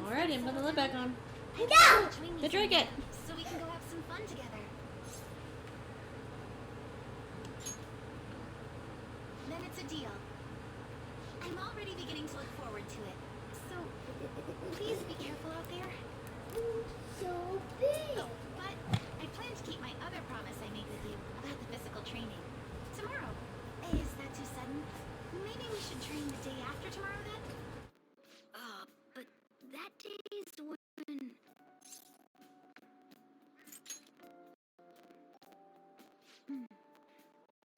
Alrighty, I'm putting the lid back on. No! Go drink it. So we can go have some fun together. Then it's a deal. I'm already beginning to look forward to it. So, please be careful out there. So big. Oh, but I plan to keep my other promise I made with you about the physical training. Tomorrow. Is that too sudden? Maybe we should train the day after tomorrow then? But that day's when...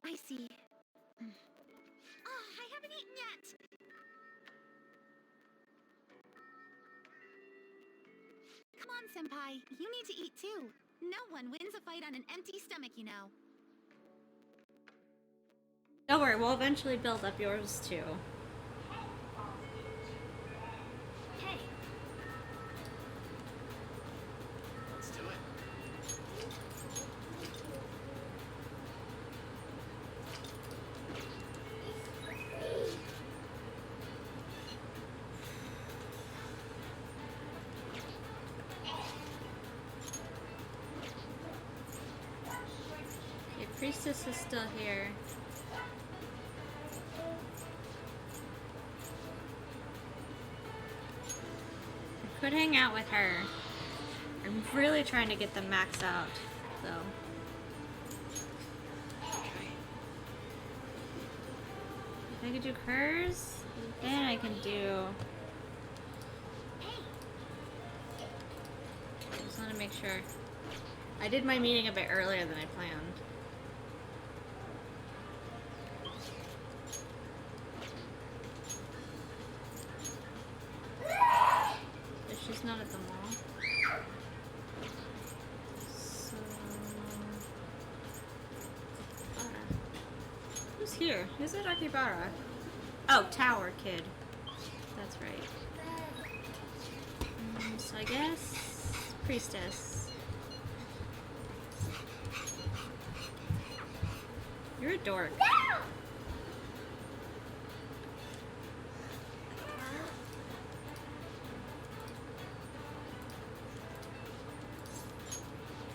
I see. Oh, I haven't eaten yet! Come on, Senpai. You need to eat too. No one wins a fight on an empty stomach, you know. Don't worry, we'll eventually build up yours too. Hey. Let's do it. Your priestess is still here. I could hang out with her. I'm really trying to get the max out, though. If I could do hers, then I can do... I just want to make sure. I did my meeting a bit earlier than I planned. If she's not at the mall. So... Who's here? Who's at Akibara? Oh, Tower Kid. That's right. So I guess... Priestess. You're a dork.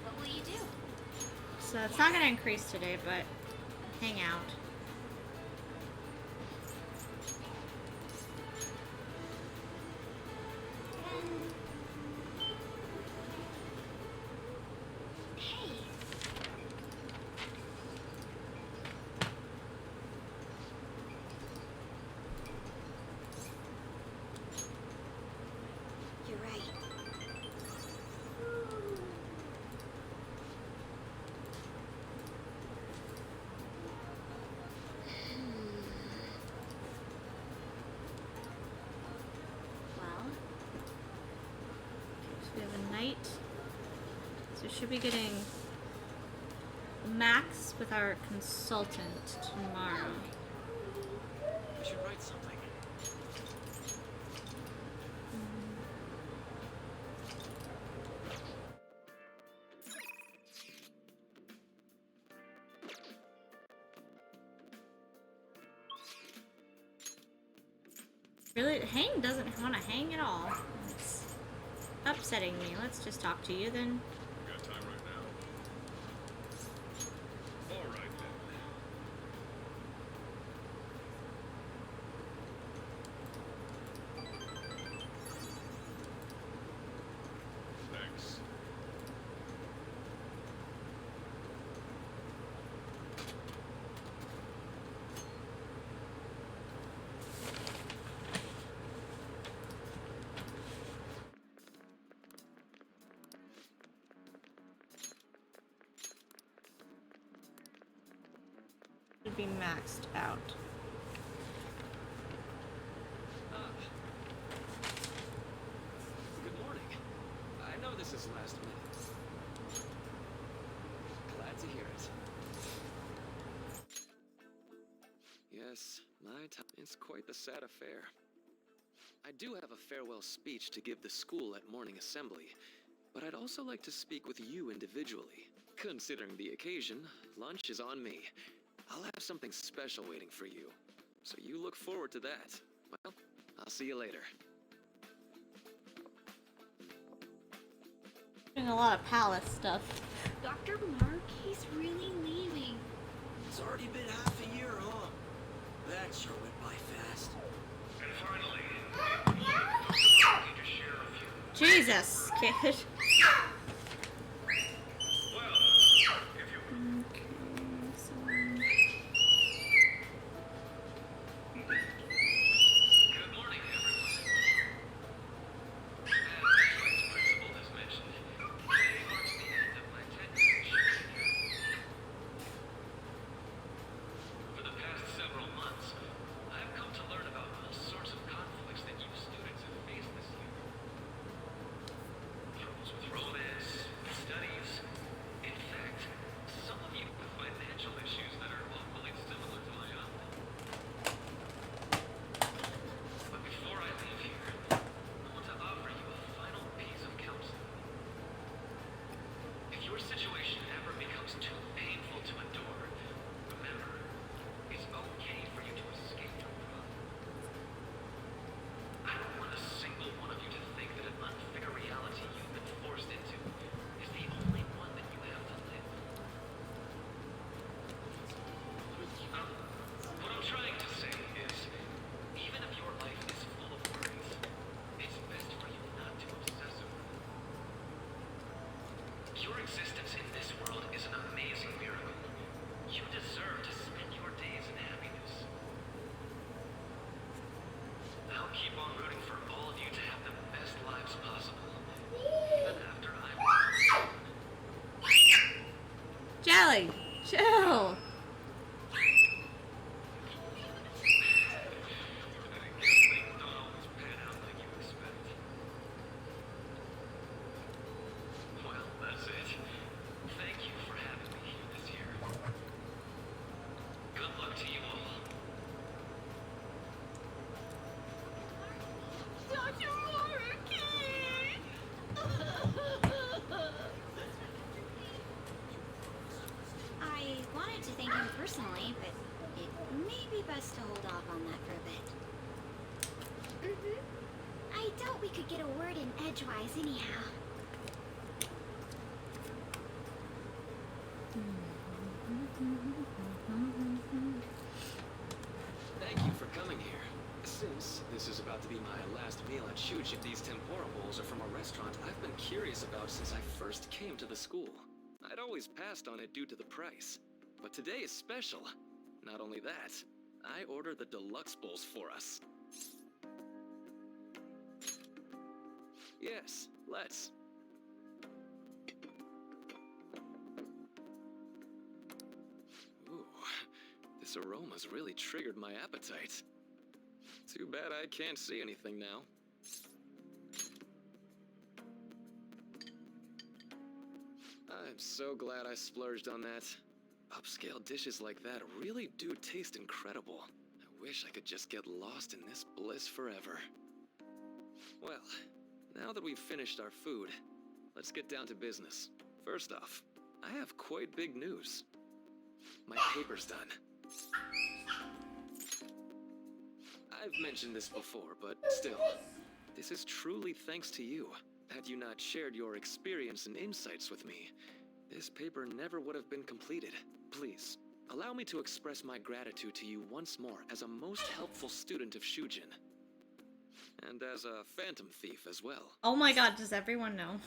What will you do? So it's not going to increase today, but hang out. Hey. You're right. Well, So we have a knight. So we should be getting max with our consultant tomorrow. We should write something. Really, Hang doesn't want to hang at all. It's upsetting me. Let's just talk to you then. Got time right now? All right then. Thanks. Should be maxed out. Good morning. I know this is last minute. Glad to hear it. Yes, my time. It's quite the sad affair. I do have a farewell speech to give the school at morning assembly, but I'd also like to speak with you individually. Considering the occasion, lunch is on me. I'll have something special waiting for you, so you look forward to that. Well, I'll see you later. Doing a lot of palace stuff. Dr. Mark, he's really leaving. It's already been half a year, huh? That sure went by fast. And finally, need to share a few. Jesus, kid. Well, if you Okay, so... Good morning, everyone. As Vice Principal has mentioned, today marks the end of my tenure at Shooting. For the past several months, I've come to learn about all sorts of conflicts that you students have faced this year. Troubles with romance, studies. In fact, some of you with financial issues that are awfully similar to my own. But before I leave here, I want to offer you a final piece of counseling. If your situation ever becomes too painful to endure, remember, it's okay for you to escape your problems. I don't want a single one of you to think that an unfair reality you've been forced into is the only one that you have to live. What I'm trying to say is, even if your life is full of worries, it's best for you not to obsess over them. Your existence in this world is an amazing miracle. You deserve to spend your days in happiness. I'll keep on rooting for all of you to have the best lives possible, even after I'm gone. Jelly, chill. I guess things don't always pan out like you expect. Well, that's it. Thank you for having me here this year. Good luck to you all. Dr. Marky! I wanted to thank him personally, but it may be best to hold off on that for a bit. I doubt we could get a word in edgewise anyhow. Thank you for coming here. Since this is about to be my last meal at Shuji, these tempura bowls are from a restaurant I've been curious about since I first came to the school. I'd always passed on it due to the price. But today is special. Not only that, I ordered the deluxe bowls for us. Yes, let's. Ooh, this aroma's really triggered my appetite. Too bad I can't see anything now. I'm so glad I splurged on that. Upscale dishes like that really do taste incredible. I wish I could just get lost in this bliss forever. Well, now that we've finished our food, let's get down to business. First off, I have quite big news. My paper's done. I've mentioned this before, but still, this is truly thanks to you. Had you not shared your experience and insights with me, this paper never would have been completed. Please, allow me to express my gratitude to you once more as a most helpful student of Shujin. And as a phantom thief as well. Oh my god, does everyone know?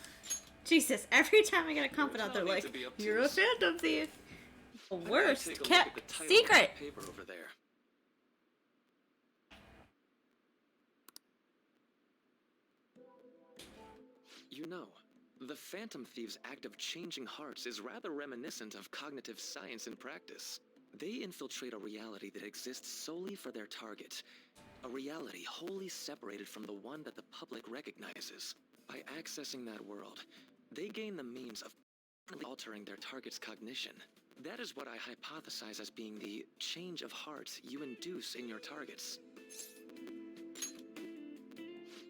Jesus, every time I get a confidant, they're No need like, to be you're a obtuse. phantom thief. The How about I worst take a look kept at the title secret. of the paper over there. You know, the Phantom Thieves' act of changing hearts is rather reminiscent of cognitive science in practice. They infiltrate a reality that exists solely for their target. A reality wholly separated from the one that the public recognizes. By accessing that world, they gain the means of altering their target's cognition. That is what I hypothesize as being the change of heart you induce in your targets.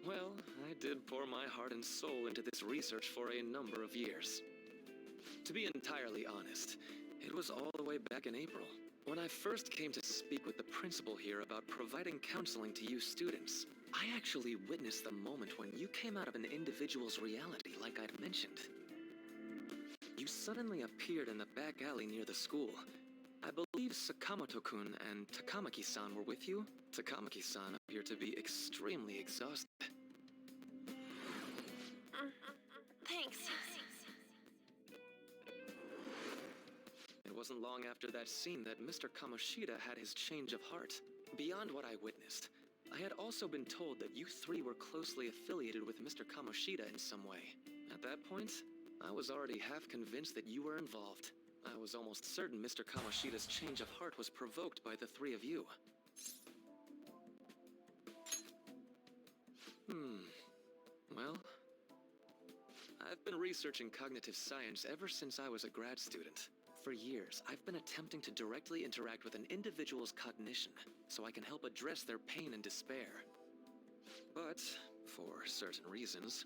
Well, I did pour my heart and soul into this research for a number of years. To be entirely honest, it was all the way back in April, when I first came to speak with the principal here about providing counseling to you students. I actually witnessed the moment when you came out of an individual's reality like I'd mentioned. you suddenly appeared in the back alley near the school. I believe Sakamoto-kun and Takamaki-san were with you. Takamaki-san appeared to be extremely exhausted. Thanks. It wasn't long after that scene that Mr. Kamoshida had his change of heart. Beyond what I witnessed, I had also been told that you three were closely affiliated with Mr. Kamoshida in some way. At that point, I was already half convinced that you were involved. I was almost certain Mr. Kamoshida's change of heart was provoked by the three of you. Well, I've been researching cognitive science ever since I was a grad student. For years, I've been attempting to directly interact with an individual's cognition, so I can help address their pain and despair. But, for certain reasons,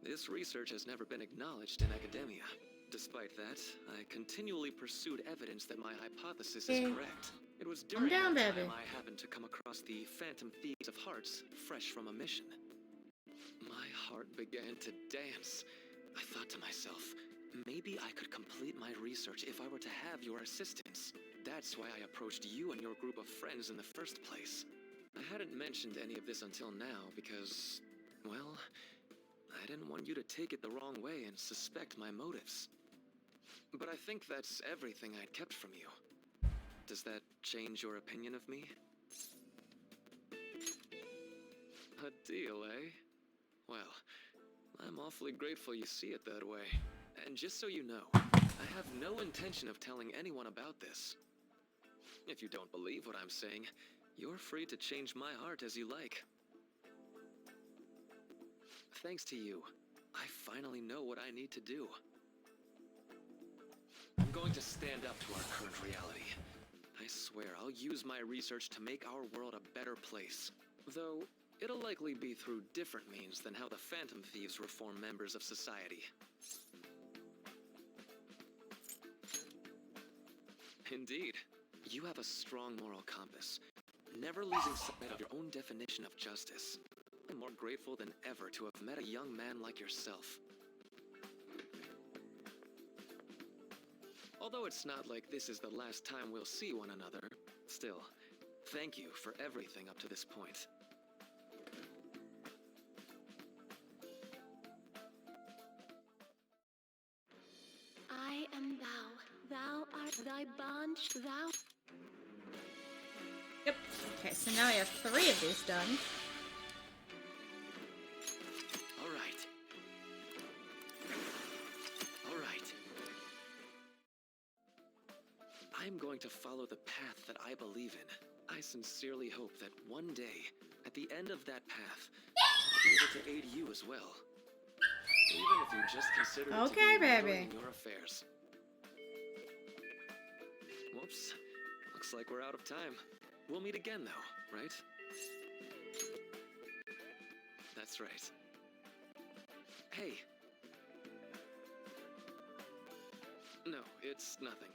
this research has never been acknowledged in academia. Despite that, I continually pursued evidence that my hypothesis is correct. It was during down, that baby. time I happened to come across the Phantom Thieves of Hearts, fresh from a mission. My heart began to dance. I thought to myself, maybe I could complete my research if I were to have your assistance. That's why I approached you and your group of friends in the first place. I hadn't mentioned any of this until now because, well, I didn't want you to take it the wrong way and suspect my motives. But I think that's everything I'd kept from you. Does that change your opinion of me? A deal, eh? Well, I'm awfully grateful you see it that way. And just so you know, I have no intention of telling anyone about this. If you don't believe what I'm saying, you're free to change my heart as you like. Thanks to you, I finally know what I need to do. I'm going to stand up to our current reality. I swear I'll use my research to make our world a better place. Though, it'll likely be through different means than how the Phantom Thieves reform members of society. Indeed, you have a strong moral compass, never losing sight of your own definition of justice. I'm more grateful than ever to have met a young man like yourself. Although it's not like this is the last time we'll see one another, still, thank you for everything up to this point. I am thou. Thou art thy bond. Thou. Yep. Okay, so now we have 3 of these done. All right. I'm going to follow the path that I believe in. I sincerely hope that one day, at the end of that path, I'll be able to aid you as well. Even if you just consider it Okay, to be baby. ruining your affairs. Whoops. Looks like we're out of time. We'll meet again, though, right? That's right. Hey. No, it's nothing.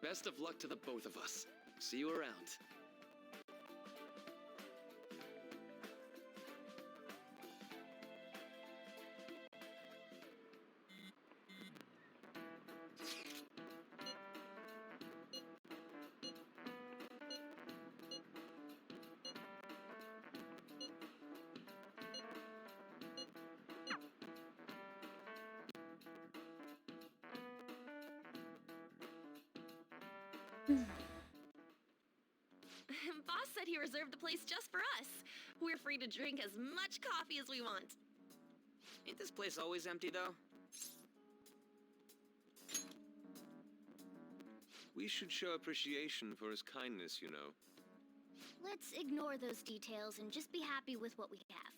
Best of luck to the both of us. See you around. Boss said he reserved the place just for us. We're free to drink as much coffee as we want. Ain't this place always empty, though? We should show appreciation for his kindness, you know. Let's ignore those details and just be happy with what we have.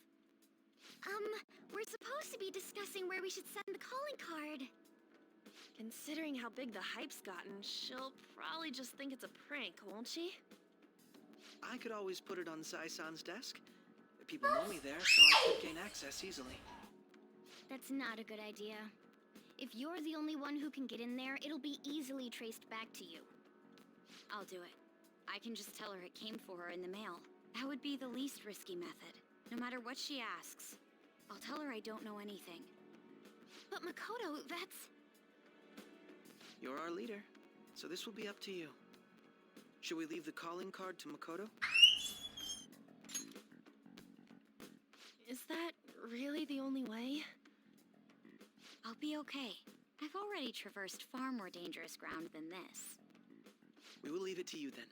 We're supposed to be discussing where we should send the calling card. Considering how big the hype's gotten, she'll probably just think it's a prank, won't she? I could always put it on Sai-san's desk. People know me there, so I could gain access easily. That's not a good idea. If you're the only one who can get in there, it'll be easily traced back to you. I'll do it. I can just tell her it came for her in the mail. That would be the least risky method. No matter what she asks, I'll tell her I don't know anything. But Makoto, that's... You're our leader, so this will be up to you. Should we leave the calling card to Makoto? Is that really the only way? I'll be okay. I've already traversed far more dangerous ground than this. We will leave it to you then.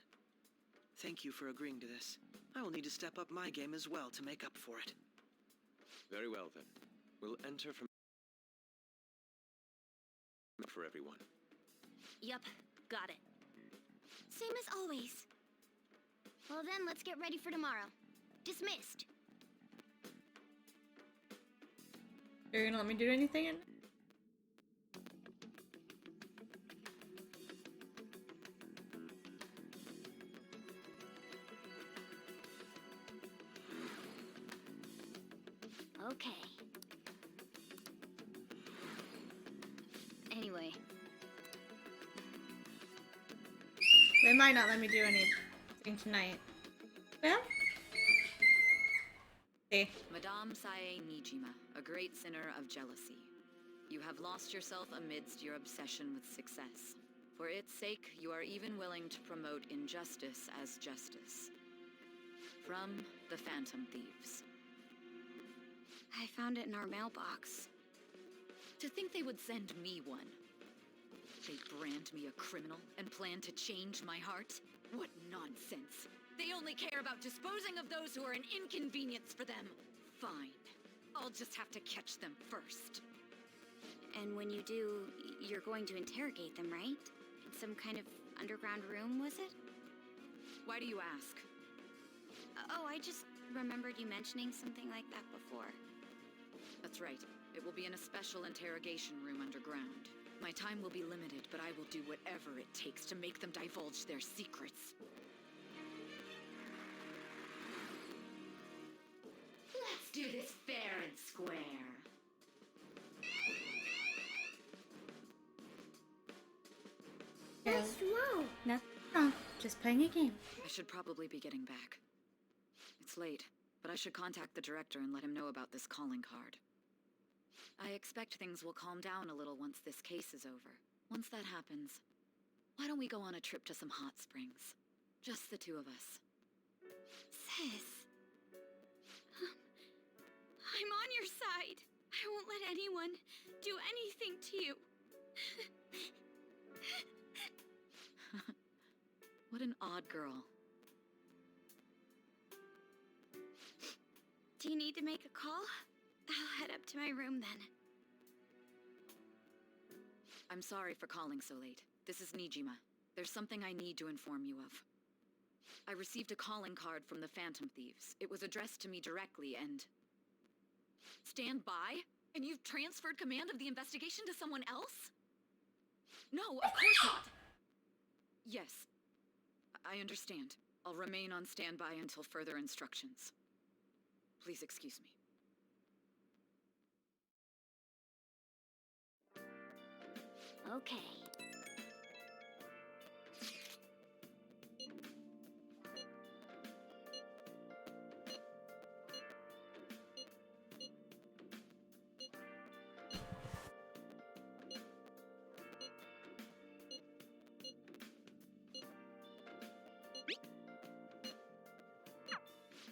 Thank you for agreeing to this. I will need to step up my game as well to make up for it. Very well then. We'll enter from for everyone. Yup, got it. Same as always. Well then, let's get ready for tomorrow. Dismissed. You're gonna let me do anything? Okay. Anyway, They might not let me do anything tonight. Yeah? See. Madame Sae Nijima, a great sinner of jealousy. You have lost yourself amidst your obsession with success. For its sake, you are even willing to promote injustice as justice. From the Phantom Thieves. I found it in our mailbox. To think they would send me one. They brand me a criminal and plan to change my heart? What nonsense. They only care about disposing of those who are an inconvenience for them. Fine. I'll just have to catch them first. And when you do, you're going to interrogate them, right? In some kind of underground room, was it? Why do you ask? Oh, I just remembered you mentioning something like that before. That's right. It will be in a special interrogation room underground. My time will be limited, but I will do whatever it takes to make them divulge their secrets. Let's do this fair and square. What's wrong? Nothing wrong. Just playing a game. I should probably be getting back. It's late, but I should contact the director and let him know about this calling card. I expect things will calm down a little once this case is over. Once that happens, why don't we go on a trip to some hot springs? Just the two of us. Sis. I'm on your side. I won't let anyone do anything to you. What an odd girl. Do you need to make a call? I'll head up to my room then. I'm sorry for calling so late. This is Nijima. There's something I need to inform you of. I received a calling card from the Phantom Thieves. It was addressed to me directly and... Stand by? And you've transferred command of the investigation to someone else? No, of course not! Yes. I understand. I'll remain on standby until further instructions. Please excuse me. Okay.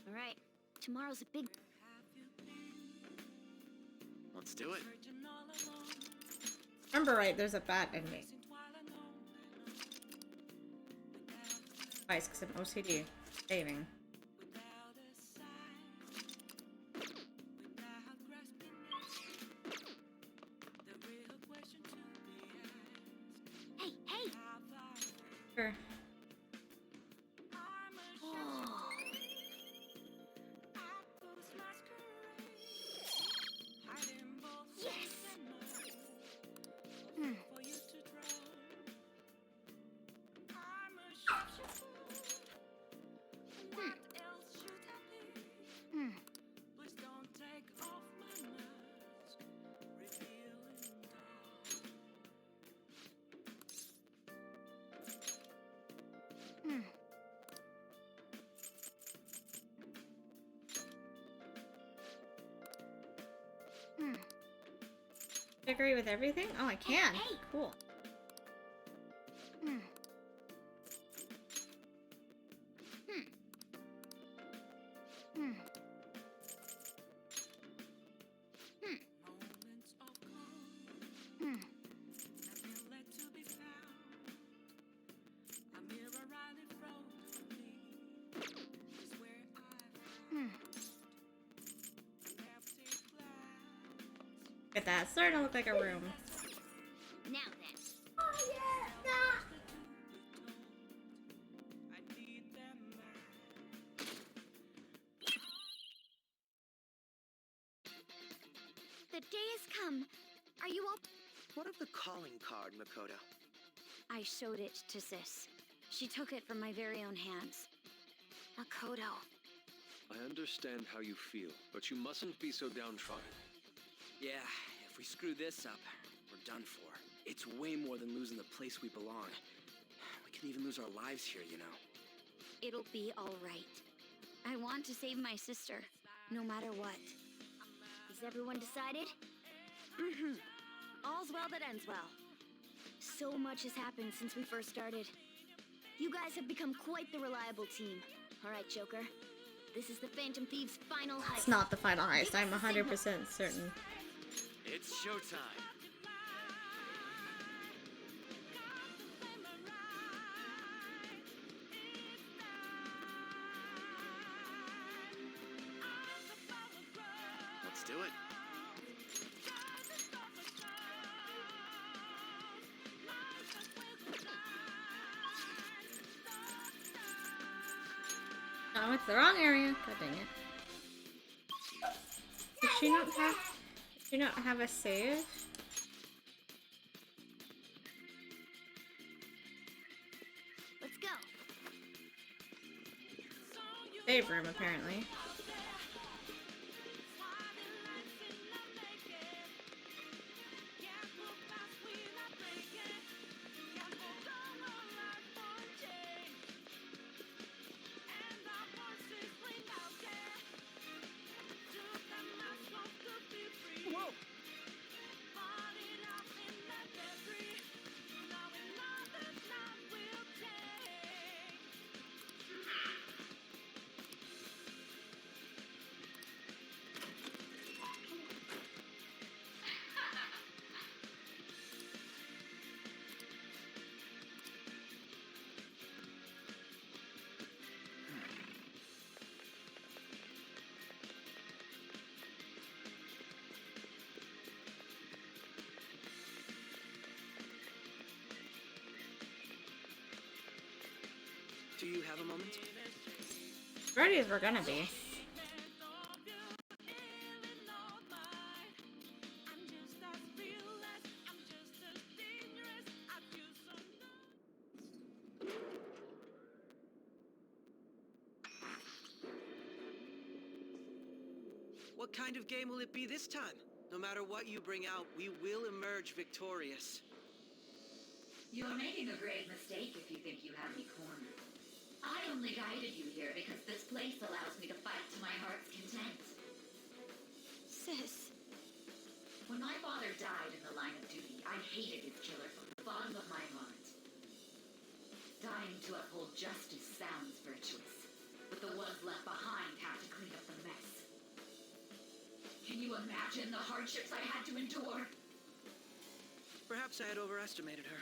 All right. Tomorrow's a big... Let's do it. Remember right, there's a bat in me. Twice, because I'm OCD. Saving. Hey, hey! Sure. Agree with everything? Oh, I can. Hey. Cool. at that. It's starting to look like a room. Now then. The day has come. Are you all... What of the calling card, Makoto? I showed it to Sis. She took it from my very own hands. Makoto. I understand how you feel, but you mustn't be so downtrodden. Yeah, if we screw this up, we're done for. It's way more than losing the place we belong. We could even lose our lives here, you know. It'll be all right. I want to save my sister, no matter what. Is everyone decided? Mm-hmm. All's well that ends well. So much has happened since we first started. You guys have become quite the reliable team. All right, Joker. This is the Phantom Thieves' final heist. It's not the final heist. I'm 100% certain. It's showtime. Let's do it. No, it's the wrong area. God dang it. Did she not have a save? Let's go. Save room, apparently. Whoa! Do you have a moment? Ready as we're gonna be. What kind of game will it be this time? No matter what you bring out, we will emerge victorious. You're making a grave mistake if you think you have me cornered. I only guided you here because this place allows me to fight to my heart's content. Sis. When my father died in the line of duty, I hated his killer from the bottom of my heart. Dying to uphold justice sounds virtuous, but the ones left behind have to clean up the mess. Can you imagine the hardships I had to endure? Perhaps I had overestimated her.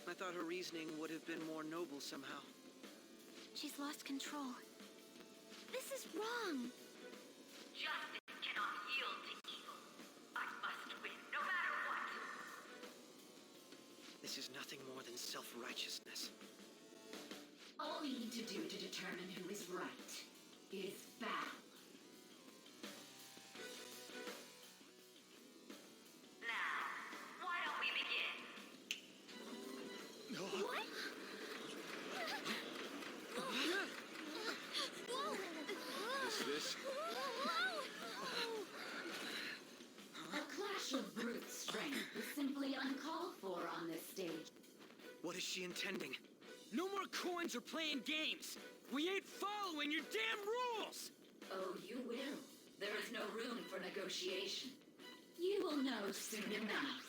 I thought her reasoning would have been more noble somehow. She's lost control. This is wrong. Justice cannot yield to evil. I must win, no matter what. This is nothing more than self-righteousness. All we need to do to determine who is right is battle. Now, why don't we begin? What? This? A clash of brute strength is simply uncalled for on this stage. What is she intending? No more coins or playing games! We ain't following your damn rules! Oh, you will. There is no room for negotiation. You will know soon enough.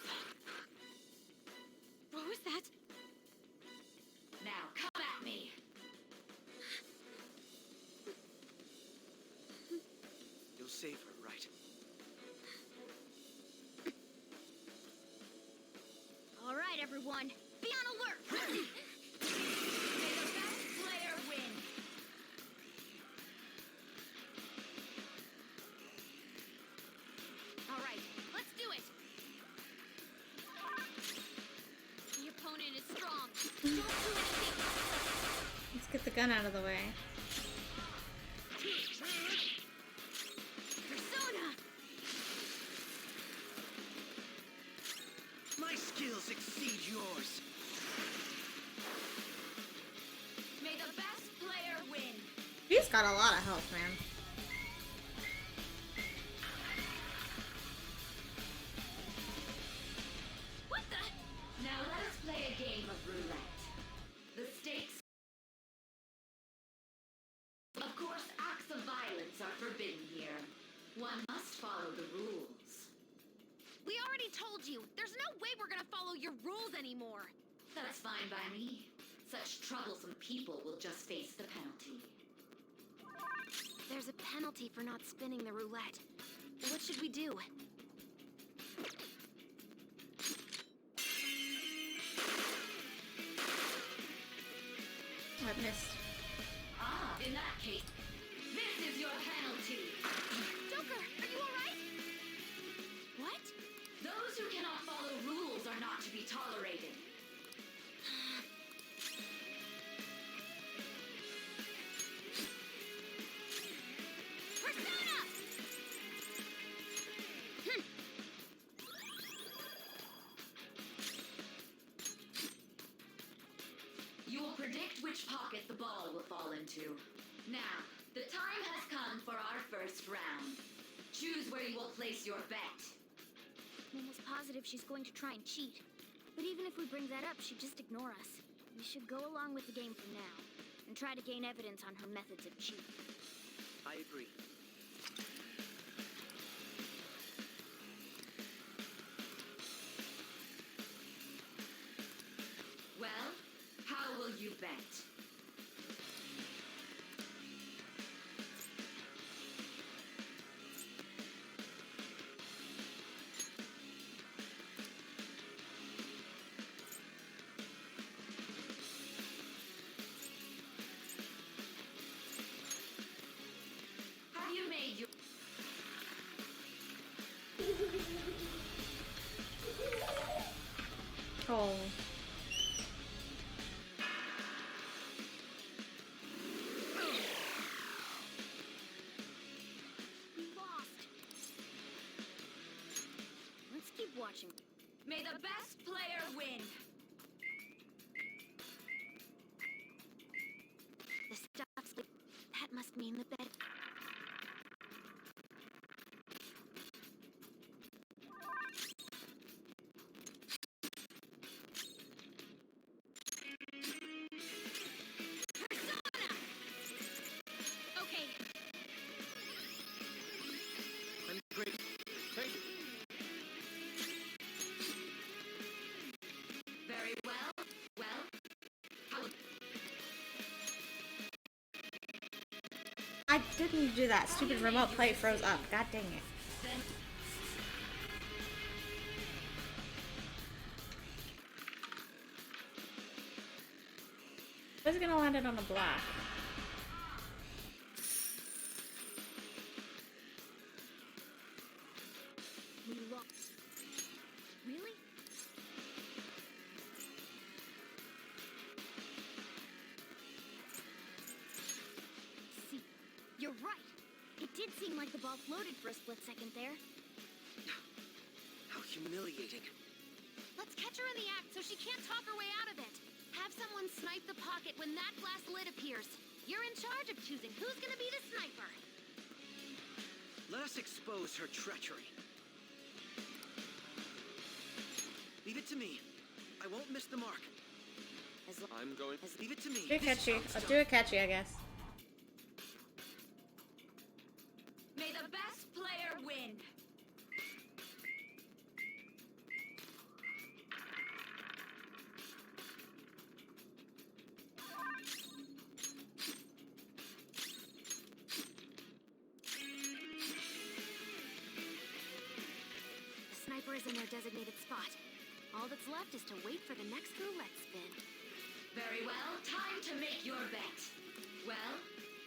What was that? Now, come at me! You'll save her, right? All right, everyone. Be on alert. May the best player win! All right, let's do it. get the gun out of the way. Persona! My skills exceed yours. May the best player win! He's got a lot of health, man. What the? Now let us play a game of roulette. The stakes. Of course, acts of violence are forbidden here. One must follow the rules. We already told you, there's no way we're gonna follow your rules anymore. That's fine by me. Such troublesome people will just face the penalty. There's a penalty for not spinning the roulette. What should we do? I missed. Ah, in that case, this is your penalty. Joker, are you alright? What? Those who cannot follow rules are not to be tolerated. Persona! You will predict which pocket the ball will fall into. Now, the time has come for our first round. Choose where you will place your bet. I'm almost positive she's going to try and cheat. But even if we bring that up, she'd just ignore us. We should go along with the game for now, and try to gain evidence on her methods of cheating. I agree. Well, how will you bet? Have you made your... Oh. We lost. Let's keep watching. May the best player win! The stuff's... That must mean the bet... Persona! Okay, I'm great. Thank you. Very well. Well, how... I didn't do that. Stupid remote play froze up. God dang it. Then... I was gonna land it on a block. we lost. Really? See, you're right. It did seem like the ball floated for a split second there. How humiliating. Let's catch her in the act so she can't talk her way out of it. Have someone snipe the pocket when that glass lid appears. You're in charge of choosing who's gonna be the sniper. Let us expose her treachery. Leave it to me. I won't miss the mark. As long I'm going. as Leave it to me. Do Akechi. I'll do Akechi, I guess. May the best player win! the sniper is in their designated spot. All that's left is to wait for the next roulette spin. Very well, time to make your bet. Well,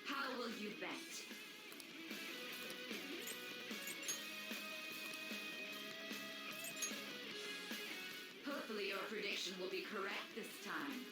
how will you bet? Hopefully your prediction will be correct this time.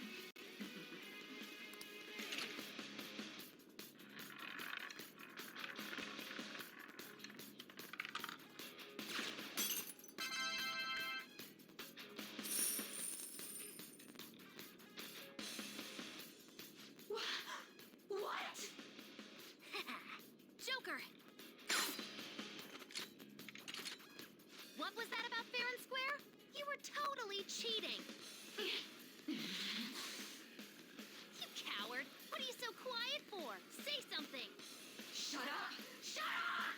What was that about fair and square? You were totally cheating. You coward. What are you so quiet for? Say something. Shut up! Shut up!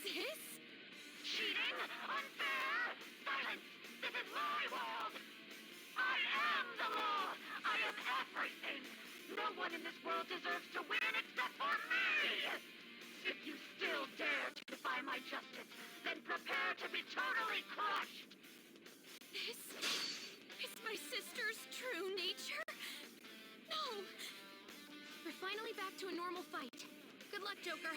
Sis? Cheating? Unfair? Silence! This is my world! I am the law! I am everything! No one in this world deserves to win except for me! If you still dare to defy my justice, then prepare to be totally crushed! This is my sister's true nature? No! We're finally back to a normal fight. Good luck, Joker.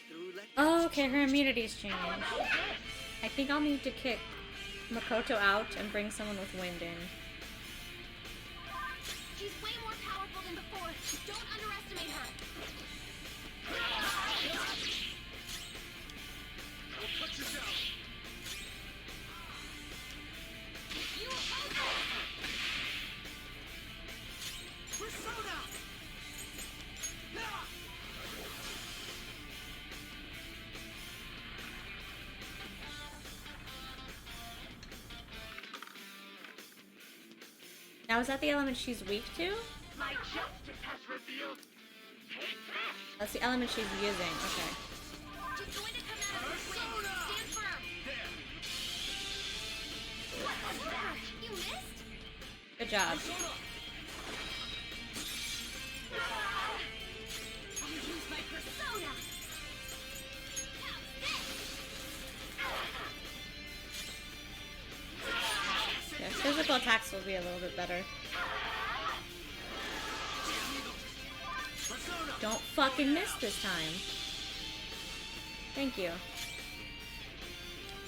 The roulette Oh, okay, her immunity's changed. I think I'll need to kick Makoto out and bring someone with wind in. She's way more powerful than before. Don't underestimate her. Cut you down. You oppose Persona! Now, is that the element she's weak to? My justice has revealed. Take this! That's the element she's using. Okay. She's going to come out of this wind. Stand firm. What was that? You missed? Good job. I'll use my persona. How's this? Yeah, physical attacks will be a little bit better. Don't fucking miss this time. Thank you.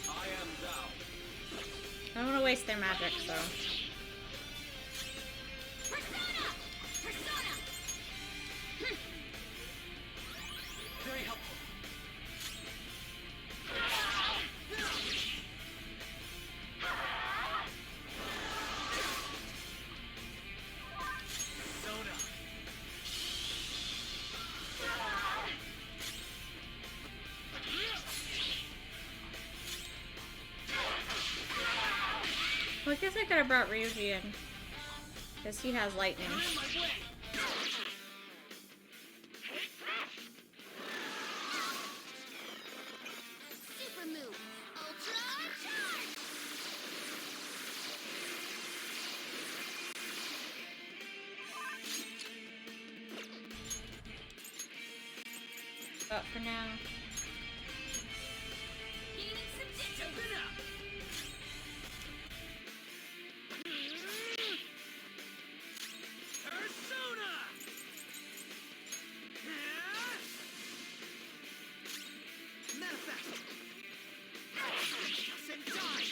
I am thou. I don't want to waste their magic, so. Persona! Persona! Very helpful. Persona! Well, I guess I could have brought Ryuji in. Because he has lightning. Super move. Ultra charge! But for now. Gaining some distance. Persona! Manifest! And die!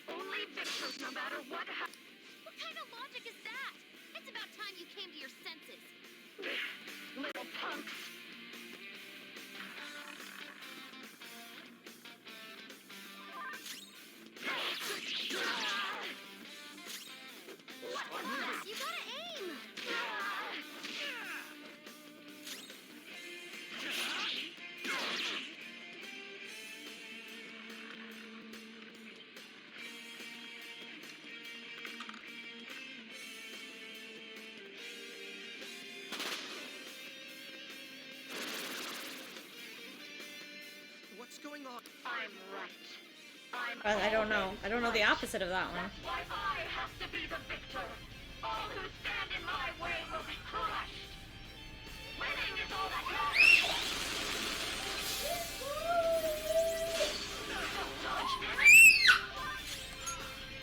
Only victors, no matter what happens. What kind of logic is that? It's about time you came to your senses. Little punks. What was this? You gotta aim! What's going on? I'm right. I'm But I don't know. I don't know the opposite of that one. That's why I have to be the victor. All who stand in my way will be crushed. Winning is all that matters.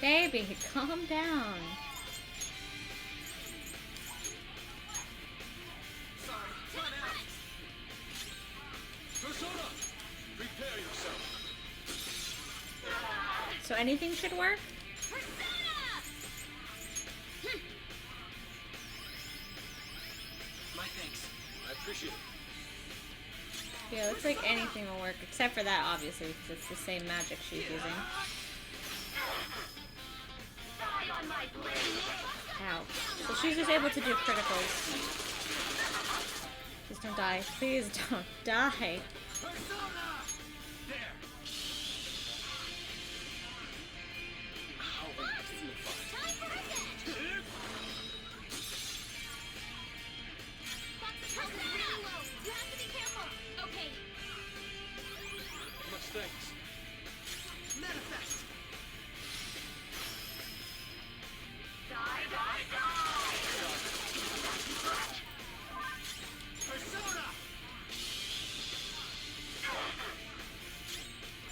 Baby, calm down. Sorry, run out! Persona! Prepare yourself. So anything should work? Persona! My thanks. I appreciate it. Yeah, looks like anything will work, except for that, obviously, because it's the same magic she's using. Ow. So she's just able to do criticals. Please don't die. Please don't die. Much thanks. Manifest! Persona!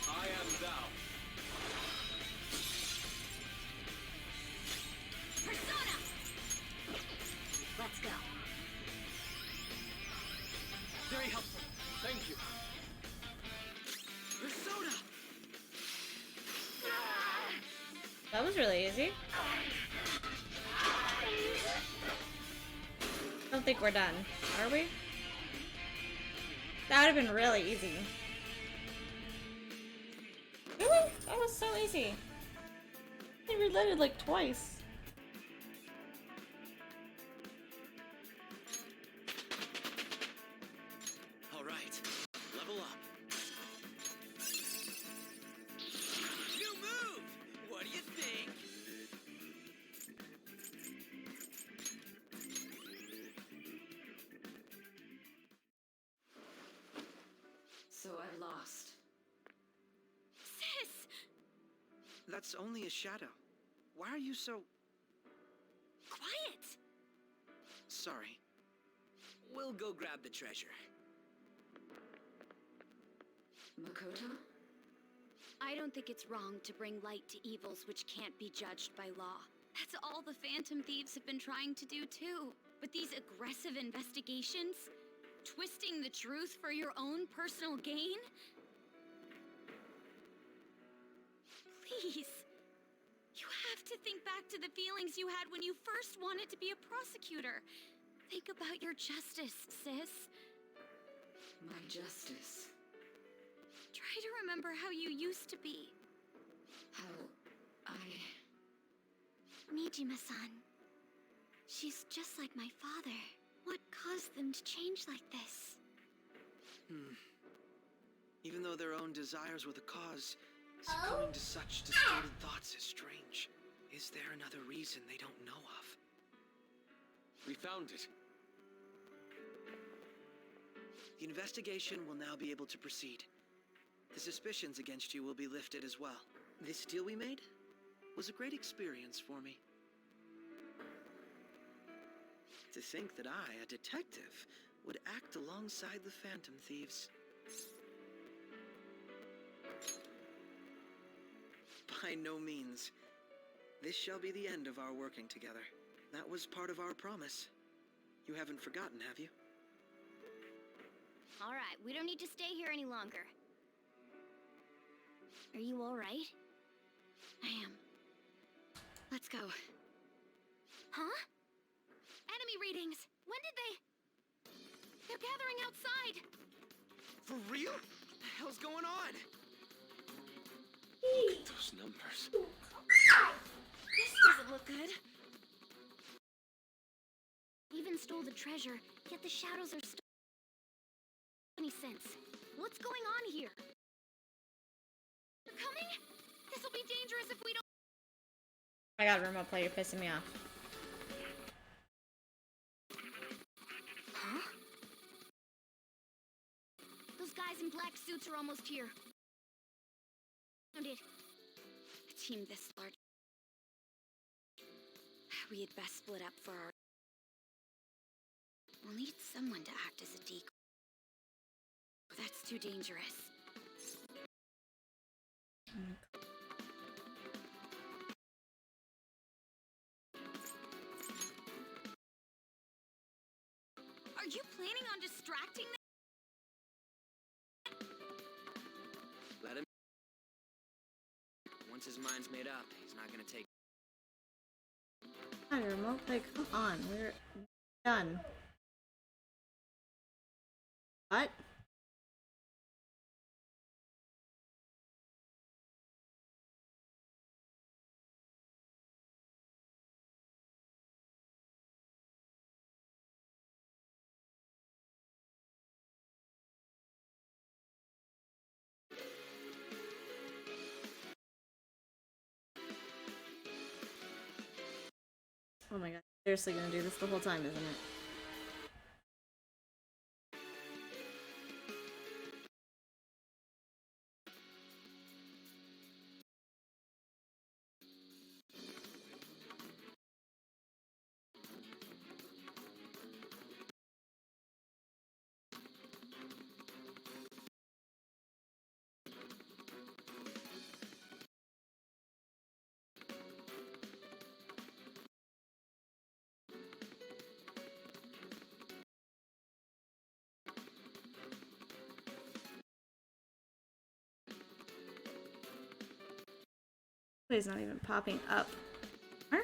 I am thou. Persona! Let's go. Very helpful. Thank you. Persona! That was really easy. I don't think we're done. Are we? That would have been really easy. Really? That was so easy. I reloaded like twice. All right. Level up. New move! What do you think? So I lost. Sis! That's only a shadow. Why are you so... Quiet! sorry? We'll go grab the treasure. Makoto? I don't think it's wrong to bring light to evils which can't be judged by law. That's all the Phantom Thieves have been trying to do too. But these aggressive investigations? Twisting the truth for your own personal gain? Please. You have to think back to the feelings you had when you first wanted to be a prosecutor. Think about your justice, sis. My justice. Try to remember how you used to be. How I... Nijima-san. She's just like my father. What caused them to change like this? Even though their own desires were the cause, succumbing to such distorted thoughts is strange. Is there another reason they don't know of? We found it. The investigation will now be able to proceed. The suspicions against you will be lifted as well. This deal we made was a great experience for me. To think that I, a detective, would act alongside the Phantom Thieves. By no means. This shall be the end of our working together. That was part of our promise. You haven't forgotten, have you? All right, we don't need to stay here any longer. Are you all right? I am. Let's go. Huh? Enemy readings! When did they... They're gathering outside! For real? What the hell's going on? Those numbers. This doesn't look good. Even stole the treasure, yet the shadows are still... Any sense? What's going on here? They're coming? This will be dangerous if we don't... Oh my god, remote play, you're pissing me off. Huh? Those guys in black suits are almost here. Found it. A team this large. We had best split up for our... We'll need someone to act as a decoy. That's too dangerous. Are you planning on distracting them? Let him... Once his mind's made up, he's not gonna take... God, remote play, come on, we're done. What? Oh my god. Seriously gonna do this the whole time, isn't it? He's not even popping up. Huh?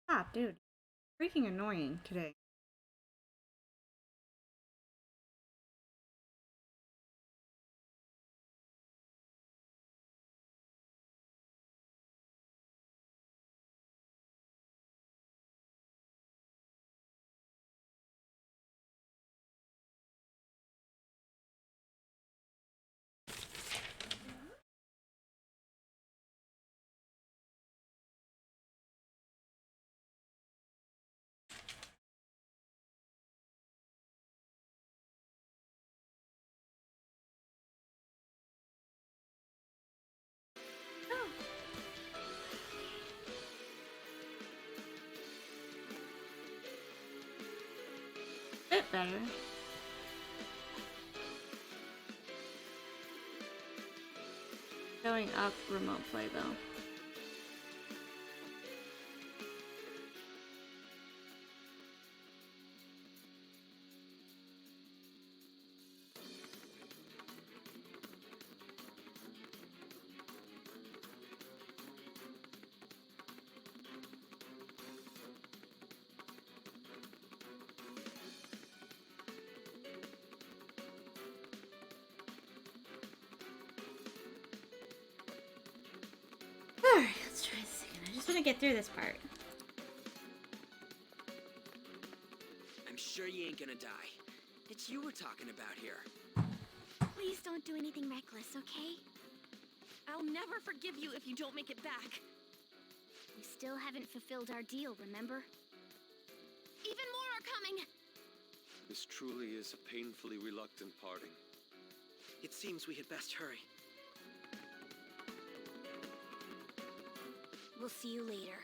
Stop, dude. Freaking annoying today. Bit better. Going up remote play though. Alright, let's try this again. I just want to get through this part. I'm sure you ain't gonna die. It's you we're talking about here. Please don't do anything reckless, okay? I'll never forgive you if you don't make it back. We still haven't fulfilled our deal, remember? Even more are coming! This truly is a painfully reluctant parting. It seems we had best hurry. We'll see you later.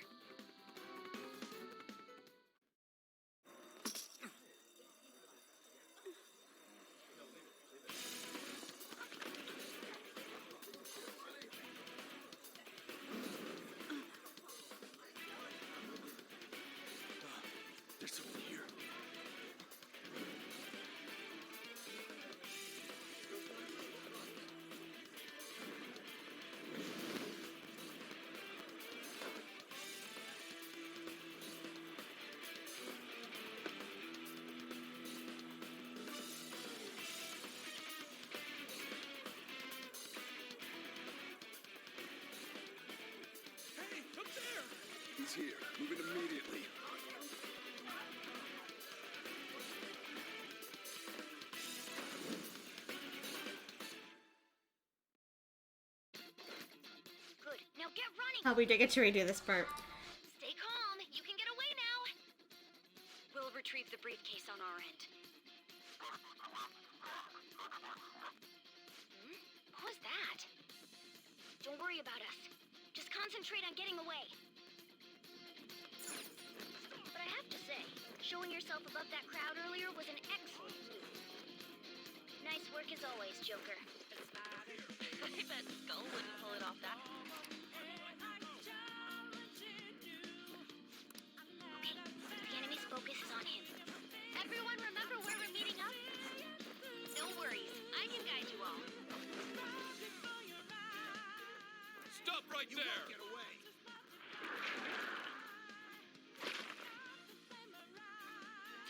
There's someone here. Hey, up there! He's here. Move it immediately. Good. Now get running! Oh, we did get to redo this part. Stay calm. You can get away now. We'll retrieve the briefcase on our end. What was that? Don't worry about us. Just concentrate on getting away. But I have to say, showing yourself above that crowd earlier was an excellent move. Nice work as always, Joker. I bet Skull wouldn't pull it off that. Okay, the enemy's focus is on him. Everyone remember where we're meeting up? Right there! Get away!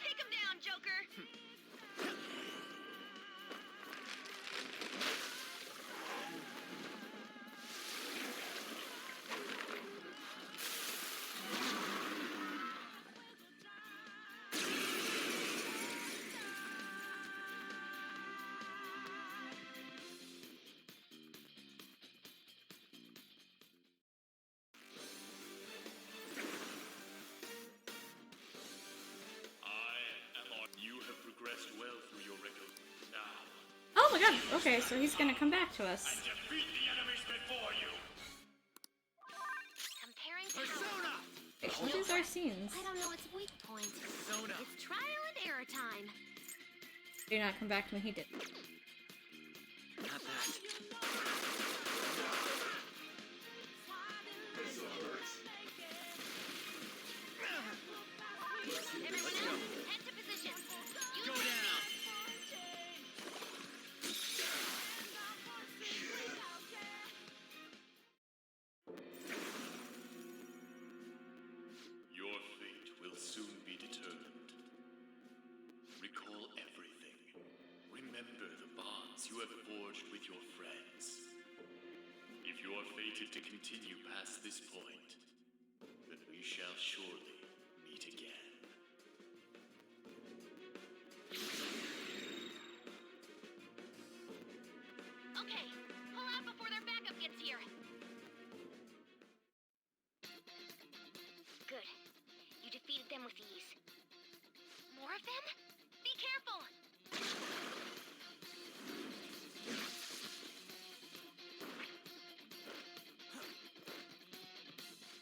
Take him down, Joker! You have progressed well through your record. Now, Oh my god. Okay, so he's gonna come back to us. defeat the enemies before you! Comparing Persona! What is our scenes? I don't know its weak point. Persona! It's trial and error time. Do not come back when he did. Not that. Everyone else, head to position. Go down! Your fate will soon be determined. Recall everything. Remember the bonds you have forged with your friends. If you are fated to continue past this point, then we shall surely meet again. Okay, pull out before their backup gets here. Good. You defeated them with ease. More of them? Be careful!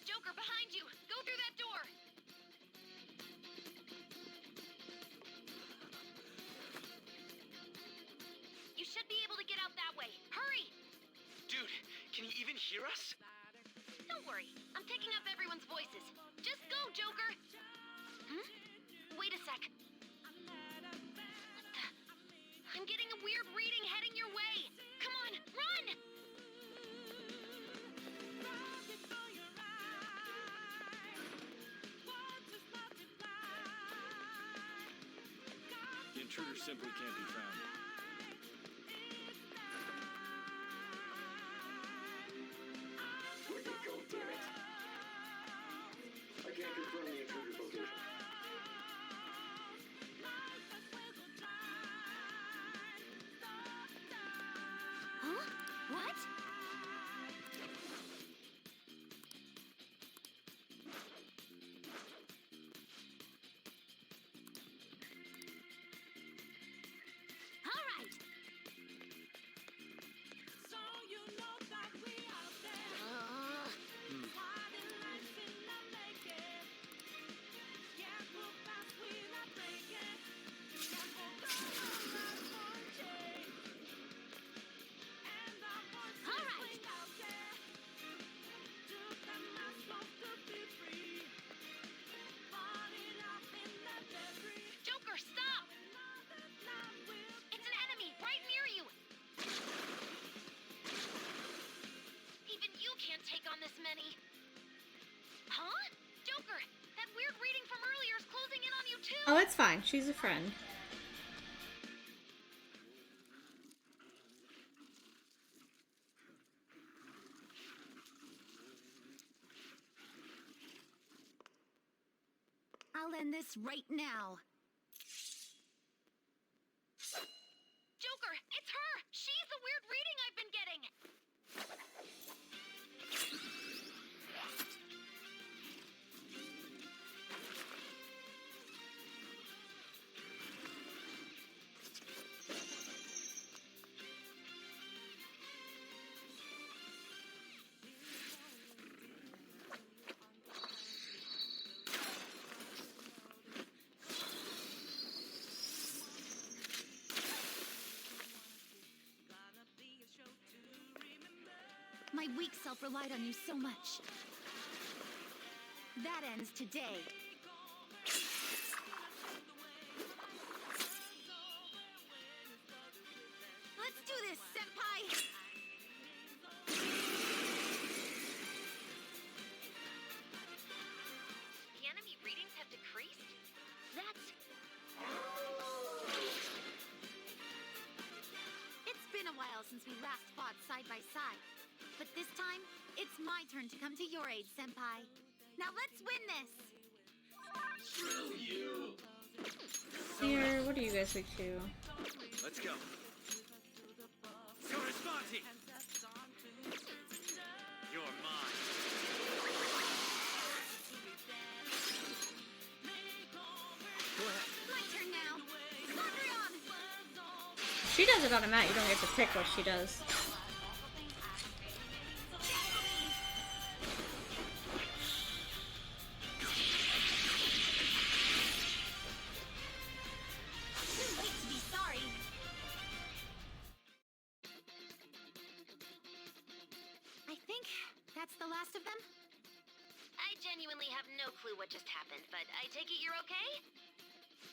Joker, behind you! Go through that door! You should be able to get out that way. Hurry! Dude, can you even hear us? Don't worry. I'm picking up everyone's voices. Just go, Joker! Wait a sec. What the? I'm getting a weird reading heading your way. Come on, run! The intruder simply can't be found. Where'd it go, damn it? I can't confirm the intruder's location. Huh? What? All right. All right. Joker, stop! It's an enemy right near you! Even you can't take on this many. Huh? Joker, that weird reading from earlier is closing in on you too! Oh, it's fine. She's a friend. I'll end this right now. Joker, it's her! She's the weird reading I've been getting! My weak self relied on you so much. That ends today. Let's do this, Senpai! since we last fought side by side. But this time, it's my turn to come to your aid, Senpai. Now let's win this! Screw you! Here, what are you guys weak to? Let's go. Corresponding. You're mine. Go ahead. My turn now! Mondrian! She does it on a mat, you don't get to pick what she does. Too late to be sorry. I think that's the last of them. I genuinely have no clue what just happened, but I take it you're okay?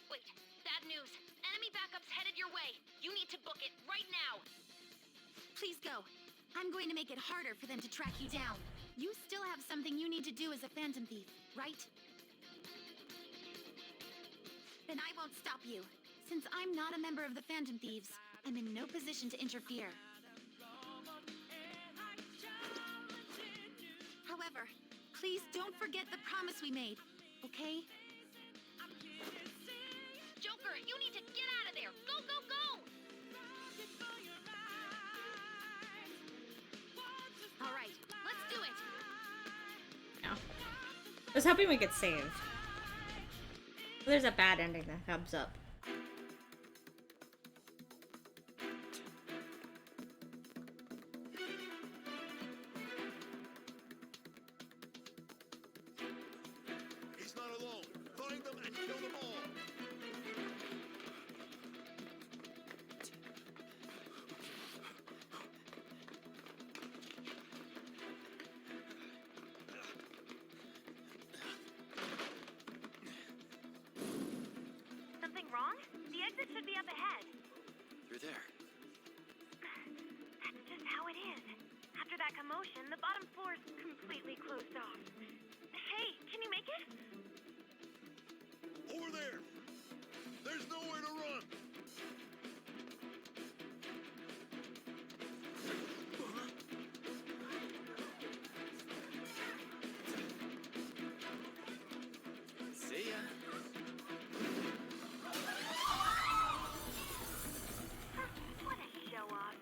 Wait, bad news. Enemy backup's headed your way. You need to book it right now. Please go. I'm going to make it harder for them to track you down. You still have something you need to do as a Phantom Thief, right? Then I won't stop you. Since I'm not a member of the Phantom Thieves, I'm in no position to interfere. However, please don't forget the promise we made, okay? Joker, you need to get out of there. Go, go, go! All right, let's do it. No. I was hoping we could save. There's a bad ending that comes up. He's not alone. Find them and kill them all. Something wrong? The exit should be up ahead. You're there. That's just how it is. After that commotion, the bottom floor's completely closed off. Hey, can you make it? Over there. There's nowhere to run. See ya. What a show off.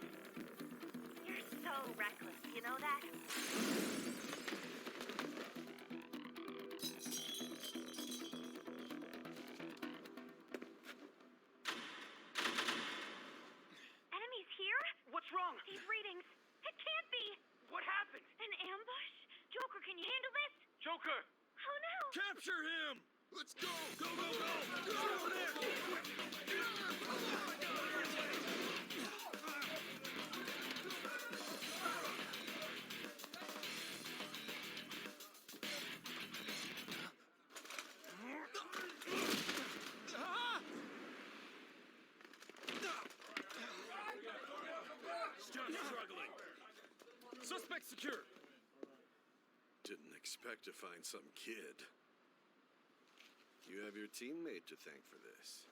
You're so reckless, you know that? Enemies here? What's wrong? These readings. It can't be. What happened? An ambush? Joker, can you handle this? Joker! Oh no! Capture him! Let's go! Go, go, go! Go over there! Still struggling. Suspect secure. Didn't expect to find some kid. You have your teammate to thank for this.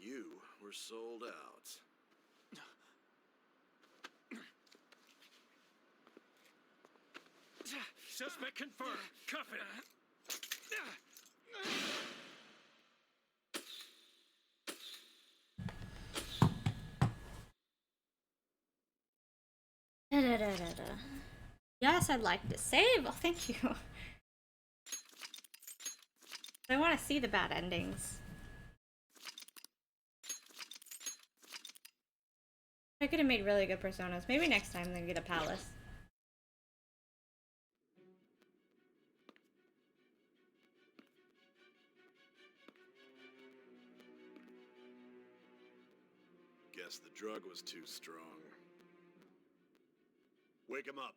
You were sold out. Suspect confirmed. Cuff it. Da, da, da, da, da. Yes, I'd like to save. Oh, thank you. I want to see the bad endings. I could have made really good personas. Maybe next time they get a palace. Guess the drug was too strong. Wake him up.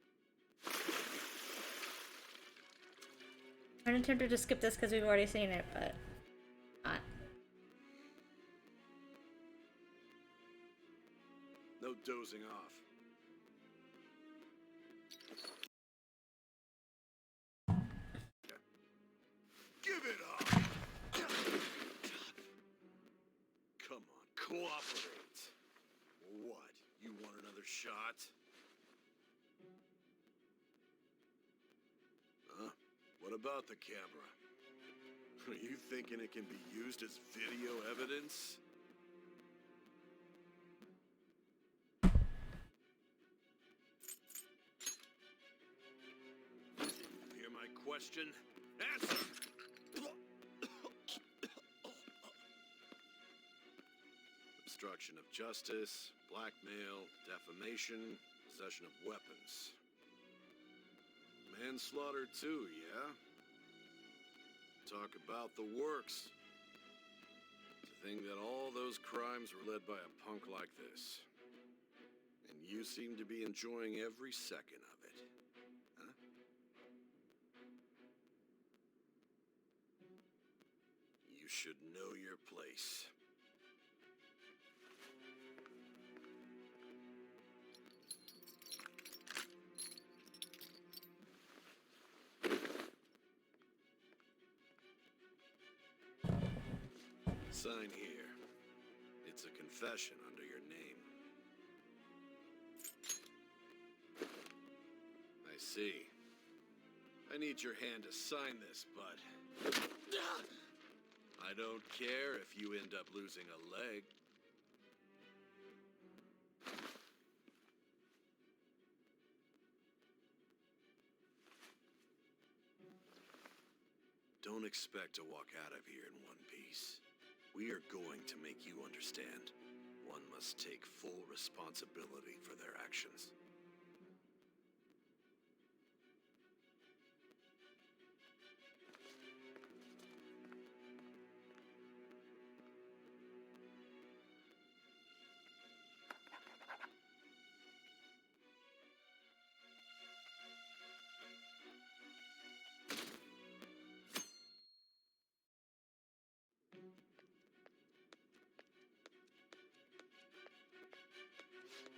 I'm tempted to skip this because we've already seen it, but not. No dozing off. Give it up! Come on, cooperate. What? You want another shot. Huh? What about the camera? Are you thinking it can be used as video evidence? Hear my question? Answer! Obstruction of justice, blackmail, defamation, possession of weapons. Manslaughter too, yeah? Talk about the works. To think that all those crimes were led by a punk like this. And you seem to be enjoying every second of it. Huh? You should know your place. Sign here. It's a confession under your name. I see. I need your hand to sign this, bud. I don't care if you end up losing a leg. Don't expect to walk out of here in one piece. We are going to make you understand. One must take full responsibility for their actions.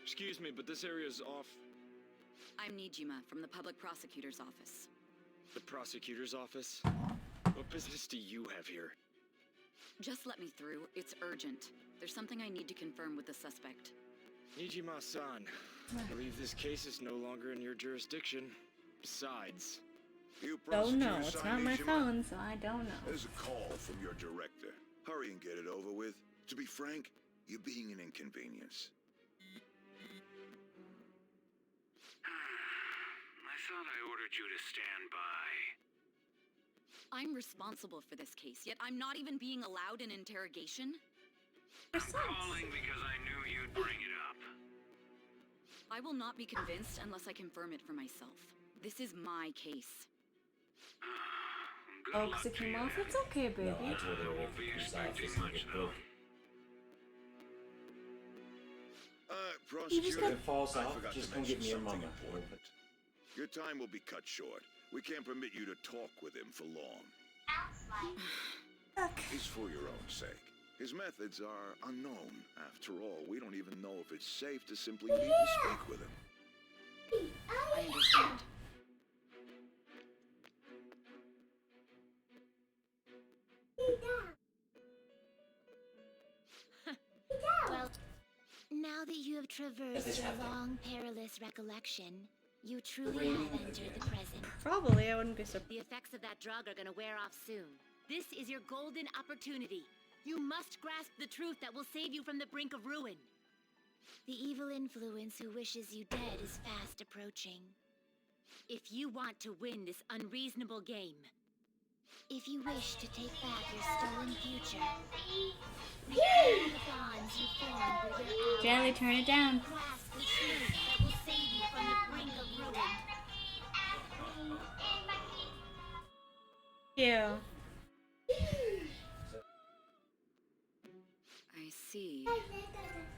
Excuse me, but this area's off. I'm Nijima from the public prosecutor's office. The prosecutor's office? What business do you have here? Just let me through. It's urgent. There's something I need to confirm with the suspect. Nijima-san, I believe this case is no longer in your jurisdiction. Besides... Don't know. It's not my phone, so I don't know. There's a call from your director. Hurry and get it over with. To be frank, you're being an inconvenience. I thought I ordered you to stand by. I'm responsible for this case, yet I'm not even being allowed an interrogation? I'm calling because I knew you'd bring it up. I will not be convinced unless I confirm it for myself. This is my case. Oh, because it came off? It's okay, baby. I won't be expecting much, though. Prosecutor, If it falls I off, forgot just to come get mention me your something mama. important. Your time will be cut short. We can't permit you to talk with him for long. It's for your own sake. His methods are unknown. After all, we don't even know if it's safe to simply meet and speak with him. I understand. Well, now that you have traversed your long, perilous recollection, you truly have entered the present. Probably, I wouldn't be surprised. The effects of that drug are gonna wear off soon. This is your golden opportunity. You must grasp the truth that will save you from the brink of ruin. The evil influence who wishes you dead is fast approaching. If you want to win this unreasonable game, if you wish to take back your stolen future, reclaim the bonds you formed with your allies. Gently turn it down. Grasp the truth that will save you from the brink of ruin. Ew. I see.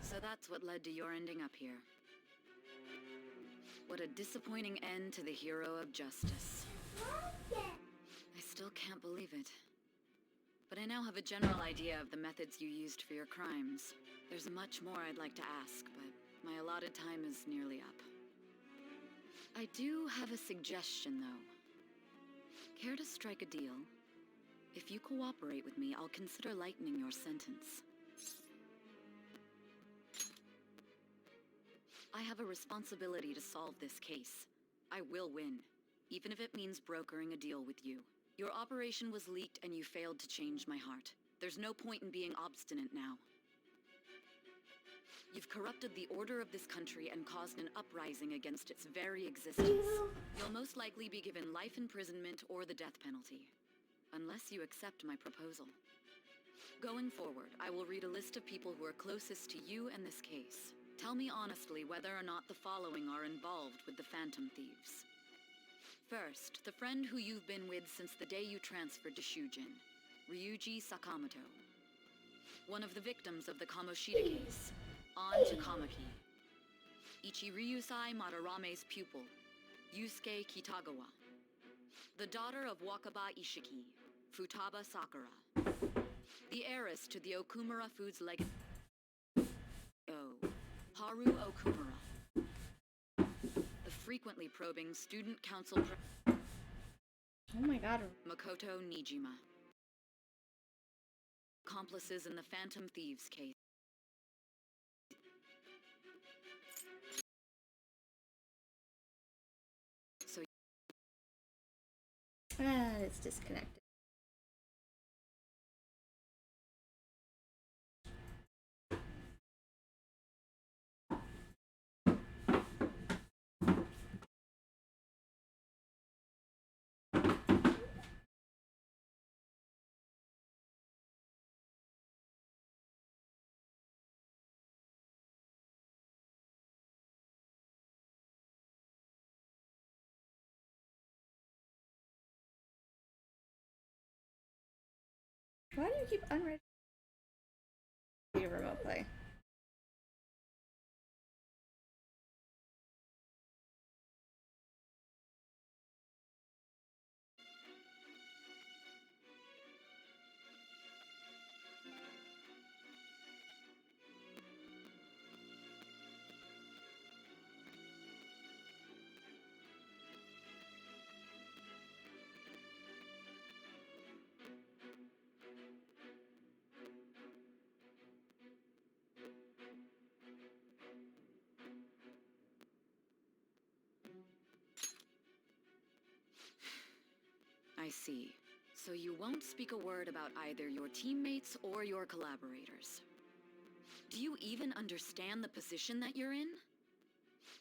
So that's what led to your ending up here. What a disappointing end to the hero of justice. I still can't believe it. But I now have a general idea of the methods you used for your crimes. There's much more I'd like to ask, but my allotted time is nearly up. I do have a suggestion, though. Care to strike a deal? If you cooperate with me, I'll consider lightening your sentence. I have a responsibility to solve this case. I will win, even if it means brokering a deal with you. Your operation was leaked and you failed to change my heart. There's no point in being obstinate now. You've corrupted the order of this country and caused an uprising against its very existence. You'll most likely be given life imprisonment or the death penalty, unless you accept my proposal. Going forward, I will read a list of people who are closest to you and this case. Tell me honestly whether or not the following are involved with the Phantom Thieves. First, the friend who you've been with since the day you transferred to Shujin, Ryuji Sakamoto. One of the victims of the Kamoshida case, An Takamaki. Ichiryusai Madarame's pupil, Yusuke Kitagawa. The daughter of Wakaba Ishiki, Futaba Sakura. The heiress to the Okumura Foods legacy, Haru Okumura. The frequently probing student council Oh my god. Makoto Nijima. Accomplices in the Phantom Thieves case. So It's disconnected. Why do you keep unread remote play? I see. So you won't speak a word about either your teammates or your collaborators. Do you even understand the position that you're in?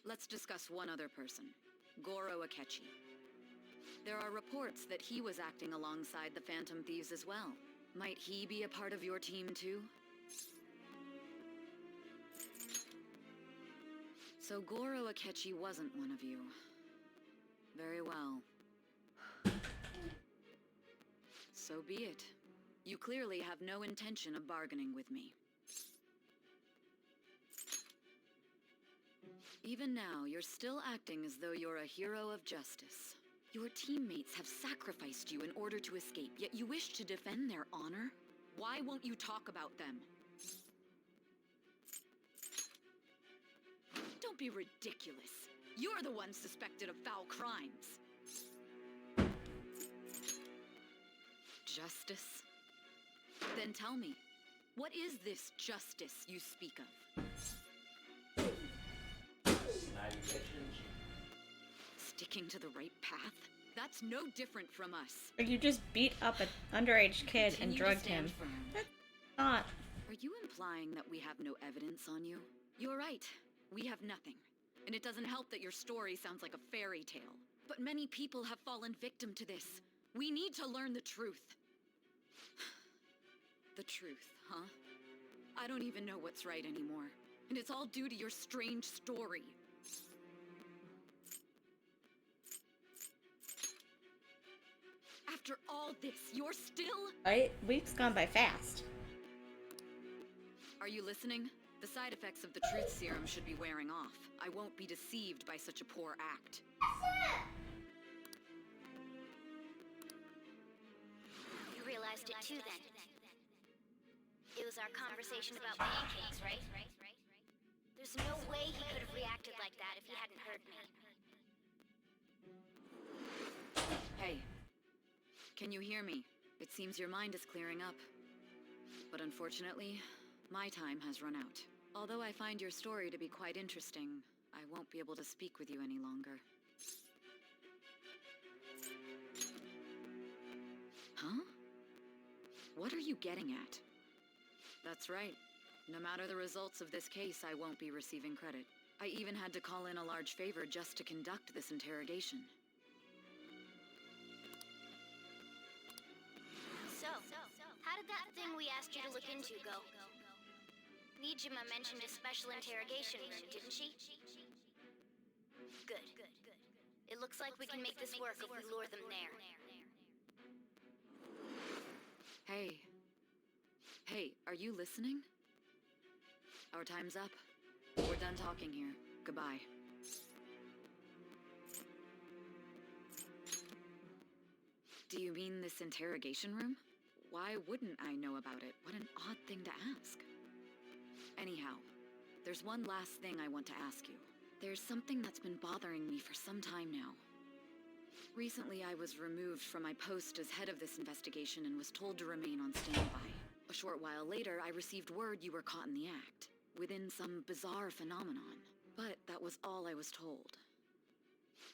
Let's discuss one other person, Goro Akechi. There are reports that he was acting alongside the Phantom Thieves as well. Might he be a part of your team too? So Goro Akechi wasn't one of you. Very well. So be it. You clearly have no intention of bargaining with me. Even now, you're still acting as though you're a hero of justice. Your teammates have sacrificed you in order to escape, yet you wish to defend their honor? Why won't you talk about them? Don't be ridiculous. You're the one suspected of foul crimes. Justice? Then tell me, what is this justice you speak of? Sticking to the right path? That's no different from us. Like you just beat up an underage kid and drugged him. That's not. Are you implying that we have no evidence on you? You're right. We have nothing. And it doesn't help that your story sounds like a fairy tale. But many people have fallen victim to this. We need to learn the truth. The truth, huh? I don't even know what's right anymore. And it's all due to your strange story. After all this, you're still... Right? Week's gone by fast. Are you listening? The side effects of the truth serum should be wearing off. I won't be deceived by such a poor act. You realized it too then. It was our conversation about pancakes, right? There's no way he could have reacted like that if he hadn't heard me. Hey. Can you hear me? It seems your mind is clearing up. But unfortunately, my time has run out. Although I find your story to be quite interesting, I won't be able to speak with you any longer. Huh? What are you getting at? That's right. No matter the results of this case, I won't be receiving credit. I even had to call in a large favor just to conduct this interrogation. So, how did that thing we asked you to look into go? Nijima mentioned a special interrogation room, didn't she? Good. It looks like we can make this work if we lure them there. Hey. Hey, are you listening? Our time's up. We're done talking here. Goodbye. Do you mean this interrogation room? Why wouldn't I know about it? What an odd thing to ask. Anyhow, there's one last thing I want to ask you. There's something that's been bothering me for some time now. Recently, I was removed from my post as head of this investigation and was told to remain on standby. A short while later, I received word you were caught in the act, within some bizarre phenomenon. But that was all I was told.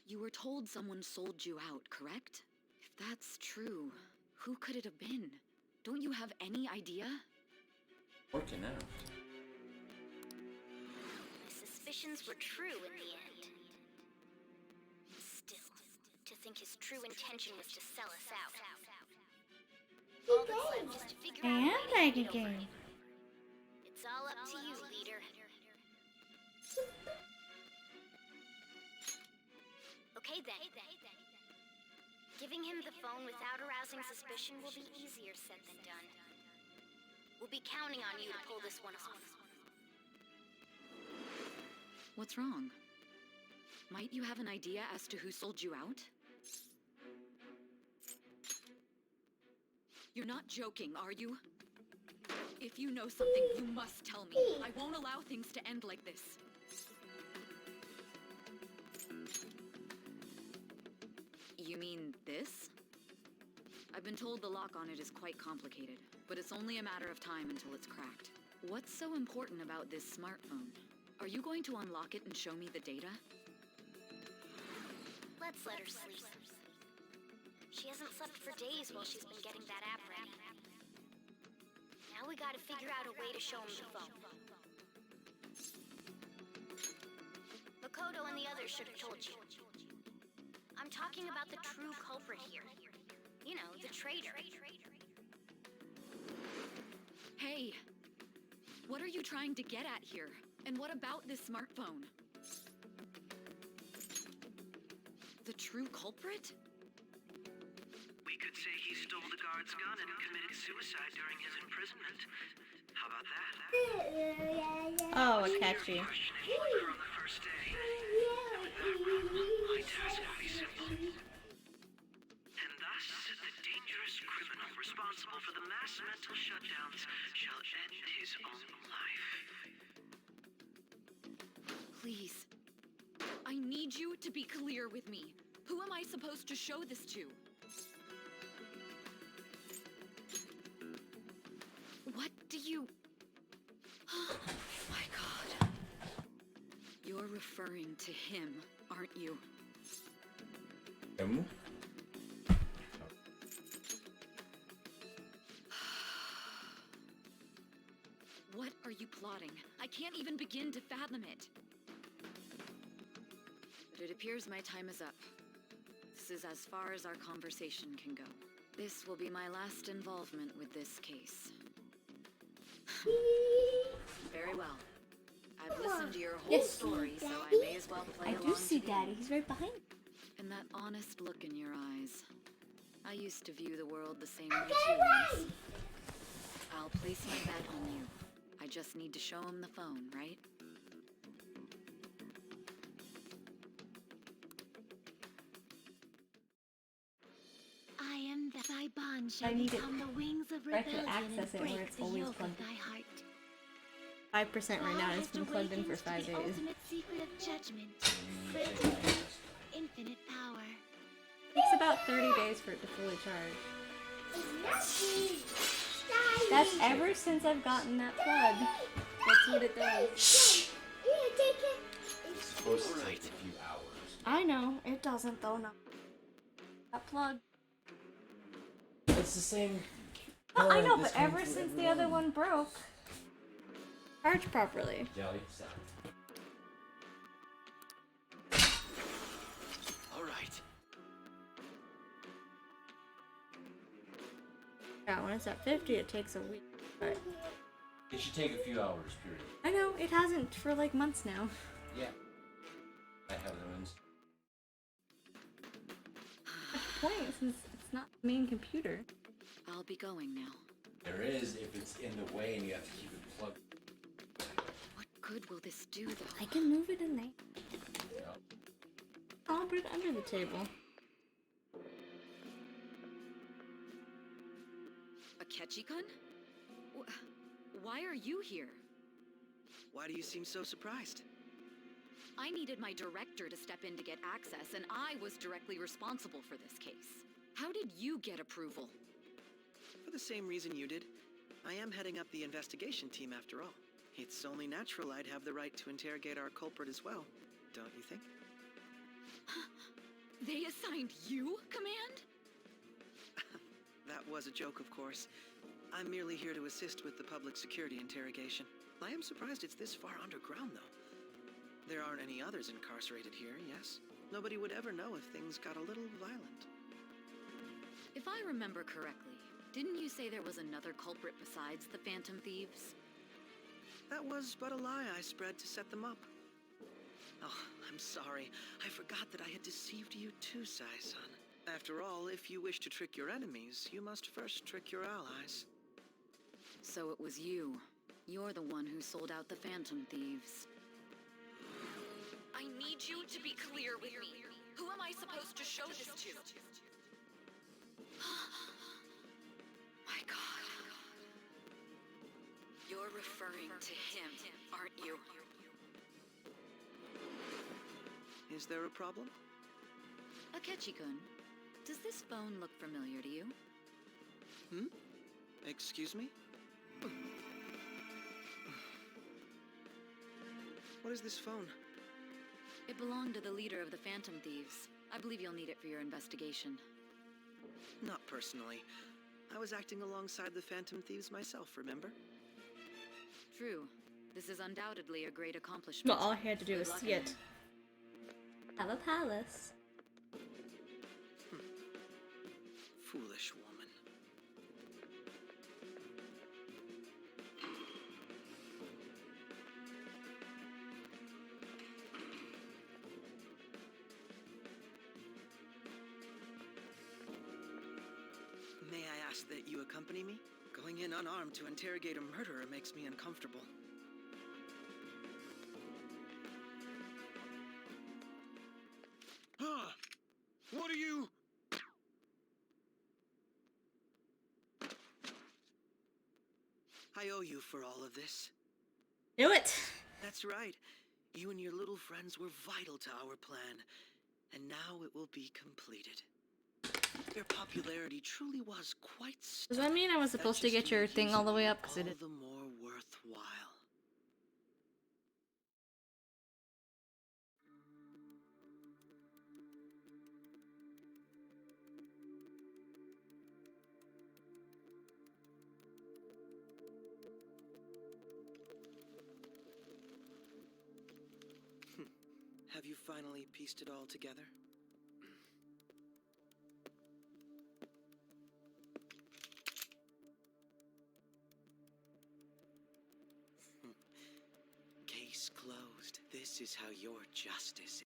You were told someone sold you out, correct? If that's true, who could it have been? Don't you have any idea? Working out. My suspicions were true in the end. Still, to think his true intention was to sell us out. All that's left is to figure out a way to And get over game. it. It's all up to you, leader. Okay then. Giving him the phone without arousing suspicion will be easier said than done. We'll be counting on you to pull this one off. What's wrong? Might you have an idea as to who sold you out? You're not joking, are you? If you know something, you must tell me. I won't allow things to end like this. You mean this? I've been told the lock on it is quite complicated, but it's only a matter of time until it's cracked. What's so important about this smartphone? Are you going to unlock it and show me the data? Let's let her sleep. She hasn't slept for days while she's been getting that app ready. Now we gotta figure out a way to show him the phone. Makoto and the others should have told you. I'm talking about the true culprit here. You know, the traitor. Hey! What are you trying to get at here? And what about this smartphone? The true culprit? We could say he stole the guard's gun and committed suicide during his imprisonment. How about that? Oh, Akechi. From the first day. And with that problem, my task will be simple. And thus, the dangerous criminal responsible for the mass mental shutdowns shall end his own life. Please. I need you to be clear with me. Who am I supposed to show this to? What do you... Oh my god. You're referring to him, aren't you? Him? What are you plotting? I can't even begin to fathom it. But it appears my time is up. This is as far as our conversation can go. This will be my last involvement with this case. Very well. I've listened to your whole story, so I may as well play along. I do see to the Daddy. end. He's right behind me. And that honest look in your eyes. I used to view the world the same way too once. I'll place my bet on you. I just need to show him the phone, right? I am the thy bond I shall need it become the wings of right to rebellion access and it where break it's the always yoke plugged of thy heart. 5% right now. God It's been has plugged in for awakened 5 the days. ultimate secret of judgment, granting infinite power. Takes about 30 days for it to fully charge. That's ever since I've gotten that plug. That's what it does. supposed to take a few hours. I know, it doesn't though, no. That plug. It's the same. Oh, I know, This but came ever for since the other everyone. one broke, charged properly. Jelly sound. Alright. Yeah, when it's at 50, it takes a week. But It should take a few hours, period. I know, it hasn't for like months now. Yeah. I have ruins. What's the point since it's not the main computer? I'll be going now. There is if it's in the way and you have to keep it plugged. What good will this do, though? I can move it in there. No. I'll put it under the table. Akechi-kun? Why are you here? Why do you seem so surprised? I needed my director to step in to get access, and I was directly responsible for this case. How did you get approval? For the same reason you did. I am heading up the investigation team after all. It's only natural I'd have the right to interrogate our culprit as well, don't you think? They assigned you command? That was a joke, of course. I'm merely here to assist with the public security interrogation. I am surprised it's this far underground, though. There aren't any others incarcerated here, yes? Nobody would ever know if things got a little violent. If I remember correctly, didn't you say there was another culprit besides the Phantom Thieves? That was but a lie I spread to set them up. Oh, I'm sorry. I forgot that I had deceived you too, Sai-san. After all, if you wish to trick your enemies, you must first trick your allies. So it was you. You're the one who sold out the Phantom Thieves. I need you to be clear with me. Who am I supposed to show this to? My God. You're referring to him, aren't you? Is there a problem? Akechi-kun, does this phone look familiar to you? Hmm? Excuse me? What is this phone? It belonged to the leader of the Phantom Thieves. I believe you'll need it for your investigation. Not personally. I was acting alongside the Phantom Thieves myself, remember? True. This is undoubtedly a great accomplishment. Well, all he had to do was Good luck see in it. Have a palace. Foolish woman. May I ask that you accompany me? Going in unarmed to interrogate a murderer makes me uncomfortable. What are you? I owe you for all of this. Do it! That's right. You and your little friends were vital to our plan. And now it will be completed. Your popularity truly was quite Does that mean I was supposed to get your thing all the way up? Because it all is. the more worthwhile. Have you finally pieced it all together? Case closed. This is how your justice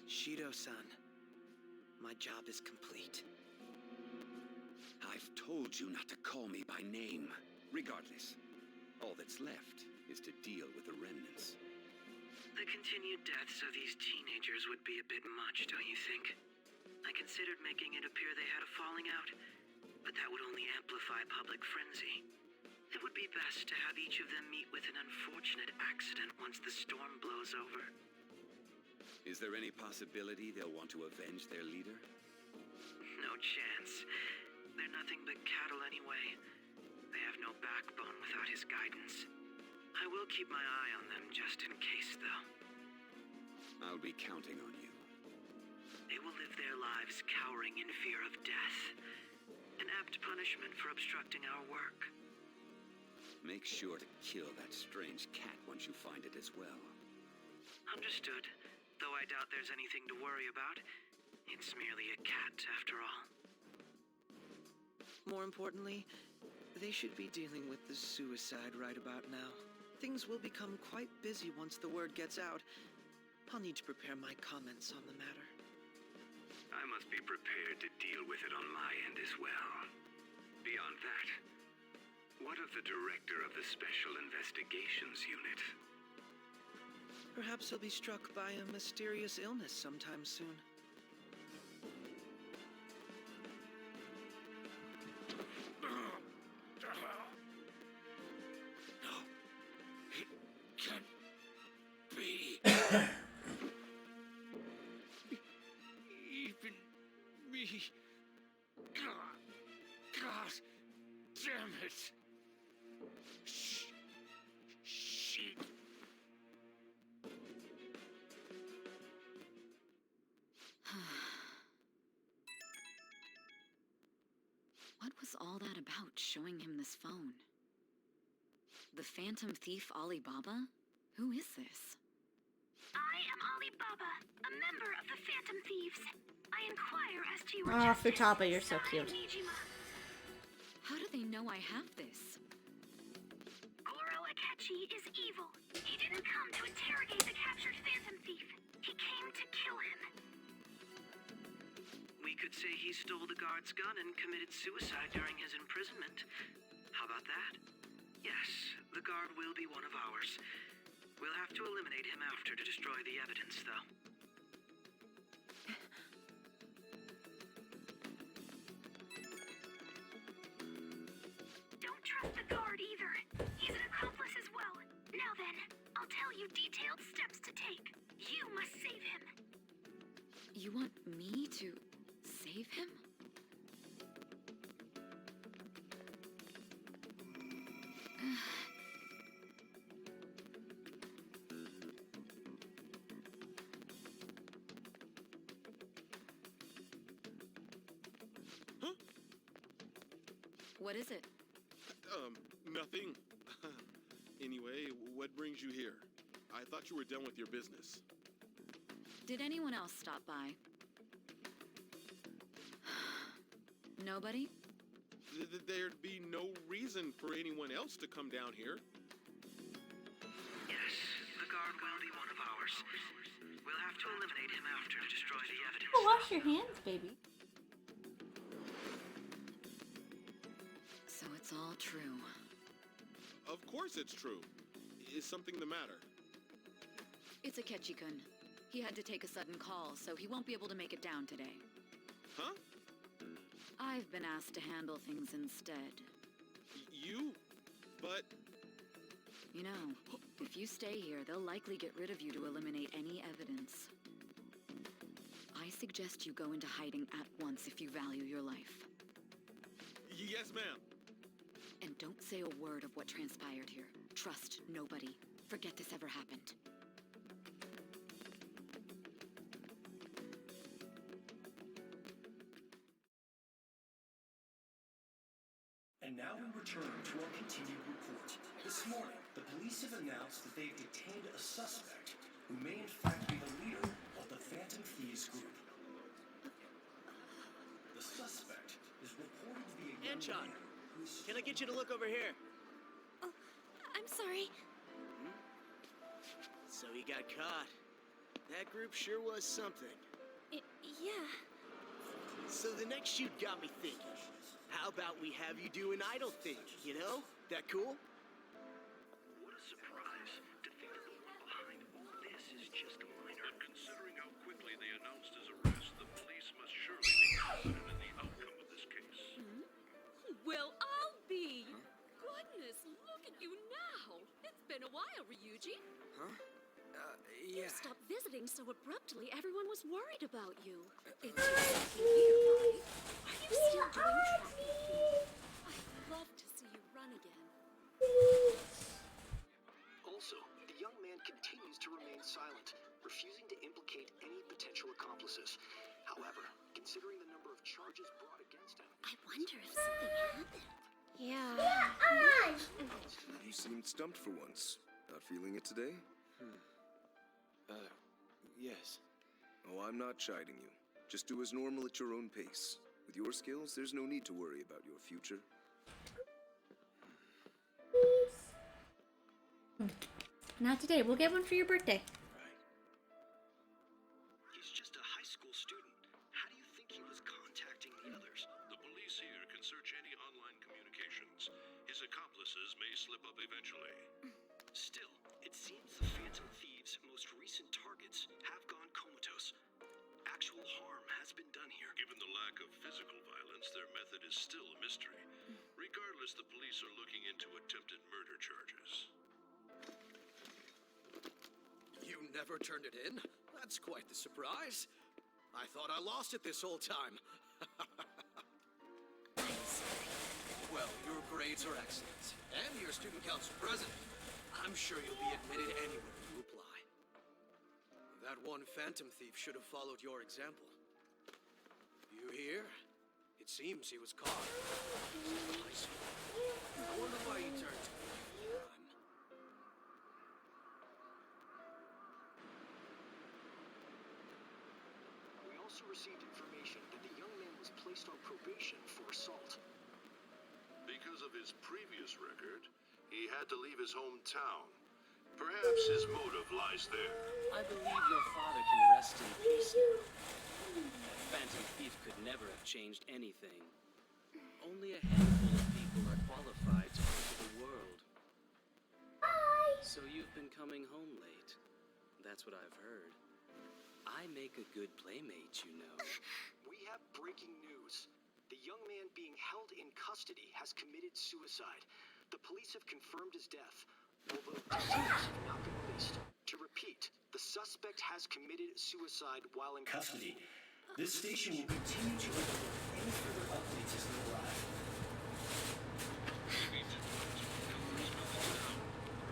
Shido-san, my job is complete. I've told you not to call me by name. Regardless, all that's left is to deal with the remnants. The continued deaths of these teenagers would be a bit much, don't you think? I considered making it appear they had a falling out, but that would only amplify public frenzy. It would be best to have each of them meet with an unfortunate accident once the storm blows over. Is there any possibility they'll want to avenge their leader? No chance. They're nothing but cattle anyway. They have no backbone without his guidance. I will keep my eye on them just in case, though. I'll be counting on you. They will live their lives cowering in fear of death. An apt punishment for obstructing our work. Make sure to kill that strange cat once you find it as well. Understood. Though I doubt there's anything to worry about. It's merely a cat, after all. More importantly, they should be dealing with the suicide right about now. Things will become quite busy once the word gets out. I'll need to prepare my comments on the matter. I must be prepared to deal with it on my end as well. Beyond that, what of the director of the Special Investigations Unit? Perhaps he'll be struck by a mysterious illness sometime soon. Even me. God damn it. Shit. What was all that about, showing him this phone? The Phantom Thief Alibaba? Who is this? I am Alibaba, a member of the Phantom Thieves. I inquire as to your Oh, justice. Futaba, you're so I am cute. Nijima. How do they know I have this? Goro Akechi is evil. He didn't come to interrogate the captured Phantom Thief. He came to kill him. We could say he stole the guard's gun and committed suicide during his imprisonment. How about that? Yes, the guard will be one of ours. We'll have to eliminate him after to destroy the evidence, though. Don't trust the guard either. He's an accomplice as well. Now then, I'll tell you detailed steps to take. You must save him. You want me to save him? Huh? What is it? Nothing. Anyway, what brings you here? I thought you were done with your business. Did anyone else stop by? Nobody? There'd be no reason for anyone else to come down here. Yes, the guard will be one of ours. We'll have to eliminate him after to destroy the evidence. Oh, wash your hands, baby. So it's all true. Of course it's true. Is something the matter? It's Akechi-kun. He had to take a sudden call, so he won't be able to make it down today. Huh? I've been asked to handle things instead. You? But... You know, if you stay here, they'll likely get rid of you to eliminate any evidence. I suggest you go into hiding at once if you value your life. Yes, ma'am. And don't say a word of what transpired here. Trust nobody. Forget this ever happened. And now we return to our continued report. This morning, the police have announced that they've detained a suspect who may in fact be the leader of the Phantom Thieves group. The suspect is reported to be a young Anchan, man who's... can I get you to look over here? Oh, I'm sorry. So he got caught. That group sure was something. Yeah. So the next shoot got me thinking. How about we have you do an idol thing, you know? That cool? What a surprise to think that the one behind all this is just a minor. But considering how quickly they announced his arrest, the police must surely be confident in the outcome of this case. Well, I'll be. Goodness, look at you now. It's been a while, Ryuji. Huh? You Yeah. stopped visiting so abruptly, everyone was worried about you. It's your second year, right? Are you still doing track and field? I'd love to see you run again. Also, the young man continues to remain silent, refusing to implicate any potential accomplices. However, considering the number of charges brought against him, I wonder if something happened. Yeah. You seemed stumped for once. Not feeling it today? Yes. Oh, I'm not chiding you. Just do as normal at your own pace. With your skills, there's no need to worry about your future. Not today. We'll get one for your birthday. He's just a high school student. How do you think he was contacting the others? The police here can search any online communications. His accomplices may slip up eventually. still, it seems the Phantom Thieves' most recent targets have gone comatose. Actual harm has been done here. Given the lack of physical violence, their method is still a mystery. Regardless, the police are looking into attempted murder charges. You never turned it in? That's quite the surprise. I thought I lost it this whole time. Well, your grades are excellent, and you're student council president. I'm sure you'll be admitted anywhere you apply. That one Phantom Thief should have followed your example. You hear? It seems he was caught. High school. I wonder why he turned to me. We also received information that the young man was placed on probation for assault. Because of his previous record, he had to leave his hometown. Perhaps his motive lies there. I believe your father can rest in peace now. That Phantom Thief could never have changed anything. Only a handful of people are qualified to enter the world. So you've been coming home late. That's what I've heard. I make a good playmate, you know. We have breaking news. The young man being held in custody has committed suicide. The police have confirmed his death, although details have not been released. To repeat, the suspect has committed suicide while in Custody. This station will continue to report any further updates as they arrive.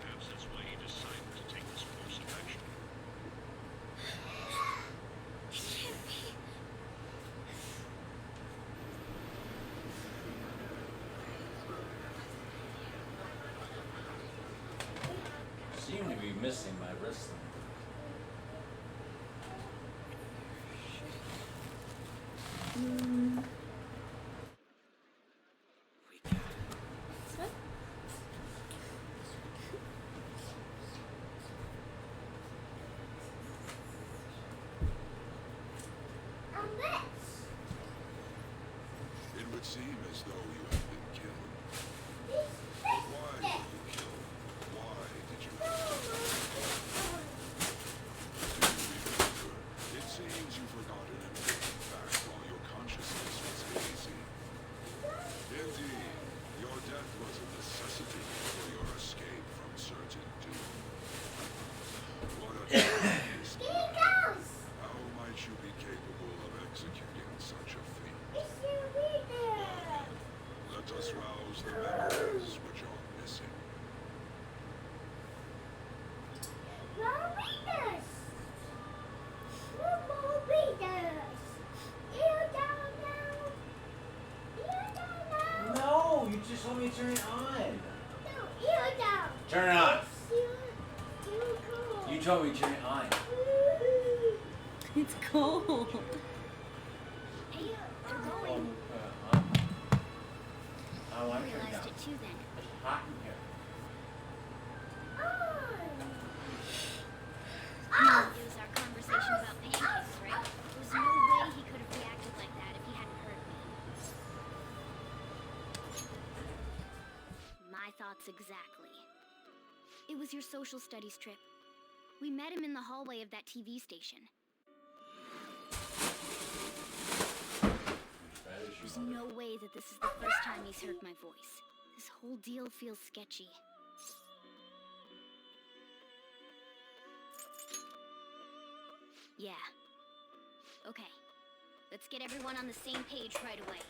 Perhaps that's why he decided to take this course of action. Seem to be missing my wristling. It would seem as though you have been killed. But why were you killed? Why did you have to die? Do you remember? It seems you've forgotten everything back while your consciousness was hazy. Indeed, your death was a necessity for your escape from certain doom. What a mistake. How might you be capable of executing such a feat? Let us rouse the memories which are missing. No, you just told me to turn it on. Turn it on. You told me to turn it on. It's cold. Hey, they're Oh, going. I want I to turn it realized down. it too then. It's hot in here. It was our conversation was your social studies trip? We met him in the hallway of that TV station. There's no way that this is the first time he's heard my voice. This whole deal feels sketchy. Yeah. Okay. Let's get everyone on the same page right away.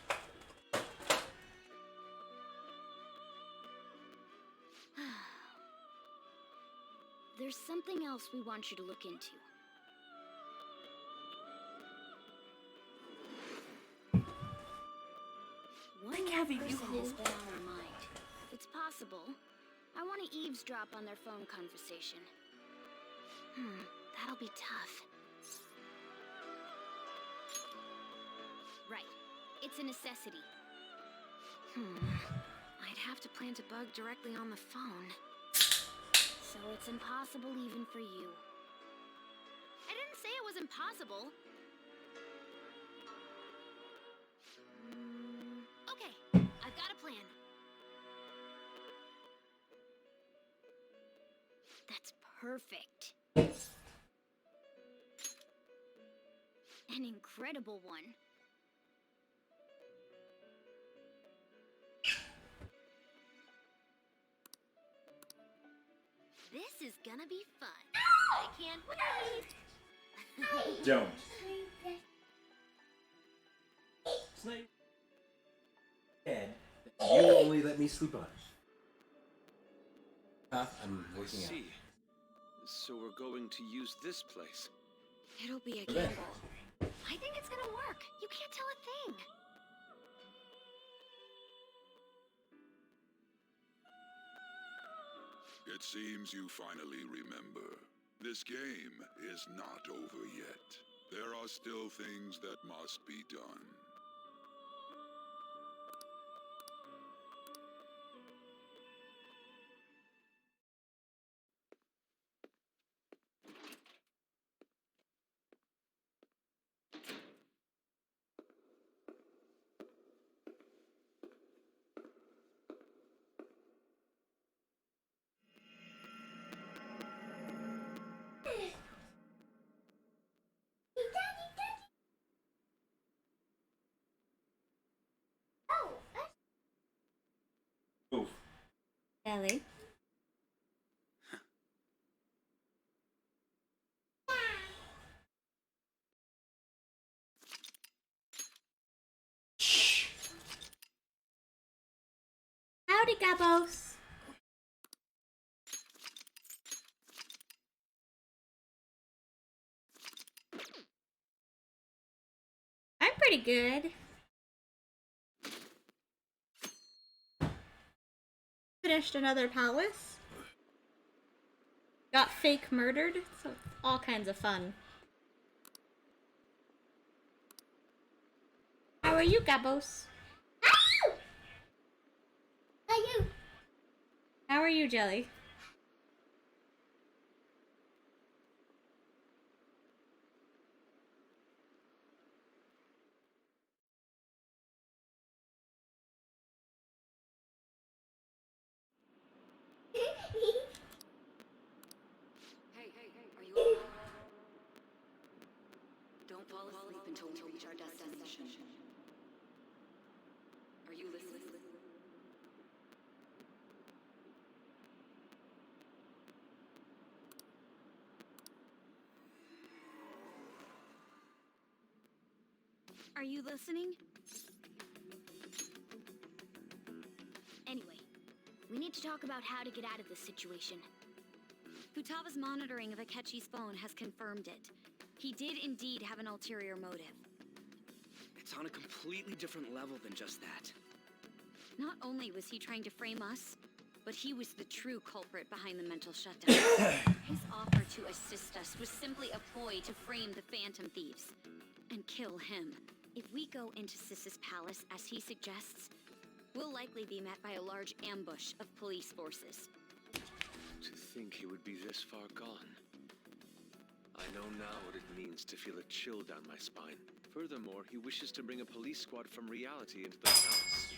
There's something else we want you to look into. One person has been on our mind. If it's possible, I want to eavesdrop on their phone conversation. That'll be tough. Right. It's a necessity. I'd have to plant a bug directly on the phone. So it's impossible even for you. I didn't say it was impossible. Okay, I've got a plan. That's perfect. An incredible one. This is gonna be fun. I can't wait. Don't. It's not bed that you only let me sleep on. I'm working out. See. So we're going to use this place. It'll be a gamble. I think it's gonna work. You can't tell a thing. It seems you finally remember. This game is not over yet. There are still things that must be done. Oof. Ellie. Howdy, Gabos. I'm pretty good. Finished another palace. Got fake murdered, so it's all kinds of fun. How are you, Gabos? How are you, Jelly? Hey, are you okay? Don't fall asleep until we reach our destination. Are you listening? Are you listening? Anyway, we need to talk about how to get out of this situation. Futaba's monitoring of Akechi's phone has confirmed it. He did indeed have an ulterior motive. It's on a completely different level than just that. Not only was he trying to frame us, but he was the true culprit behind the mental shutdown. His offer to assist us was simply a ploy to frame the Phantom Thieves and kill him. If we go into Sis's palace as he suggests, we'll likely be met by a large ambush of police forces. To think he would be this far gone. I know now what it means to feel a chill down my spine. Furthermore, he wishes to bring a police squad from reality into the palace.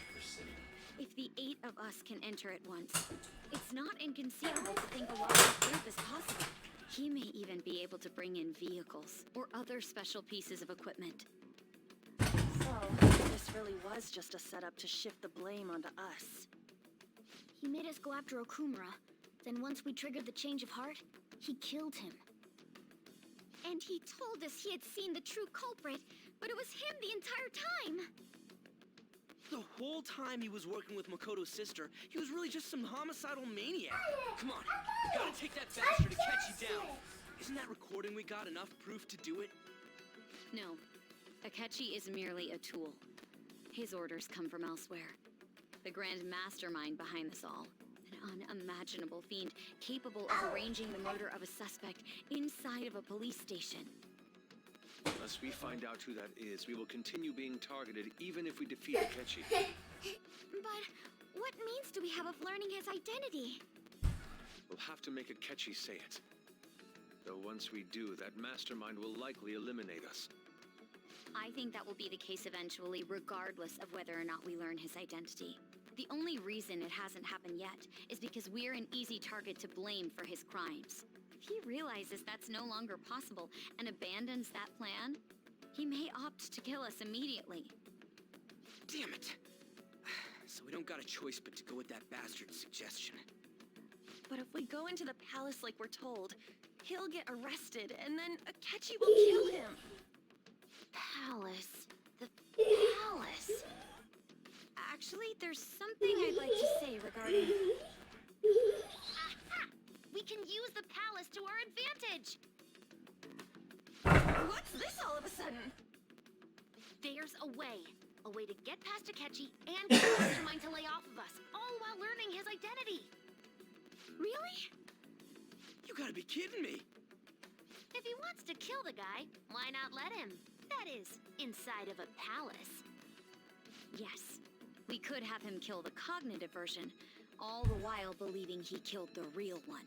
If the 8 of us can enter at once, it's not inconceivable to think a larger group is possible. He may even be able to bring in vehicles or other special pieces of equipment. So, this really was just a setup to shift the blame onto us. He made us go after Okumura. Then once we triggered the change of heart, he killed him. And he told us he had seen the true culprit, but it was him the entire time! The whole time he was working with Makoto's sister, he was really just some homicidal maniac. Come on, we gotta take that bastard Akechi down. Isn't that recording we got enough proof to do it? No. Akechi is merely a tool. His orders come from elsewhere. The grand mastermind behind this all. An unimaginable fiend capable of arranging the murder of a suspect inside of a police station. Unless we find out who that is, we will continue being targeted even if we defeat Akechi. But what means do we have of learning his identity? We'll have to make Akechi say it. Though once we do, that mastermind will likely eliminate us. I think that will be the case eventually, regardless of whether or not we learn his identity. The only reason it hasn't happened yet is because we're an easy target to blame for his crimes. If he realizes that's no longer possible and abandons that plan, he may opt to kill us immediately. Damn it. So we don't got a choice but to go with that bastard's suggestion. But if we go into the palace like we're told, he'll get arrested and then Akechi will kill him. Palace. The palace. Actually, there's something I'd like to say regarding... Aha! We can use the palace to our advantage! What's this all of a sudden? There's a way. A way to get past Akechi and get the mastermind to lay off of us, all while learning his identity. Really? You gotta be kidding me. If he wants to kill the guy, why not let him? That is, inside of a palace. Yes. We could have him kill the cognitive version, all the while believing he killed the real one.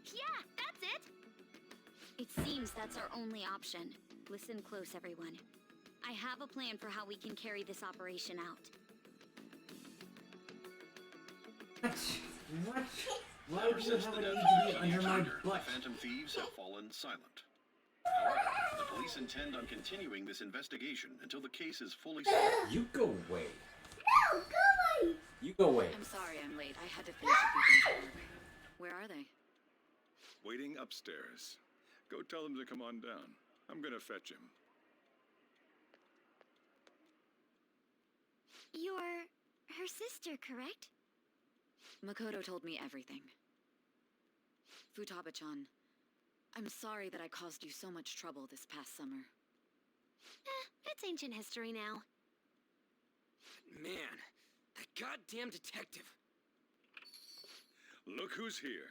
Yeah, that's it! It seems that's our only option. Listen close, everyone. I have a plan for how we can carry this operation out. What? Why Ever would you since have the a death need of to the be teenage under my leader, butt? the Phantom Thieves have fallen silent. However, the police intend on continuing this investigation until the case is fully solved. You go away. No, go away. You go away. I'm sorry I'm late. I had to finish a few things at work. Where are they? Waiting upstairs. Go tell him to come on down. I'm gonna fetch him. You're her sister, correct? Makoto told me everything. Futaba-chan, I'm sorry that I caused you so much trouble this past summer. It's ancient history now. Man, that goddamn detective. Look who's here.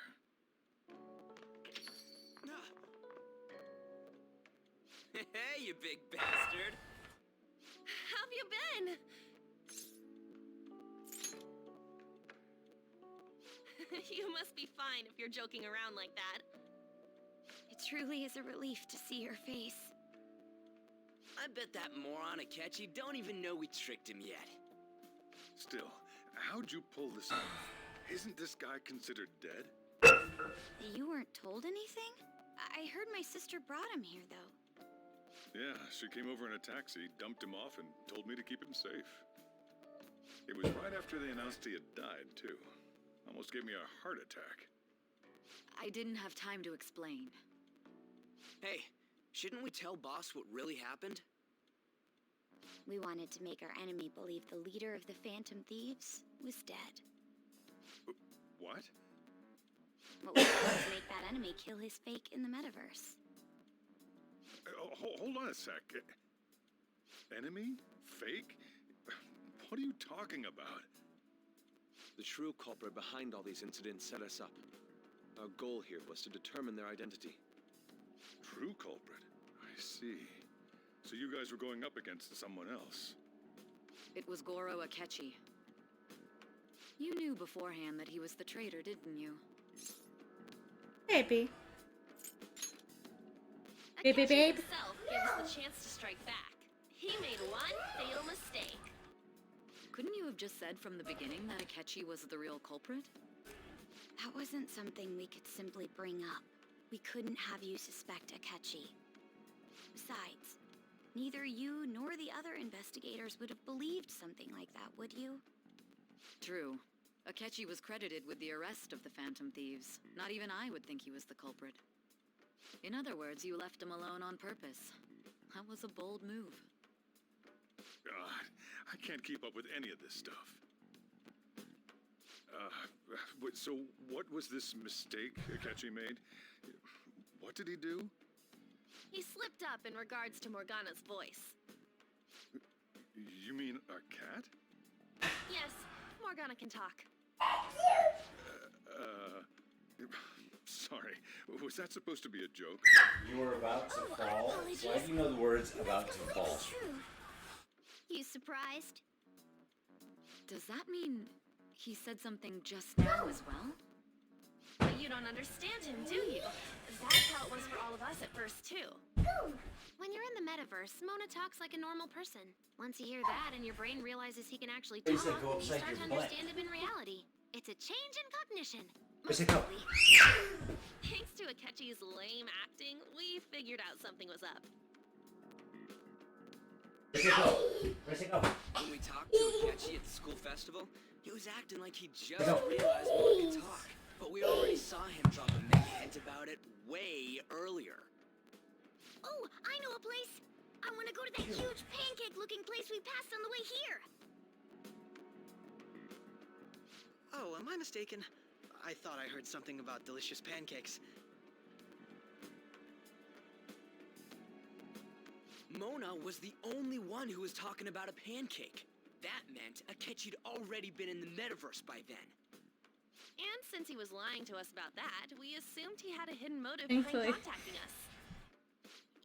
Hey, you big bastard. How have you been? You must be fine if you're joking around like that. It truly is a relief to see your face. I bet that moron Akechi don't even know we tricked him yet. Still, how'd you pull this off? Isn't this guy considered dead? You weren't told anything? I heard my sister brought him here, though. Yeah, she came over in a taxi, dumped him off, and told me to keep him safe. It was right after they announced he had died, too. Almost gave me a heart attack. I didn't have time to explain. Hey, shouldn't we tell boss what really happened? We wanted to make our enemy believe the leader of the Phantom Thieves was dead. What? What we did was make that enemy kill his fake in the metaverse. Hold on a sec. Enemy? Fake? What are you talking about? The true culprit behind all these incidents set us up. Our goal here was to determine their identity. True culprit? I see. So you guys were going up against someone else? It was Goro Akechi. You knew beforehand that he was the traitor, didn't you? Maybe. Babe, babe, Akechi babe. himself gave us the chance to strike back. He made one fatal mistake. Couldn't you have just said from the beginning that Akechi was the real culprit? That wasn't something we could simply bring up. We couldn't have you suspect Akechi. Besides, neither you nor the other investigators would have believed something like that, would you? True. Akechi was credited with the arrest of the Phantom Thieves. Not even I would think he was the culprit. In other words, you left him alone on purpose. That was a bold move. God, I can't keep up with any of this stuff. So what was this mistake Akechi made? What did he do? He slipped up in regards to Morgana's voice. You mean a cat? Yes, Morgana can talk. Sorry. Was that supposed to be a joke? You were about to fall? Why do you know the words about to fall? You surprised? Does that mean he said something just now as well? But you don't understand him, do you? That's how it was for all of us at first, too. When you're in the metaverse, Mona talks like a normal person. Once you hear that and your brain realizes he can actually He talk, said go you upside start to your butt. understand him in reality. It's a change in cognition. Where's it go? Thanks to Akechi's lame acting, we figured out something was up. Where's it go? Where's it go? When we talked to Akechi at the school festival, he was acting like he just realized Mona could talk. But we already saw him drop a mega hint about it way earlier. Oh, I know a place! I want to go to that huge pancake-looking place we passed on the way here! Oh, am I mistaken? I thought I heard something about delicious pancakes. Mona was the only one who was talking about a pancake. That meant Akechi'd already been in the metaverse by then. And since he was lying to us about that, we assumed he had a hidden motive Thankfully. behind contacting us.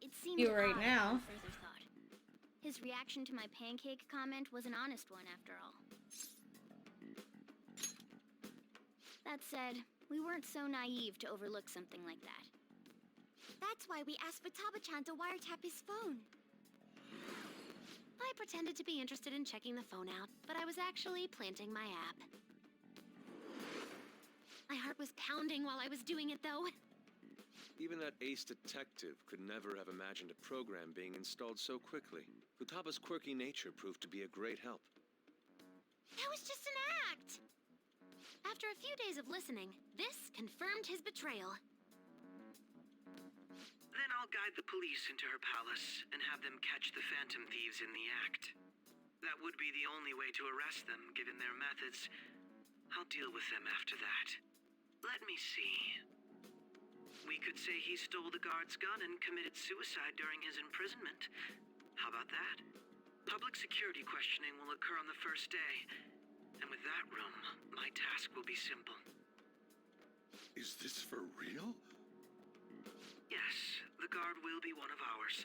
It seemed You right odd now. upon further thought. His reaction to my pancake comment was an honest one, after all. That said, we weren't so naive to overlook something like that. That's why we asked Futaba-chan to wiretap his phone. I pretended to be interested in checking the phone out, but I was actually planting my app. My heart was pounding while I was doing it, though. Even that ace detective could never have imagined a program being installed so quickly. Futaba's quirky nature proved to be a great help. That was just an act! After a few days of listening, this confirmed his betrayal. Then I'll guide the police into her palace and have them catch the Phantom Thieves in the act. That would be the only way to arrest them, given their methods. I'll deal with them after that. Let me see. We could say he stole the guard's gun and committed suicide during his imprisonment. How about that? Public security questioning will occur on the first day. And with that room, my task will be simple. Is this for real? Yes, the guard will be one of ours.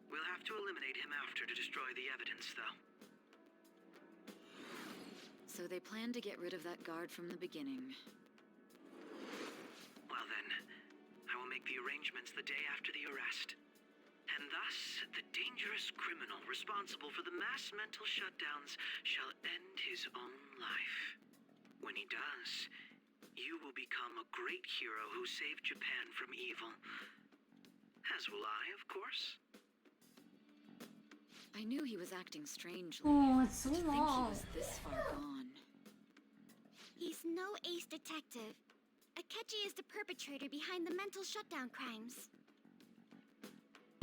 We'll have to eliminate him after to destroy the evidence, though. So they planned to get rid of that guard from the beginning. Well then, I will make the arrangements the day after the arrest. And thus, the dangerous criminal responsible for the mass mental shutdowns shall end his own life. When he does, you will become a great hero who saved Japan from evil. As will I, of course. I knew he was acting strangely. Oh, it's so To think he long. was this far gone. He's no ace detective. Akechi is the perpetrator behind the mental shutdown crimes.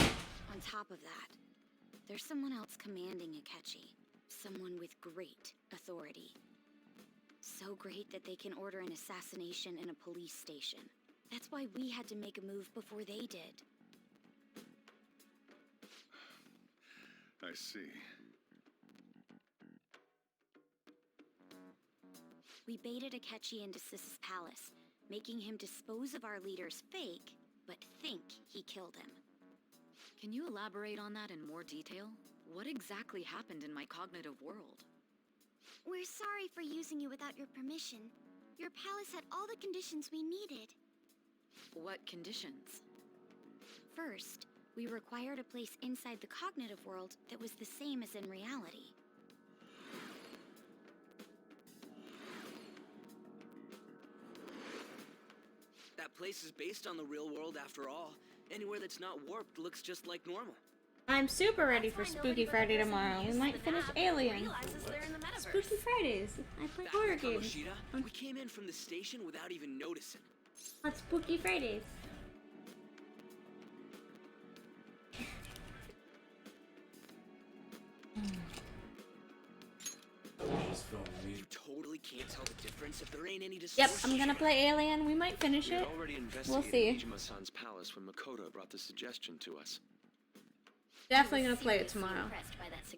On top of that, there's someone else commanding Akechi. Someone with great authority. So great that they can order an assassination in a police station. That's why we had to make a move before they did. I see. We baited Akechi into Sis's palace, making him dispose of our leader's fake, but think he killed him. Can you elaborate on that in more detail? What exactly happened in my cognitive world? We're sorry for using you without your permission. Your palace had all the conditions we needed. What conditions? First, we required a place inside the cognitive world that was the same as in reality. That place is based on the real world after all. Anywhere that's not warped looks just like normal. I'm super ready for Spooky Friday tomorrow. We might finish Alien. Spooky Fridays. I play horror games. We came in from the station without even noticing. On Spooky Fridays. You totally can't tell the difference if there ain't any Yep, distortion. I'm gonna play Alien. We might finish We had it. already We'll investigated see. Nijima-san's palace when Makoto brought the suggestion to us. Definitely gonna play it tomorrow.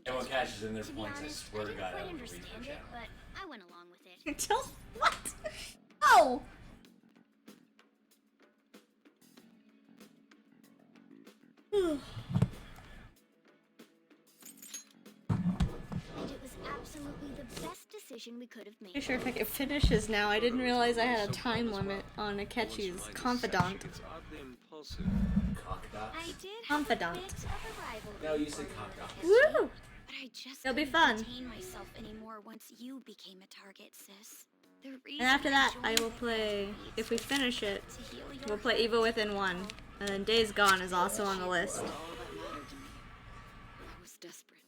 Everyone catches in their points. I swear to God, I quite will read understand the it, chat. but I went along with it. Just what? Oh. And it was absolutely the best decision we could have made. Pretty sure if I could finish this now. I didn't realize I had a time limit on Akechi's confidant. It's oddly impulsive. Cockdot? I did Confidant. have a bit of a rivalry. No, you said cockdot. Woo! But I just It'll be couldn't fun. contain myself anymore once you became a target, sis. The reason And after that, I I joined will the play, Thieves if we finish it, to heal your we'll play Evil Within 1. And then Days Gone is also on the list. All that mattered to me. I was desperate.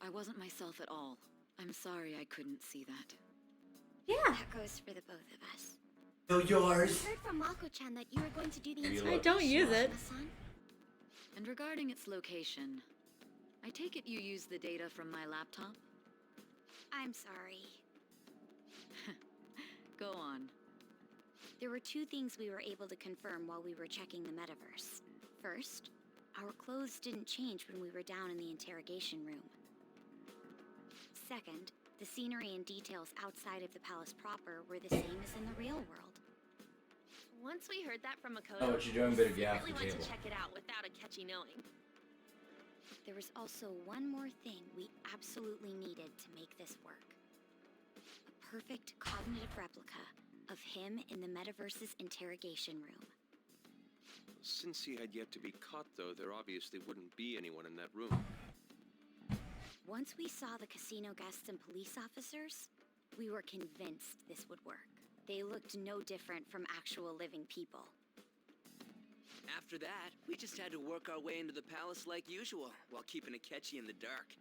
I wasn't myself at all. I'm sorry I couldn't see that. Yeah. That goes for the both of us. Still yours. I heard from Mako-chan that you were going to do the Maybe I interrogation. don't use it. Son. And regarding its location, I take it you use the data from my laptop? I'm sorry. Go on. There were two things we were able to confirm while we were checking the metaverse. First, our clothes didn't change when we were down in the interrogation room. Second, the scenery and details outside of the palace proper were the same as in the real world. Once we heard that from Makoto, Oh, what you doing? Better we get off really the went table. to check it out without Akechi knowing. There was also one more thing we absolutely needed to make this work. A perfect cognitive replica of him in the metaverse's interrogation room. Since he had yet to be caught, though, there obviously wouldn't be anyone in that room. Once we saw the casino guests and police officers, we were convinced this would work. They looked no different from actual living people. After that, we just had to work our way into the palace like usual, while keeping Akechi in the dark.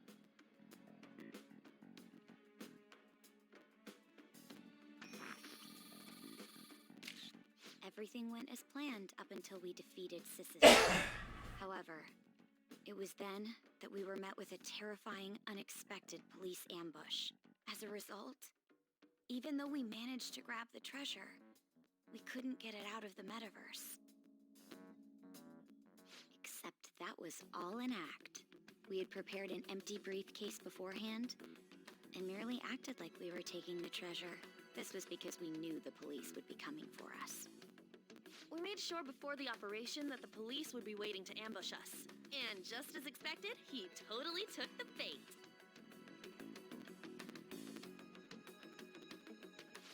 Everything went as planned up until we defeated Sis's. However, it was then that we were met with a terrifying, unexpected police ambush. As a result, even though we managed to grab the treasure, we couldn't get it out of the metaverse. Except that was all an act. We had prepared an empty briefcase beforehand and merely acted like we were taking the treasure. This was because we knew the police would be coming for us. We made sure before the operation that the police would be waiting to ambush us. And just as expected, he totally took the bait.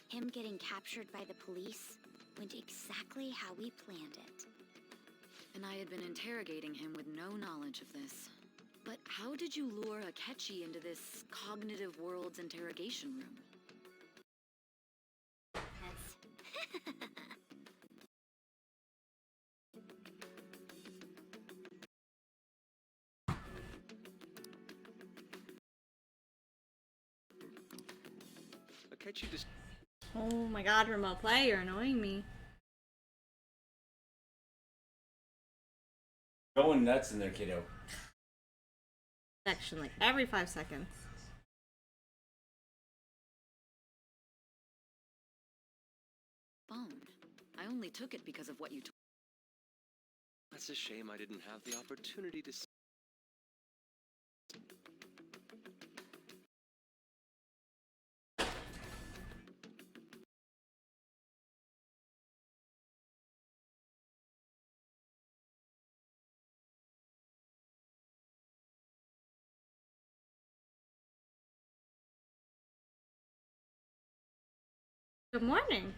Him getting captured by the police went exactly how we planned it. And I had been interrogating him with no knowledge of this. But how did you lure Akechi into this cognitive world's interrogation room? Akechi just... Oh my god, remote play, you're annoying me. Going nuts in there, kiddo. Section like every 5 seconds. Phone. I only took it because of what you told. That's a shame I didn't have the opportunity to... Good morning.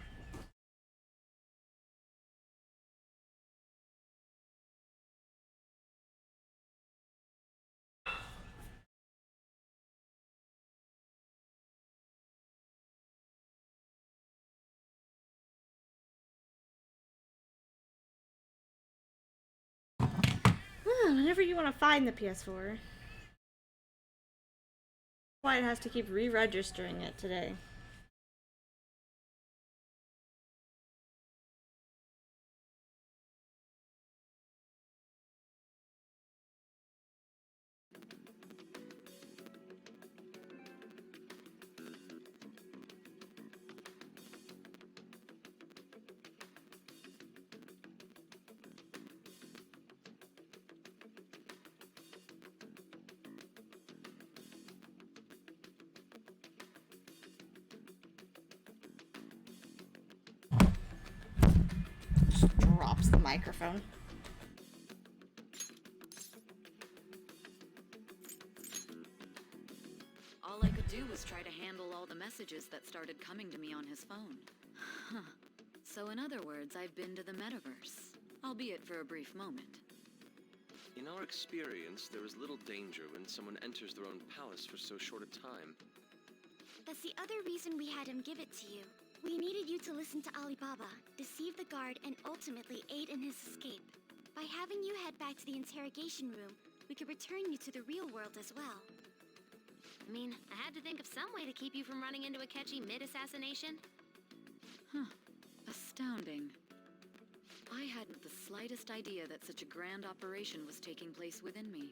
Whenever you want to find the PS4. Why it has to keep re-registering it today. Drops the microphone. All I could do was try to handle all the messages that started coming to me on his phone. Huh. So in other words, I've been to the metaverse, albeit for a brief moment. In our experience, there is little danger when someone enters their own palace for so short a time. That's the other reason we had him give it to you. We needed you to listen to Alibaba, deceive the guard, and ultimately aid in his escape. By having you head back to the interrogation room, we could return you to the real world as well. I mean, I had to think of some way to keep you from running into Akechi mid-assassination. Huh. Astounding. I hadn't the slightest idea that such a grand operation was taking place within me.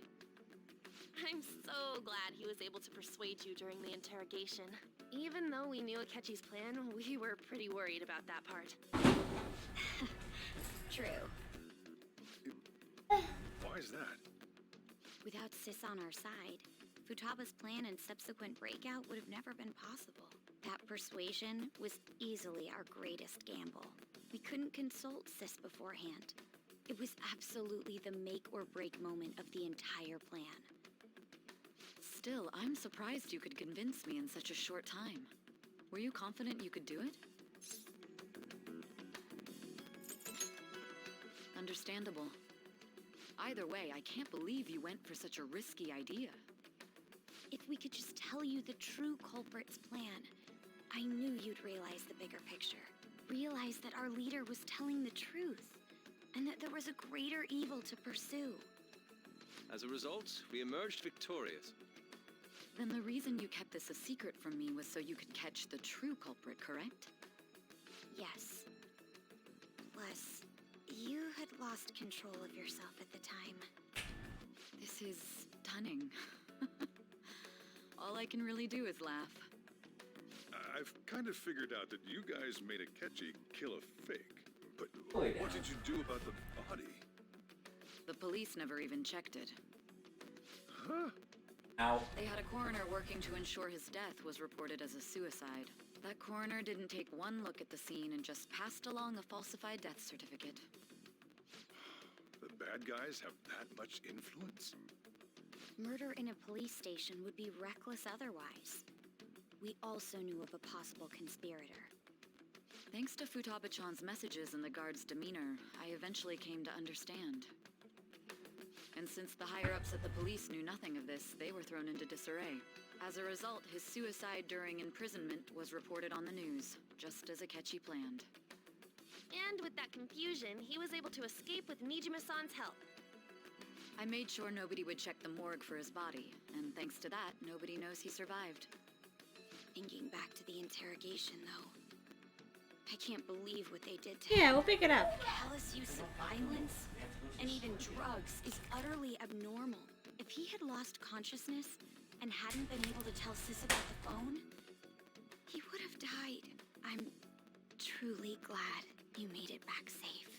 I'm so glad he was able to persuade you during the interrogation. Even though we knew Akechi's plan, we were pretty worried about that part. True. Why is that? Without Sis on our side, Futaba's plan and subsequent breakout would have never been possible. That persuasion was easily our greatest gamble. We couldn't consult Sis beforehand. It was absolutely the make or break moment of the entire plan. Still, I'm surprised you could convince me in such a short time. Were you confident you could do it? Understandable. Either way, I can't believe you went for such a risky idea. If we could just tell you the true culprit's plan, I knew you'd realize the bigger picture. Realize that our leader was telling the truth, and that there was a greater evil to pursue. As a result, we emerged victorious. Then the reason you kept this a secret from me was so you could catch the true culprit, correct? Yes. Plus, you had lost control of yourself at the time. This is stunning. All I can really do is laugh. I've kind of figured out that you guys made Akechi kill a fake. But what did you do about the body? The police never even checked it. Huh? Ow. They had a coroner working to ensure his death was reported as a suicide. That coroner didn't take one look at the scene and just passed along a falsified death certificate. The bad guys have that much influence? Murder in a police station would be reckless otherwise. We also knew of a possible conspirator. Thanks to Futaba-chan's messages and the guard's demeanor, I eventually came to understand. And since the higher-ups at the police knew nothing of this, they were thrown into disarray. As a result, his suicide during imprisonment was reported on the news, just as Akechi planned. And with that confusion, he was able to escape with Nijima-san's help. I made sure nobody would check the morgue for his body, and thanks to that, nobody knows he survived. Thinking back to the interrogation, though, I can't believe what they did to Yeah, him. we'll pick it up. Callous use of violence and even drugs is utterly abnormal. If he had lost consciousness and hadn't been able to tell Sis about the phone, he would have died. I'm truly glad you made it back safe.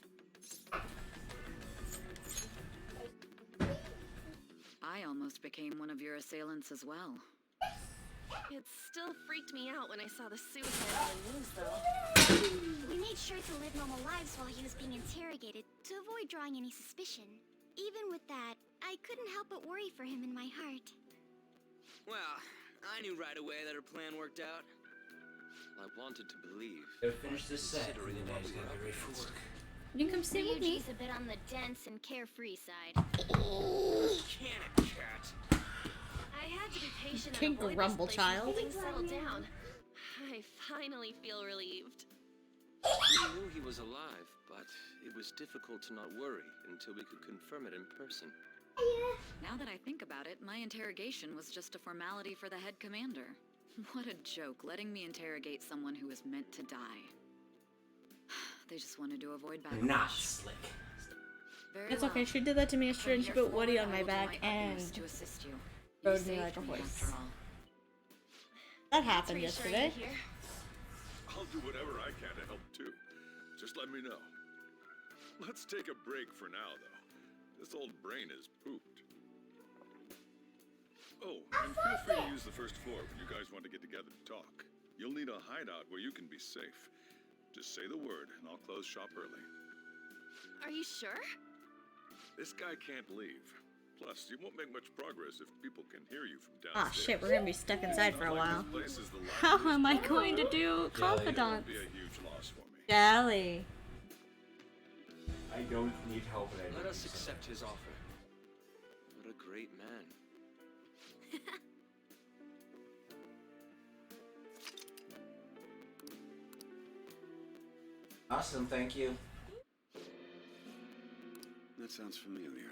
I almost became one of your assailants as well. It still freaked me out when I saw the suicide on the news, though. We made sure to live normal lives while he was being interrogated to avoid drawing any suspicion. Even with that, I couldn't help but worry for him in my heart. Well, I knew right away that her plan worked out. I wanted to believe. Gotta finish this set. Considering And then what he's we gonna were be ready up for against. work. You can come sit with me. Ryuji's a bit on the dense and carefree side. Can it, cat? I had to be patient King and avoid Grumble this place Child. until things settled down. I finally feel relieved. We knew he was alive, but it was difficult to not worry until we could confirm it in person. Now that I think about it, my interrogation was just a formality for the head commander. What a joke, letting me interrogate someone who was meant to die. They just wanted to avoid backlash. Not slick. Very It's well. okay, she did that to me yesterday and she put Woody on my I will do back my and utmost to assist you. rode You me like saved a me, horse. after all. That happened yesterday. I'll do whatever I can to help too. Just let me know. Let's take a break for now, though. This old brain is pooped. Oh, and feel free to use the first floor when you guys want to get together to talk. You'll need a hideout where you can be safe. Just say the word, and I'll close shop early. Are you sure? This guy can't leave. Plus, you won't make much progress if people can hear you from Ah, downstairs. shit, we're gonna be stuck inside for a while. This place is the How am I going to do It confidants? won't be a huge loss for me. Golly. I don't need help in Let us accept his offer. What a great man. Awesome, thank you. That sounds familiar.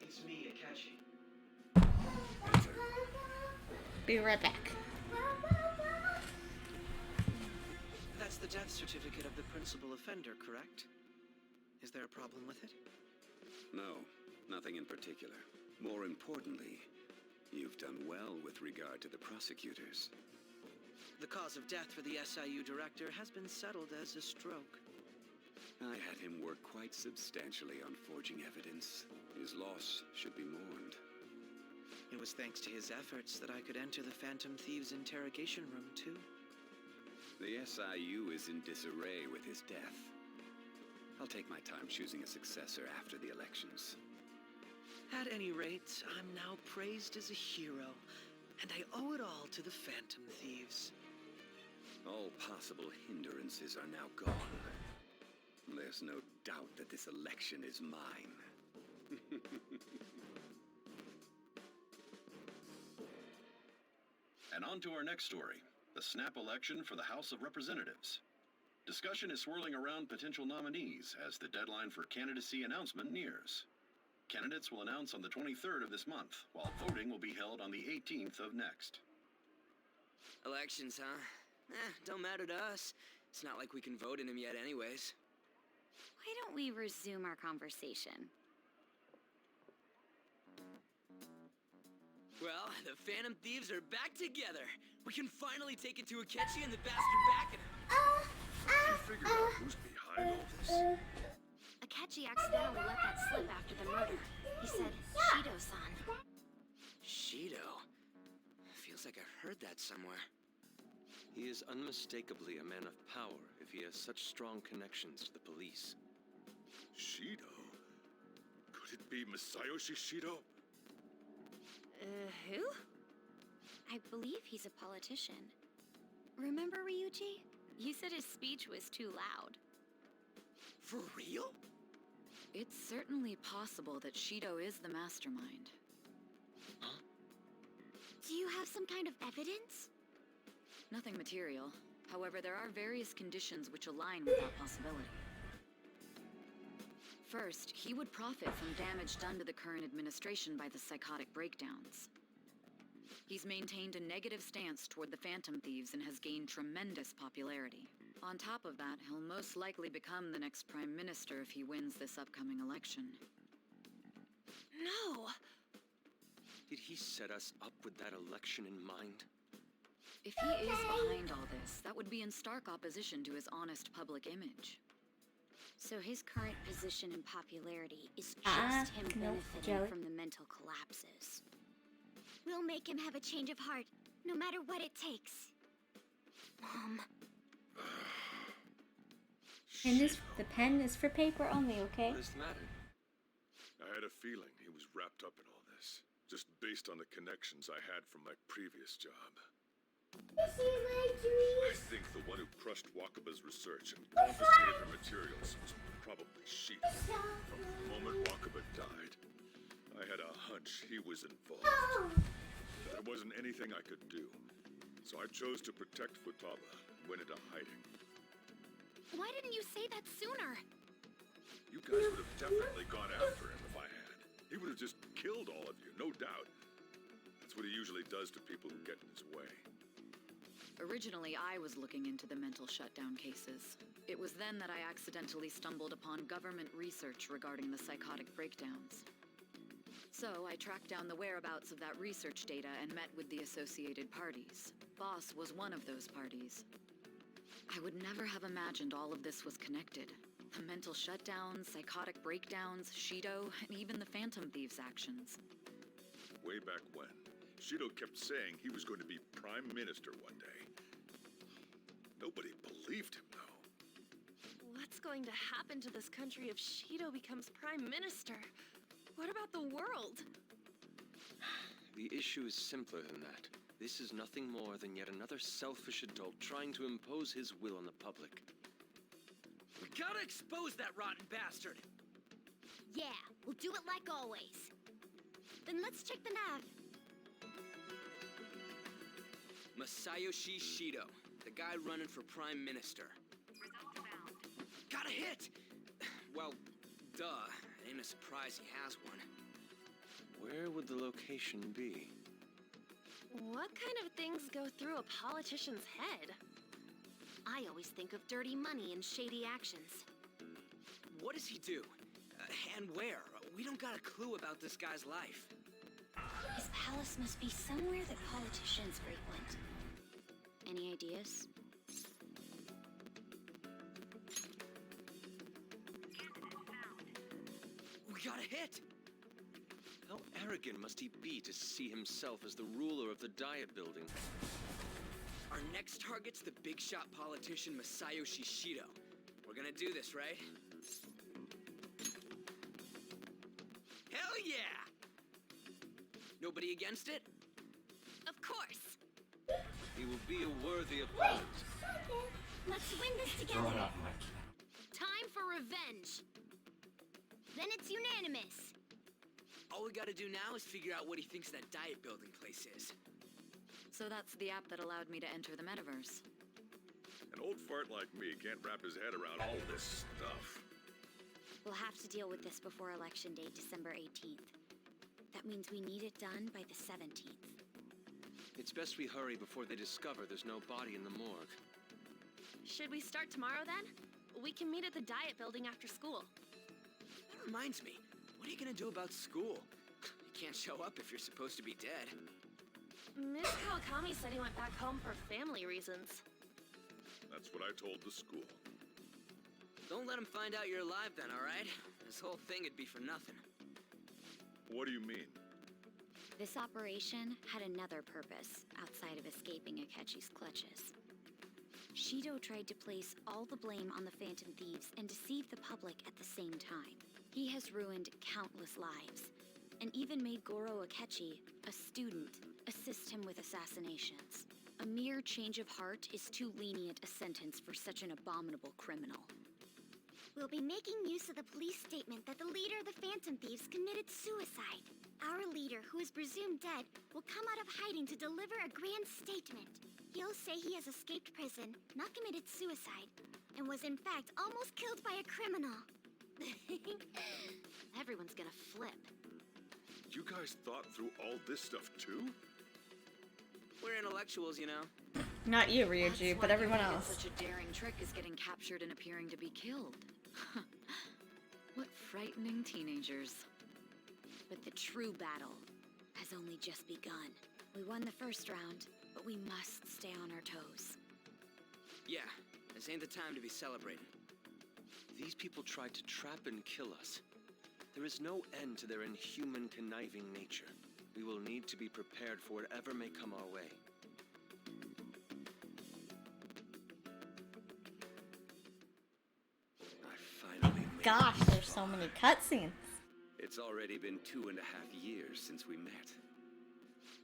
It's me, Akechi. Be right back. That's the death certificate of the principal offender, correct? Is there a problem with it? No, nothing in particular. More importantly, you've done well with regard to the prosecutors. The cause of death for the SIU director has been settled as a stroke. I had him work quite substantially on forging evidence. His loss should be mourned. It was thanks to his efforts that I could enter the Phantom Thieves' interrogation room, too. The SIU is in disarray with his death. I'll take my time choosing a successor after the elections. At any rate, I'm now praised as a hero, and I owe it all to the Phantom Thieves. All possible hindrances are now gone. There's no doubt that this election is mine. And on to our next story, the snap election for the House of Representatives. Discussion is swirling around potential nominees as the deadline for candidacy announcement nears. Candidates will announce on the 23rd of this month, while voting will be held on the 18th of next. Elections, huh? Don't matter to us. It's not like we can vote in them yet anyways. Why don't we resume our conversation? Well, the Phantom Thieves are back together. We can finally take it to Akechi and the bastard back in him. You figured out who's behind all this? Akechi accidentally let that slip after the murder. He said, Shido-san. Shido? Feels like I've heard that somewhere. He is unmistakably a man of power if he has such strong connections to the police. Shido? Could it be Masayoshi Shido? Who? I believe he's a politician. Remember, Ryuji? You said his speech was too loud. For real? It's certainly possible that Shido is the mastermind. Huh? Do you have some kind of evidence? Nothing material. However, there are various conditions which align with that possibility. First, he would profit from damage done to the current administration by the psychotic breakdowns. He's maintained a negative stance toward the Phantom Thieves and has gained tremendous popularity. On top of that, he'll most likely become the next Prime Minister if he wins this upcoming election. No! Did he set us up with that election in mind? If he is behind all this, that would be in stark opposition to his honest public image. So his current position and popularity is just him benefiting from the mental collapses. We'll make him have a change of heart, no matter what it takes. Mom. And the pen is for paper only, okay? What is the matter? I had a feeling he was wrapped up in all this, just based on the connections I had from my previous job. This is my dream. I think the one who crushed Wakaba's research and confiscated her materials was probably Shido. From the moment Wakaba died, I had a hunch he was involved. There wasn't anything I could do, so I chose to protect Futaba and went into hiding. Why didn't you say that sooner? You guys would have definitely gone after him if I had. have just killed all of you, no doubt. That's what he usually does to people who get in his way. Originally, I was looking into the mental shutdown cases. It was then that I accidentally stumbled upon government research regarding the psychotic breakdowns. So I tracked down the whereabouts of that research data and met with the associated parties. Boss was one of those parties. I would never have imagined all of this was connected. The mental shutdowns, psychotic breakdowns, Shido, and even the Phantom Thieves' actions. Way back when, Shido kept saying he was going to be Prime Minister one day. Nobody believed him, though. What's going to happen to this country if Shido becomes Prime Minister? What about the world? The issue is simpler than that. This is nothing more than yet another selfish adult trying to impose his will on the public. We gotta expose that rotten bastard! Yeah, we'll do it like always. Then let's check the nav. Masayoshi Shido, the guy running for Prime Minister. Got a hit! Well, duh. Ain't a surprise he has one. Where would the location be? What kind of things go through a politician's head? I always think of dirty money and shady actions. What does he do? And where? We don't got a clue about this guy's life. His palace must be somewhere that politicians frequent. Any ideas? We got a hit! How arrogant must he be to see himself as the ruler of the Diet Building? Our next target's the big shot politician Masayoshi Shido. We're gonna do this, right? Hell yeah! Nobody against it? Of course! He will be a worthy opponent. Let's win this together! Time for revenge! Then it's unanimous! All we gotta do now is figure out what he thinks that Diet Building place is. So that's the app that allowed me to enter the metaverse. An old fart like me can't wrap his head around all this stuff. We'll have to deal with this before Election Day, December 18th. That means we need it done by the 17th. It's best we hurry before they discover there's no body in the morgue. Should we start tomorrow then? We can meet at the Diet Building after school. That reminds me, what are you gonna do about school? You can't show up if you're supposed to be dead. Miss Kawakami said he went back home for family reasons. That's what I told the school. Don't let him find out you're alive then, alright? This whole thing would be for nothing. What do you mean? This operation had another purpose outside of escaping Akechi's clutches. Shido tried to place all the blame on the Phantom Thieves and deceive the public at the same time. He has ruined countless lives, and even made Goro Akechi, a student, assist him with assassinations. A mere change of heart is too lenient a sentence for such an abominable criminal. We'll be making use of the police statement that the leader of the Phantom Thieves committed suicide. Our leader, who is presumed dead, will come out of hiding to deliver a grand statement. He'll say he has escaped prison, not committed suicide, and was in fact almost killed by a criminal. Everyone's gonna flip. You guys thought through all this stuff too? We're intellectuals, you know. Not you, Ryuji, but everyone else. Such a daring trick is getting captured and appearing to be killed. What frightening teenagers. But the true battle has only just begun. We won the first round, but we must stay on our toes. Yeah, this ain't the time to be celebrating. These people tried to trap and kill us. There is no end to their inhuman, conniving nature. We will need to be prepared for whatever may come our way. I finally made Gosh, there's so many cutscenes. It's already been 2.5 years since we met.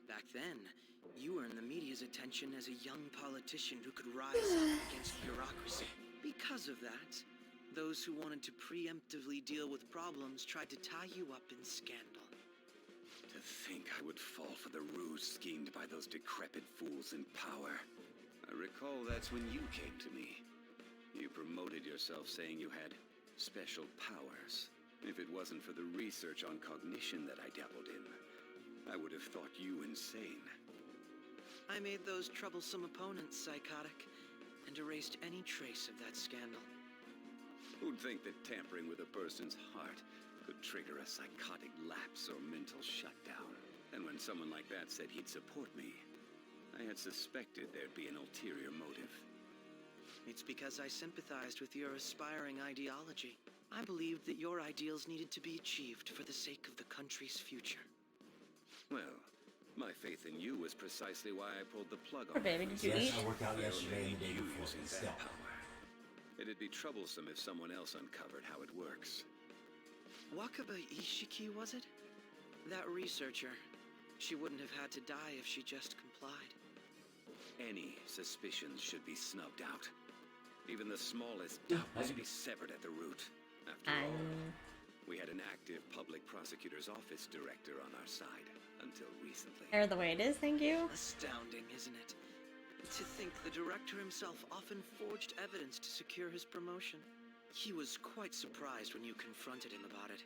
Back then, you earned the media's attention as a young politician who could rise up against bureaucracy. Because of that, those who wanted to preemptively deal with problems tried to tie you up in scandal. To think I would fall for the ruse schemed by those decrepit fools in power. I recall that's when you came to me. You promoted yourself saying you had special powers. If it wasn't for the research on cognition that I dabbled in, I would have thought you insane. I made those troublesome opponents psychotic and erased any trace of that scandal. Who'd think that tampering with a person's heart could trigger a psychotic lapse or mental shutdown? And when someone like that said he'd support me, I had suspected there'd be an ulterior motive. It's because I sympathized with your aspiring ideology. I believed that your ideals needed to be achieved for the sake of the country's future. Well, my faith in you was precisely why I pulled the plug Poor on baby, did you eat? I worked out I yesterday only and the day need you before. using Still. that power. It'd be troublesome if someone else uncovered how it works. Wakaba Ishiki, was it? That researcher. She wouldn't have had to die if she just complied. Any suspicions should be snubbed out. Even the smallest doubt must be severed at the root. After all, we had an active public prosecutor's office director on our side until recently. There the way it is, thank you. Astounding, isn't it? To think the director himself often forged evidence to secure his promotion. He was quite surprised when you confronted him about it.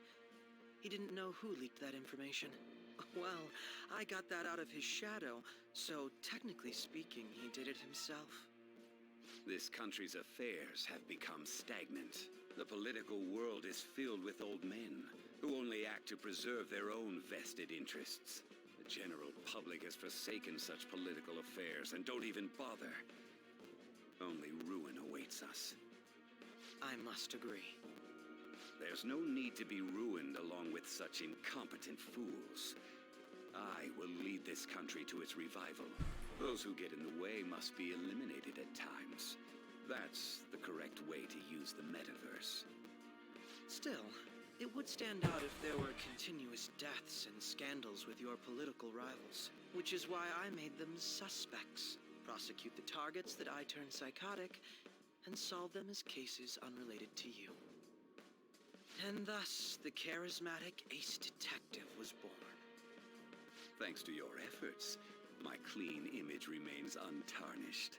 He didn't know who leaked that information. Well, I got that out of his shadow, so technically speaking, he did it himself. This country's affairs have become stagnant. The political world is filled with old men who only act to preserve their own vested interests. The general public has forsaken such political affairs and don't even bother. Only ruin awaits us. I must agree. There's no need to be ruined along with such incompetent fools. I will lead this country to its revival. Those who get in the way must be eliminated at times. That's the correct way to use the metaverse. Still, it would stand out if there were continuous deaths and scandals with your political rivals, which is why I made them suspects. Prosecute the targets that I turn psychotic, and solve them as cases unrelated to you. And thus, the charismatic ace detective was born. Thanks to your efforts, my clean image remains untarnished,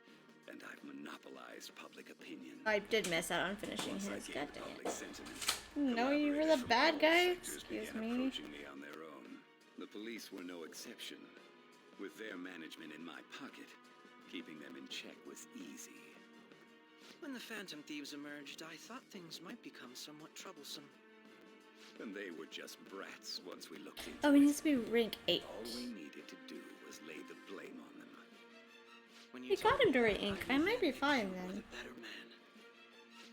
and I've monopolized public opinion. I did miss out on finishing Once I his. gained God dang public it. sentiment, No, you were collaborators the from bad all guy? sectors Excuse began me. approaching me on their own. The police were no exception. With their management in my pocket, keeping them in check was easy. When the Phantom Thieves emerged, I thought things might become somewhat troublesome. And they were just brats once we looked into Oh, it. it needs to be rank 8. All we needed to do was lay the blame on them. When We got him during ink. I might be fine then. Better man.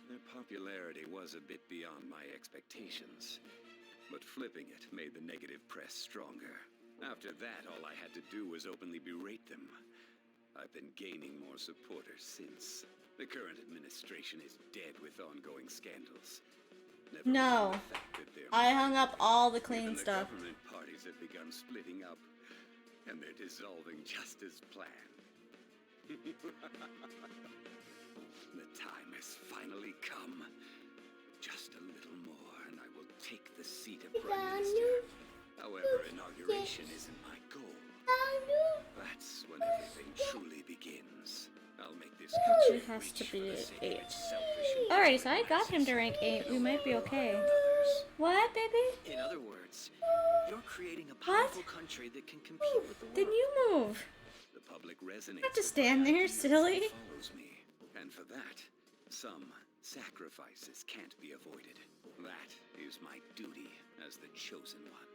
Their popularity was a bit beyond my expectations, but flipping it made the negative press stronger. After that, all I had to do was openly berate them. I've been gaining more supporters since. The current administration is dead with ongoing scandals. Never No. mind the fact that they're I hung up all the clean even stuff. The government parties have begun splitting up, and they're dissolving just as planned. The time has finally come. Just a little more, and I will take the seat of Prime Minister. However, inauguration isn't my goal. That's when everything truly begins. I'll make this country It has to reach be for the sake of 8. its selfish and Alright, so I got him to rank 8. We might be okay. What, baby? In other words, you're creating a powerful country that can compete with the world. Then you move. The public resonates. Not to with stand my there, ideas silly. and follows me. And for that, some sacrifices can't be avoided. That is my duty as the chosen one.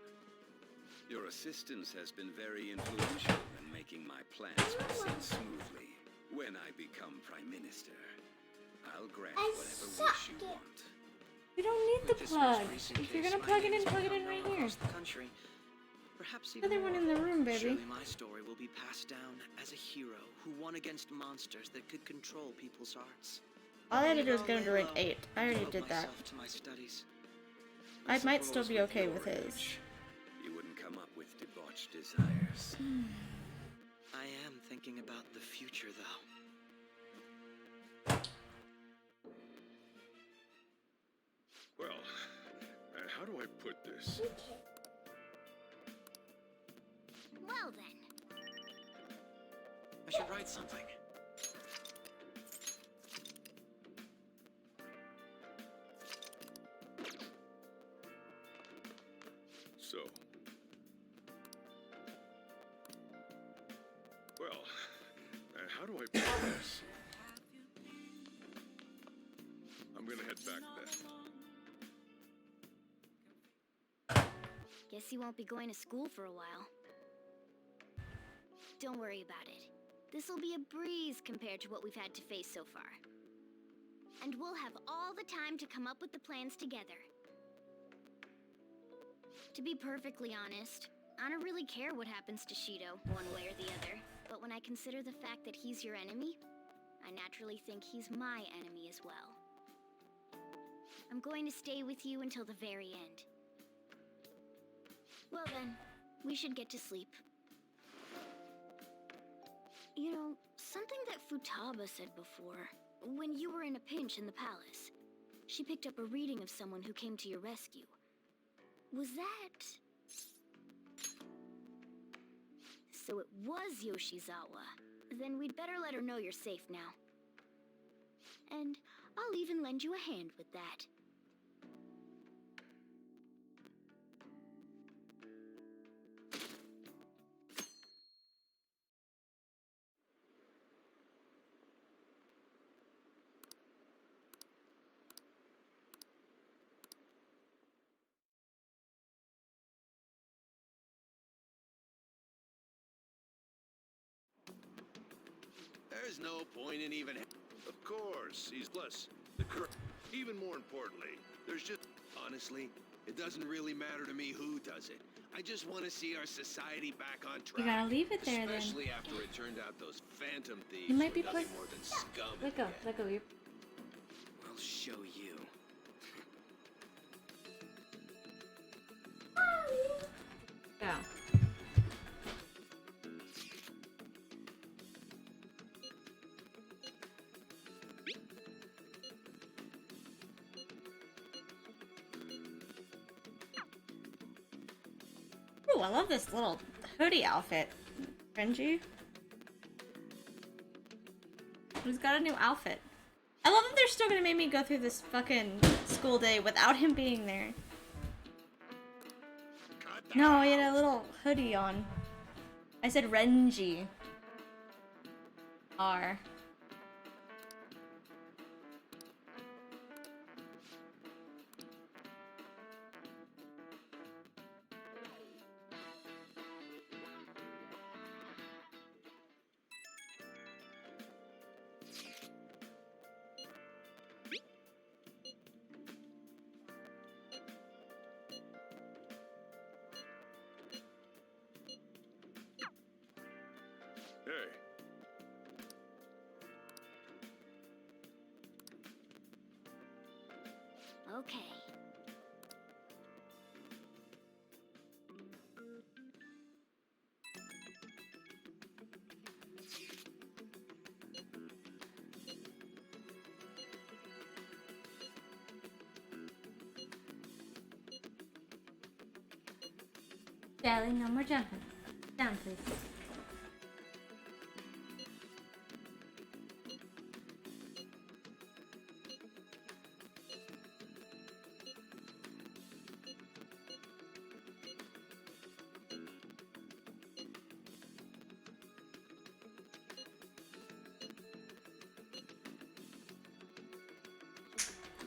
Your assistance has been very influential in making my plans proceed smoothly. When I become Prime Minister, I'll grant whatever wish you want. You don't need the plug. If you're gonna plug it in right here. Across the country. Perhaps even Another one more. in the room, baby. Surely my story will be passed down as a hero who won against monsters that could control people's hearts. All I had to do was get him to rank 8. I already Devote did that. myself to my studies. I might still Suppose be okay with your his. age, you wouldn't come up with debauched desires. I am thinking about the future, though. Well, how do I put this? Well then. I should write something. Well, how do I put this? I'm gonna head back then. Guess you won't be going to school for a while. Don't worry about it. This'll be a breeze compared to what we've had to face so far. And we'll have all the time to come up with the plans together. To be perfectly honest, I don't really care what happens to Shido, one way or the other. But when I consider the fact that he's your enemy, I naturally think he's my enemy as well. I'm going to stay with you until the very end. Well then, we should get to sleep. You know, something that Futaba said before, when you were in a pinch in the palace, she picked up a reading of someone who came to your rescue. Was that... So it was Yoshizawa. Then we'd better let her know you're safe now. And I'll even lend you a hand with that. There's no point in even... Of course, he's plus even more importantly, there's just... Honestly, it doesn't really matter to me who does it. I just want to see our society back on track. You gotta leave it there then. Especially after it turned out those phantom thieves You might be were nothing more than scum. Let go, let go. I'll show you. Go. Ooh, I love this little hoodie outfit. Renji. Who's got a new outfit? I love that they're still gonna make me go through this fucking school day without him being there. No, he had a little hoodie on. I said Renji. R. Hey. Okay. Sally, no more jumping. Down, please.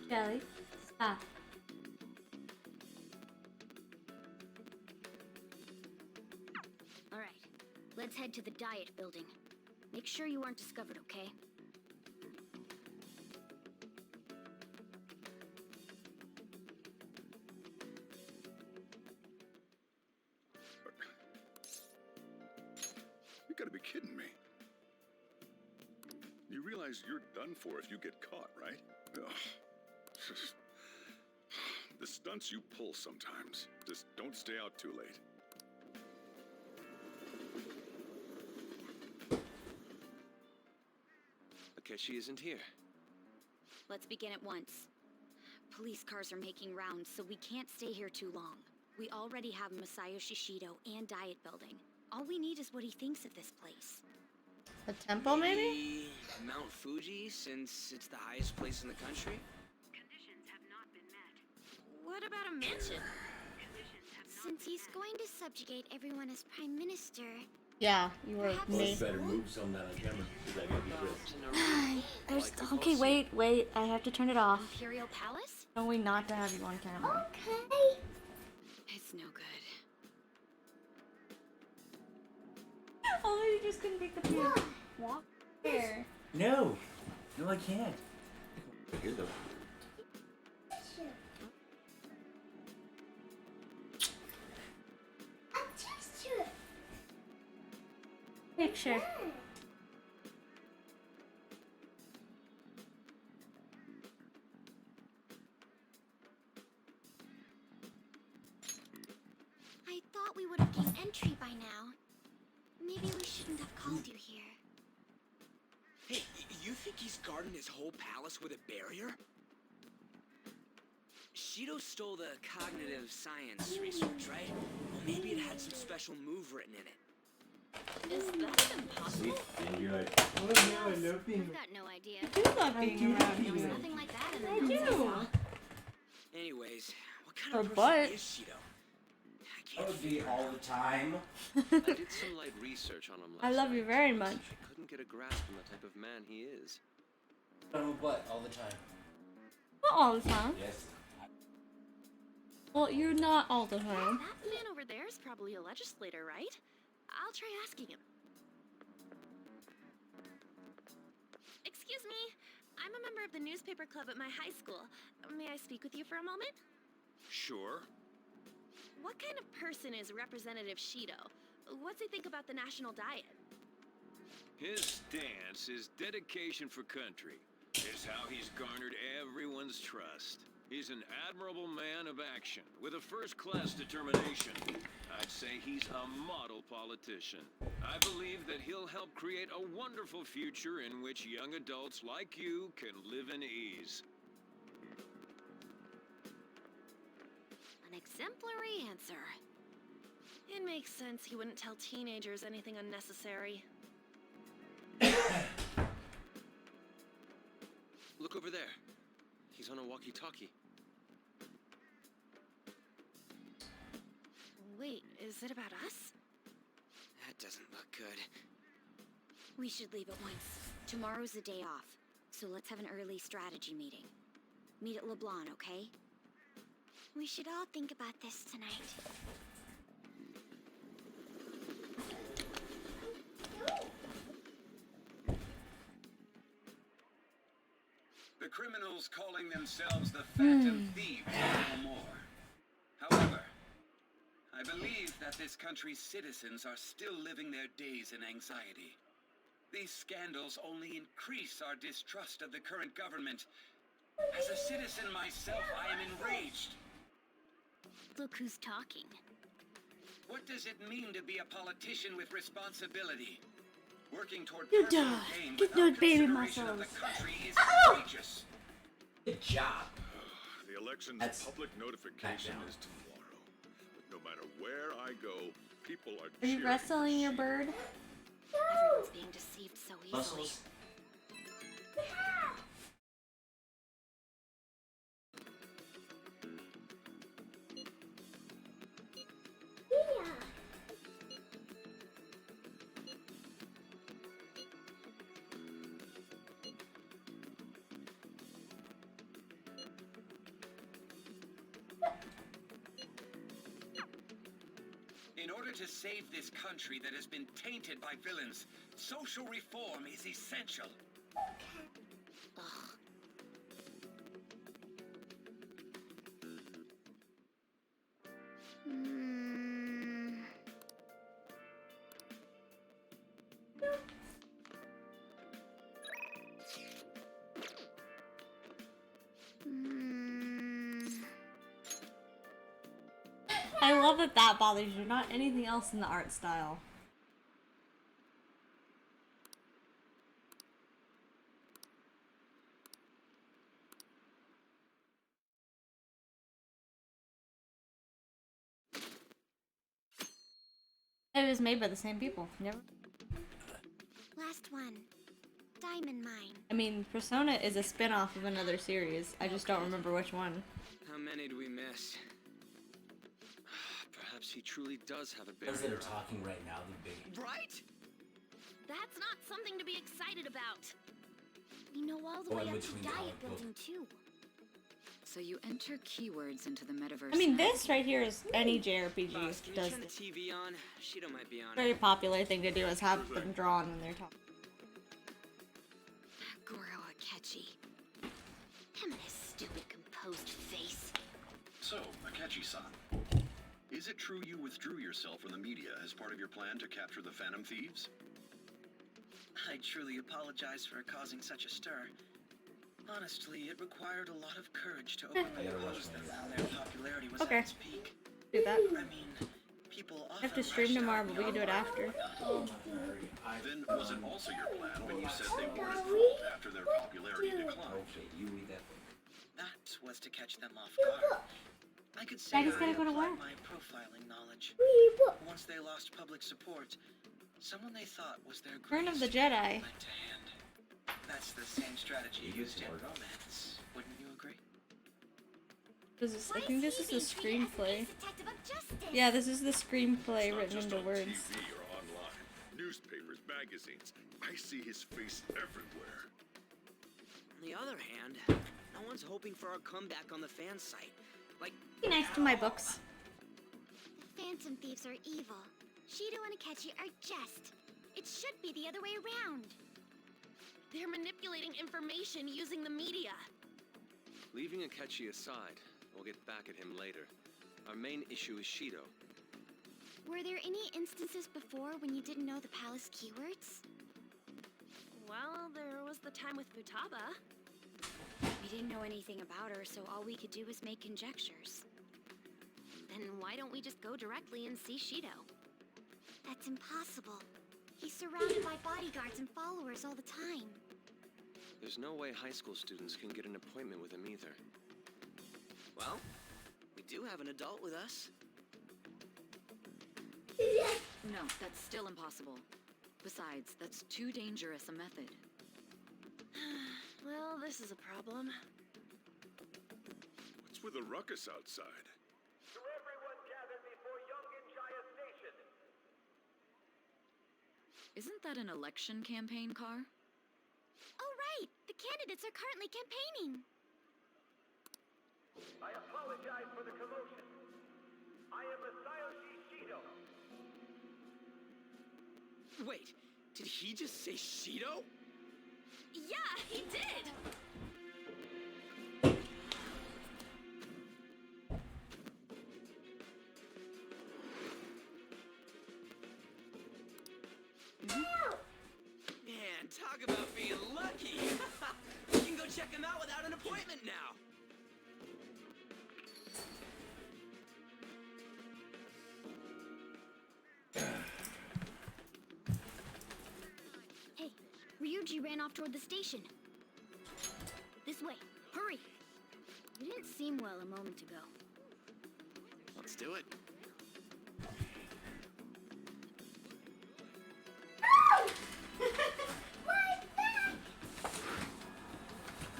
Shelly, stop. All right, let's head to the diet building. Make sure you aren't discovered, okay? You gotta be kidding me. You realize you're done for if you get caught, right? Ugh. The stunts you pull sometimes. Just don't stay out too late. Akechi isn't here. Let's begin at once. Police cars are making rounds, so we can't stay here too long. We already have Masayoshi Shido and Diet Building. All we need is what he thinks of this place. A temple, maybe? Mount Fuji, since it's the highest place in the country? What about a mansion? Since he's going to subjugate everyone as Prime Minister, Yeah, you were Well, me. it's better move some of that on camera because I gotta be wrist. Okay, wait. I have to turn it off. Imperial Palace? No, we not to have you on camera. Okay. It's no good. Oh, you just couldn't take the picture. Walk there. No, I can't. Here though. Picture. I thought we would have gained entry by now. Maybe we shouldn't have called you here. Hey, you think he's guarding his whole palace with a barrier? Shido stole the cognitive science research, right? Well, maybe it had some special move written in it. Is that impossible? And you're like, oh no, I love being. I've got no idea. I do love being around There was you. nothing like that in the I notes I do. saw. Anyways, what kind Her of person butt. is Shido? That would be all the time. I did some light research on him last I love you night. very much. I couldn't get a grasp on the type of man he is. What? All the time? Not all the time. Yes. Well, you're not all the time. That man over there is probably a legislator, right? I'll try asking him. Excuse me. I'm a member of the newspaper club at my high school. May I speak with you for a moment? Sure. What kind of person is Representative Shido? What's he think about the national diet? His stance, his dedication for country, is how he's garnered everyone's trust. He's an admirable man of action, with a first-class determination. I'd say he's a model politician. I believe that he'll help create a wonderful future in which young adults like you can live in ease. An exemplary answer. It makes sense he wouldn't tell teenagers anything unnecessary. Look over there. He's on a walkie-talkie. Wait, is it about us? That doesn't look good. We should leave at once. Tomorrow's a day off, so let's have an early strategy meeting. Meet at LeBlanc, okay? We should all think about this tonight. The criminals calling themselves the Phantom Thieves are no more. However, I believe that this country's citizens are still living their days in anxiety. These scandals only increase our distrust of the current government. As a citizen myself, I am enraged. Look who's talking. What does it mean to be a politician with responsibility? Working toward You personal die. gain Get without those baby consideration of the muscles. country is outrageous. Good job. The election's That's public notification back down. is tomorrow. But no matter where I go, people are Are you cheering. wrestling your bird? Everyone's being deceived so easily. Muscles. In order to save this country that has been tainted by villains, social reform is essential. Ugh. I love that that bothers you, not anything else in the art style. It was made by the same people. Never. Last one. Diamond Mine. I mean, Persona is a spin-off of another series. I just don't remember which one. How many do we miss? Perhaps Perhaps he truly does have a Those that barrier. are talking right now, the big. Right? That's not something to be excited about. We know all the Or way up to between Diet comic book. Building too. So you enter keywords into the metaverse. I mean, now. this right here is any JRPG Boss, can you does turn the this. TV on? Shido might be on. Very popular thing to do is have them drawn when they're talking. Goro Akechi. Him and his stupid composed face. So, Akechi-san, is it true you withdrew yourself from the media as part of your plan to capture the Phantom Thieves? I truly apologize for causing such a stir. Honestly, it required a lot of courage to openly oppose them when their popularity was Okay. at its peak. Do that. I mean, people I often have to stream lashed tomorrow, out but we can do it after. Then was it also your plan when you said they weren't at fault after their popularity declined? Okay, you read that. That was to catch them off guard. I could say Daddy's I gotta go to applied work. my profiling knowledge. Once they lost public support, someone they thought was their Return of the greatest Jedi. went to hand. That's the same strategy used in romance. Wouldn't you agree? I think this is the screenplay. Yeah, this is the screenplay written into words. TV or online, newspapers, magazines. I see his face everywhere. On the other hand, no one's hoping for our comeback on the fan site. Like, Be nice to my books. The Phantom Thieves are evil. Shido and Akechi are just. It should be the other way around. They're manipulating information using the media. Leaving Akechi aside, we'll get back at him later. Our main issue is Shido. Were there any instances before when you didn't know the palace keywords? Well, there was the time with Futaba. We didn't know anything about her, so all we could do was make conjectures. Then why don't we just go directly and see Shido? That's impossible. He's surrounded by bodyguards and followers all the time. There's no way high school students can get an appointment with him either. well, we do have an adult with us. No, that's still impossible. Besides, that's too dangerous a method. Well, this is a problem. What's with the ruckus outside? To everyone gathered before Yongen-Jaya Station. Isn't that an election campaign car? Oh, right! The candidates are currently campaigning. I apologize for the commotion. I am Masayoshi Shido. Wait, did he just say Shido? Yeah, he did! Man, talk about being lucky! You can go check him out without an appointment now! Hey, Ryuji ran off toward the station. This way. Hurry! You didn't seem well a moment ago. Let's do it.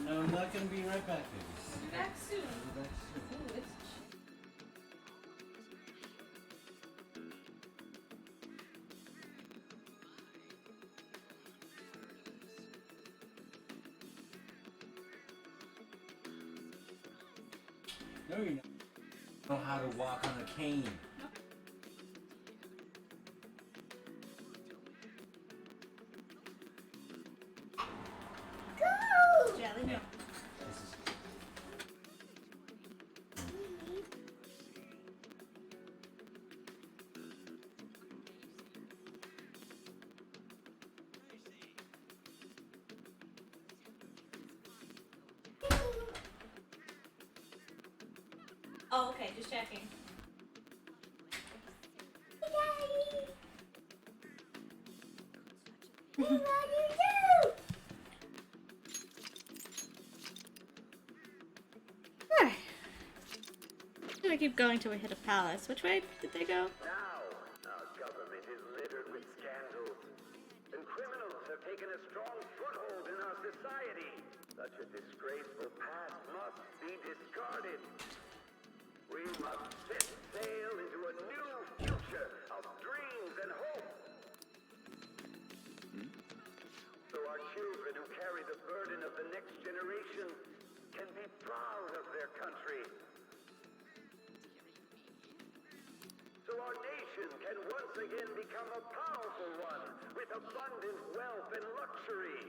No, I'm not gonna be right back, baby. Back soon. I'll be back soon. No, you know how to walk on a cane. Jelly, no. Oh, okay, just checking. Alright. Gonna keep going till we hit a palace. Which way did they go? Now, our government is littered with scandals, and criminals have taken a strong foothold in our society. Such a disgraceful past must be discarded. We must set sail into a new future of dreams and hope. So our children who carry the burden of the next generation can be proud of their country. So our nation can once again become a powerful one with abundant wealth and luxury.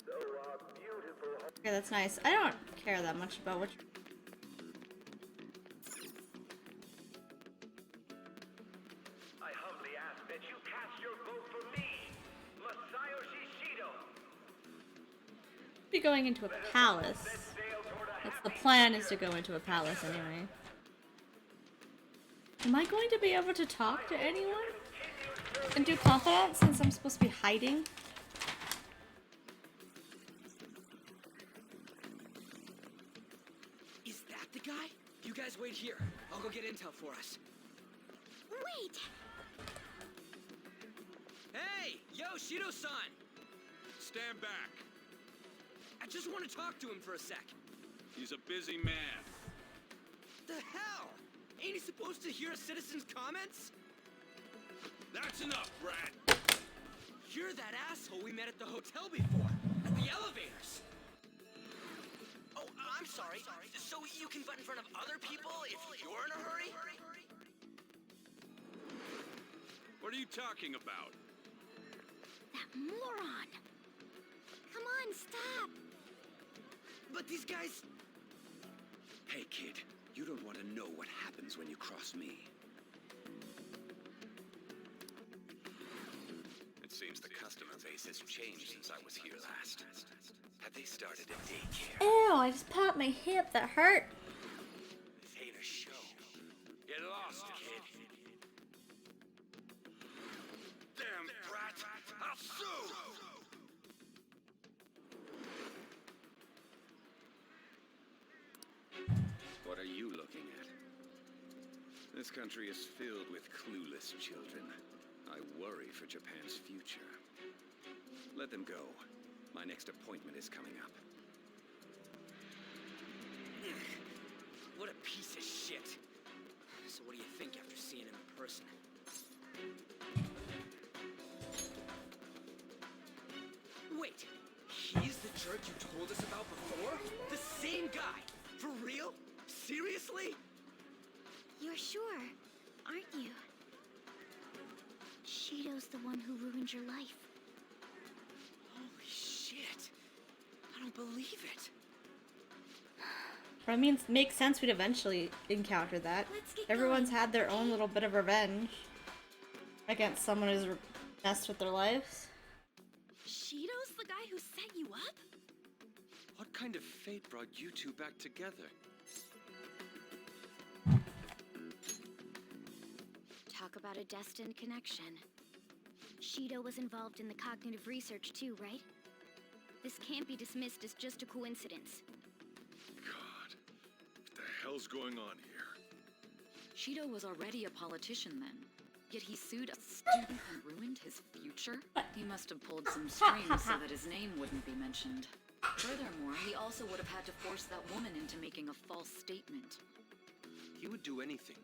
So our beautiful... Okay, that's nice. I don't care that much about which... I humbly ask that you cast your vote for me, Masayoshi Shido. Be going into a palace. That's the plan, is to go into a palace anyway. Am I going to be able to talk to anyone? And do confidence since I'm supposed to be hiding? Is that the guy? You guys wait here. I'll go get intel for us. Wait! Hey! Yo, Shido-san! Stand back. I just want to talk to him for a sec. He's a busy man. The hell? Ain't he supposed to hear a citizen's comments? That's enough, Brad. You're that asshole we met at the hotel before. At the elevators. Oh, I'm sorry. So you can butt in front of other people if you're in a hurry? What are you talking about? That moron! Come on, stop! But these guys... Hey, kid. You don't want to know what happens when you cross me. It seems the customer base has changed since I was here last. Have they started a daycare? Ew, I just popped my hip. That hurt. This ain't a show. Get lost, kid. Damn brat! I'll sue! What are you looking at? This country is filled with clueless children. I worry for Japan's future. Let them go. My next appointment is coming up. What a piece of shit. So what do you think after seeing him in person? Wait, he's the jerk you told us about before? The same guy? For real? Seriously? You're sure, aren't you? Shido's the one who ruined your life. Holy shit. I don't believe it. I mean, it makes sense we'd eventually encounter that. Everyone's had their own little bit of revenge against someone who's messed with their lives. Shido's the guy who set you up? What kind of fate brought you two back together? Talk about a destined connection. Shido was involved in the cognitive research too, right? This can't be dismissed as just a coincidence. God, what the hell's going on here? Shido was already a politician then. Yet he sued a student who ruined his future? He must have pulled some strings so that his name wouldn't be mentioned. Furthermore, he also would have had to force that woman into making a false statement. He would do anything.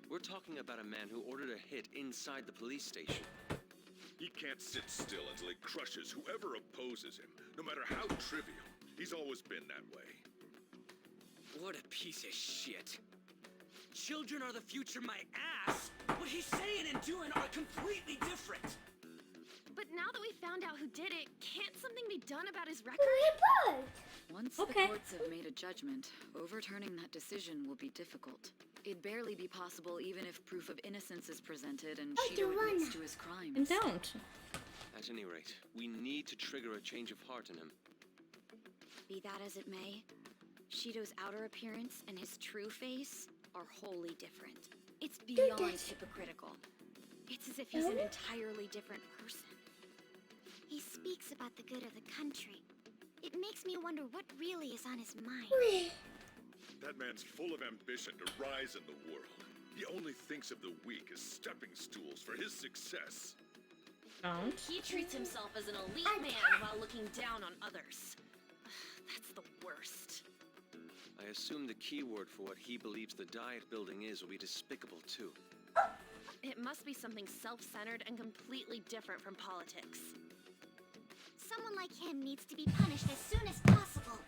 We're talking about a man who ordered a hit inside the police station. He can't sit still until he crushes whoever opposes him, no matter how trivial. He's always been that way. What a piece of shit. Children are the future, my ass! What he's saying and doing are completely different! But now that we found out who did it, can't something be done about his record? Once the courts have made a judgment, overturning that decision will be difficult. It'd barely be possible even if proof of innocence is presented and Shido admits to his crimes. And don't. At any rate, we need to trigger a change of heart in him. Be that as it may, Shido's outer appearance and his true face are wholly different. It's beyond hypocritical. It's as if he's an entirely different person. He speaks about the good of the country. It makes me wonder what really is on his mind. That man's full of ambition to rise in the world. He only thinks of the weak as stepping stools for his success. He treats himself as an elite man while looking down on others. That's the worst. I assume the keyword for what he believes the Diet Building is will be despicable too. It must be something self-centered and completely different from politics. Someone like him needs to be punished as soon as possible.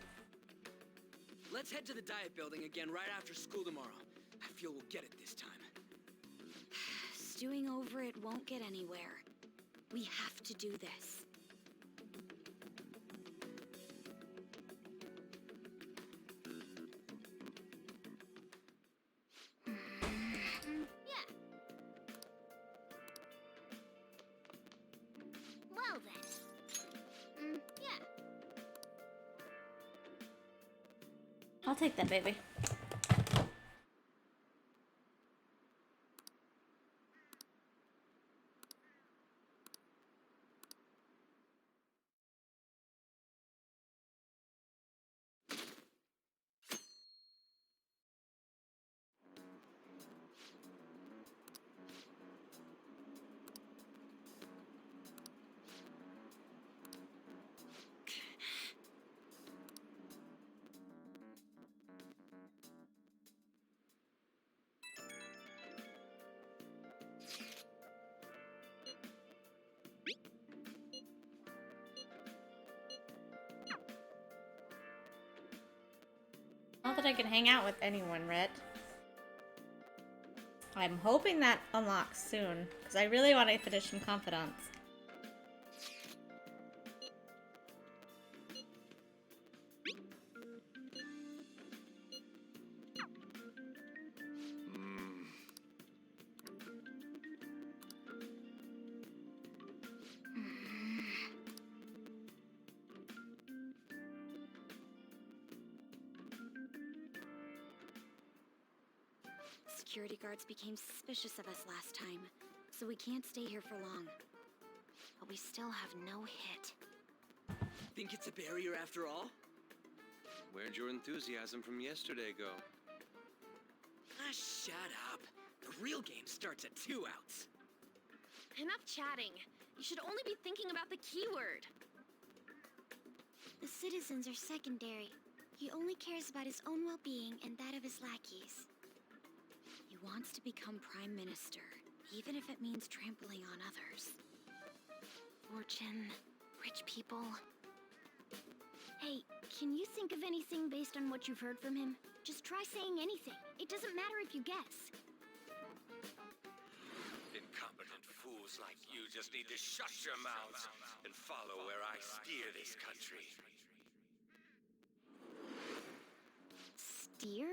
Let's head to the Diet Building again right after school tomorrow. I feel we'll get it this time. Stewing over it won't get anywhere. We have to do this. Yeah. Well then. Yeah. I'll take that, baby. Not that I can hang out with anyone, Rhett. I'm hoping that unlocks soon, because I really want to finish some Confidants. Security guards became suspicious of us last time, so we can't stay here for long. But we still have no hit. Think it's a barrier after all? Where'd your enthusiasm from yesterday go? Ah, shut up. The real game starts at 2 outs. Enough chatting. You should only be thinking about the keyword. The citizens are secondary. He only cares about his own well-being and that of his lackeys. He wants to become Prime Minister, even if it means trampling on others. Fortune, rich people. Hey, can you think of anything based on what you've heard from him? Just try saying anything. It doesn't matter if you guess. Incompetent fools like you just need to shut your mouths and follow where I steer this country. Steer?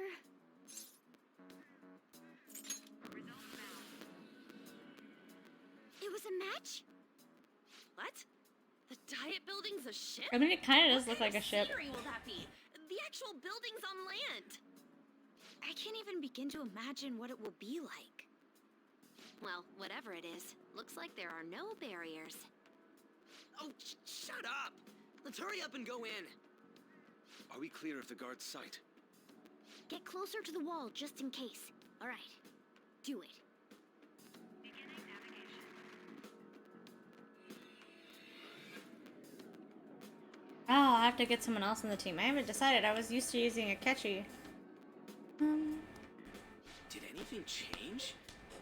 It was a match? What? The Diet Building's a ship? I mean, it kind of does look like a ship. What scenery will that be? The actual building's on land. I can't even begin to imagine what it will be like. Well, whatever it is, looks like there are no barriers. Oh, shut up! Let's hurry up and go in. Are we clear of the guard's sight? Get closer to the wall just in case. All right, do it. Oh, I'll have to get someone else on the team. I haven't decided. I was used to using Akechi. Did anything change?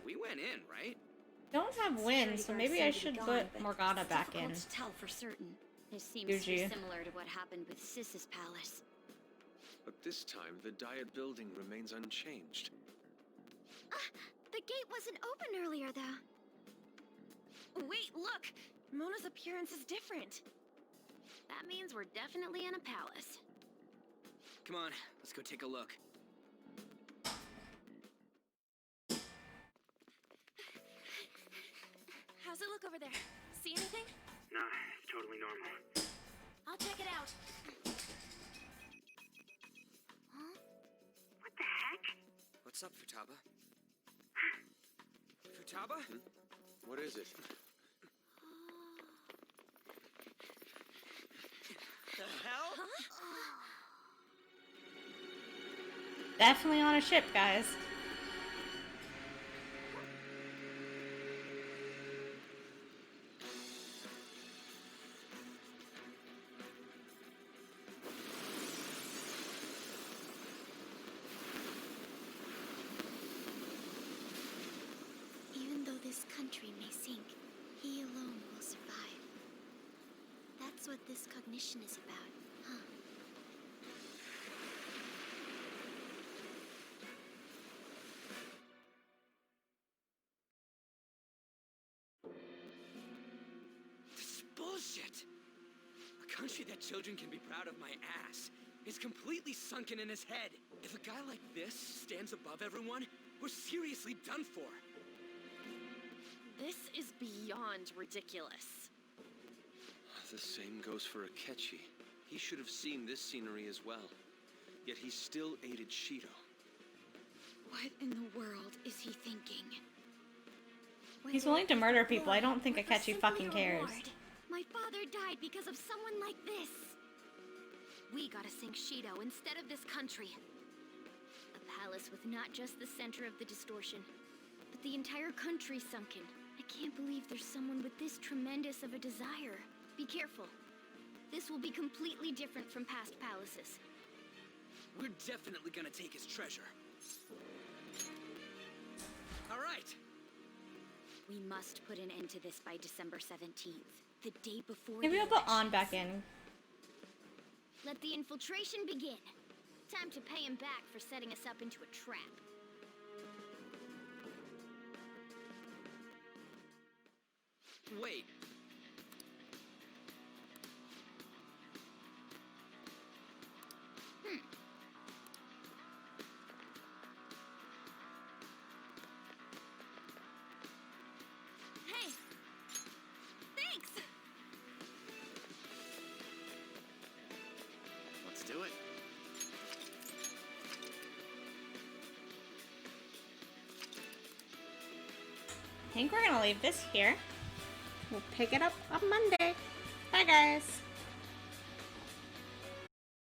We went in, right? Don't have wins, so maybe I should put Morgana back in. Difficult to tell for certain. It seems to be Yuji. similar to what happened with Sis's palace. But this time, the Diet Building remains unchanged. The gate wasn't open earlier, though. Wait, look! Mona's appearance is different. That means we're definitely in a palace. Come on, let's go take a look. How's it look over there? See anything? No, it's totally normal. I'll check it out. What the heck? What's up, Futaba? Futaba? What is it? The hell? Definitely on a ship, guys. country may sink, he alone will survive. That's what this cognition is about, huh? This is bullshit! A country that children can be proud of my ass is completely sunken in his head. If a guy like this stands above everyone, we're seriously done for. This is beyond ridiculous. The same goes for Akechi. He should have seen this scenery as well. Yet he still aided Shido. What in the world is he thinking? He's willing to murder people. I don't think Akechi fucking cares. My father died because of someone like this. We gotta sink Shido instead of this country. A palace with not just the center of the distortion, but the entire country sunken. I can't believe there's someone with this tremendous of a desire. Be careful. This will be completely different from past palaces. We're definitely gonna take his treasure. All right. We must put an end to this by December 17th, the day before. Maybe I'll put On back in. Let the infiltration begin. Time to pay him back for setting us up into a trap. Wait. Hey! Thanks! Let's do it. I think we're gonna leave this here. We'll pick it up on Monday. Bye, guys.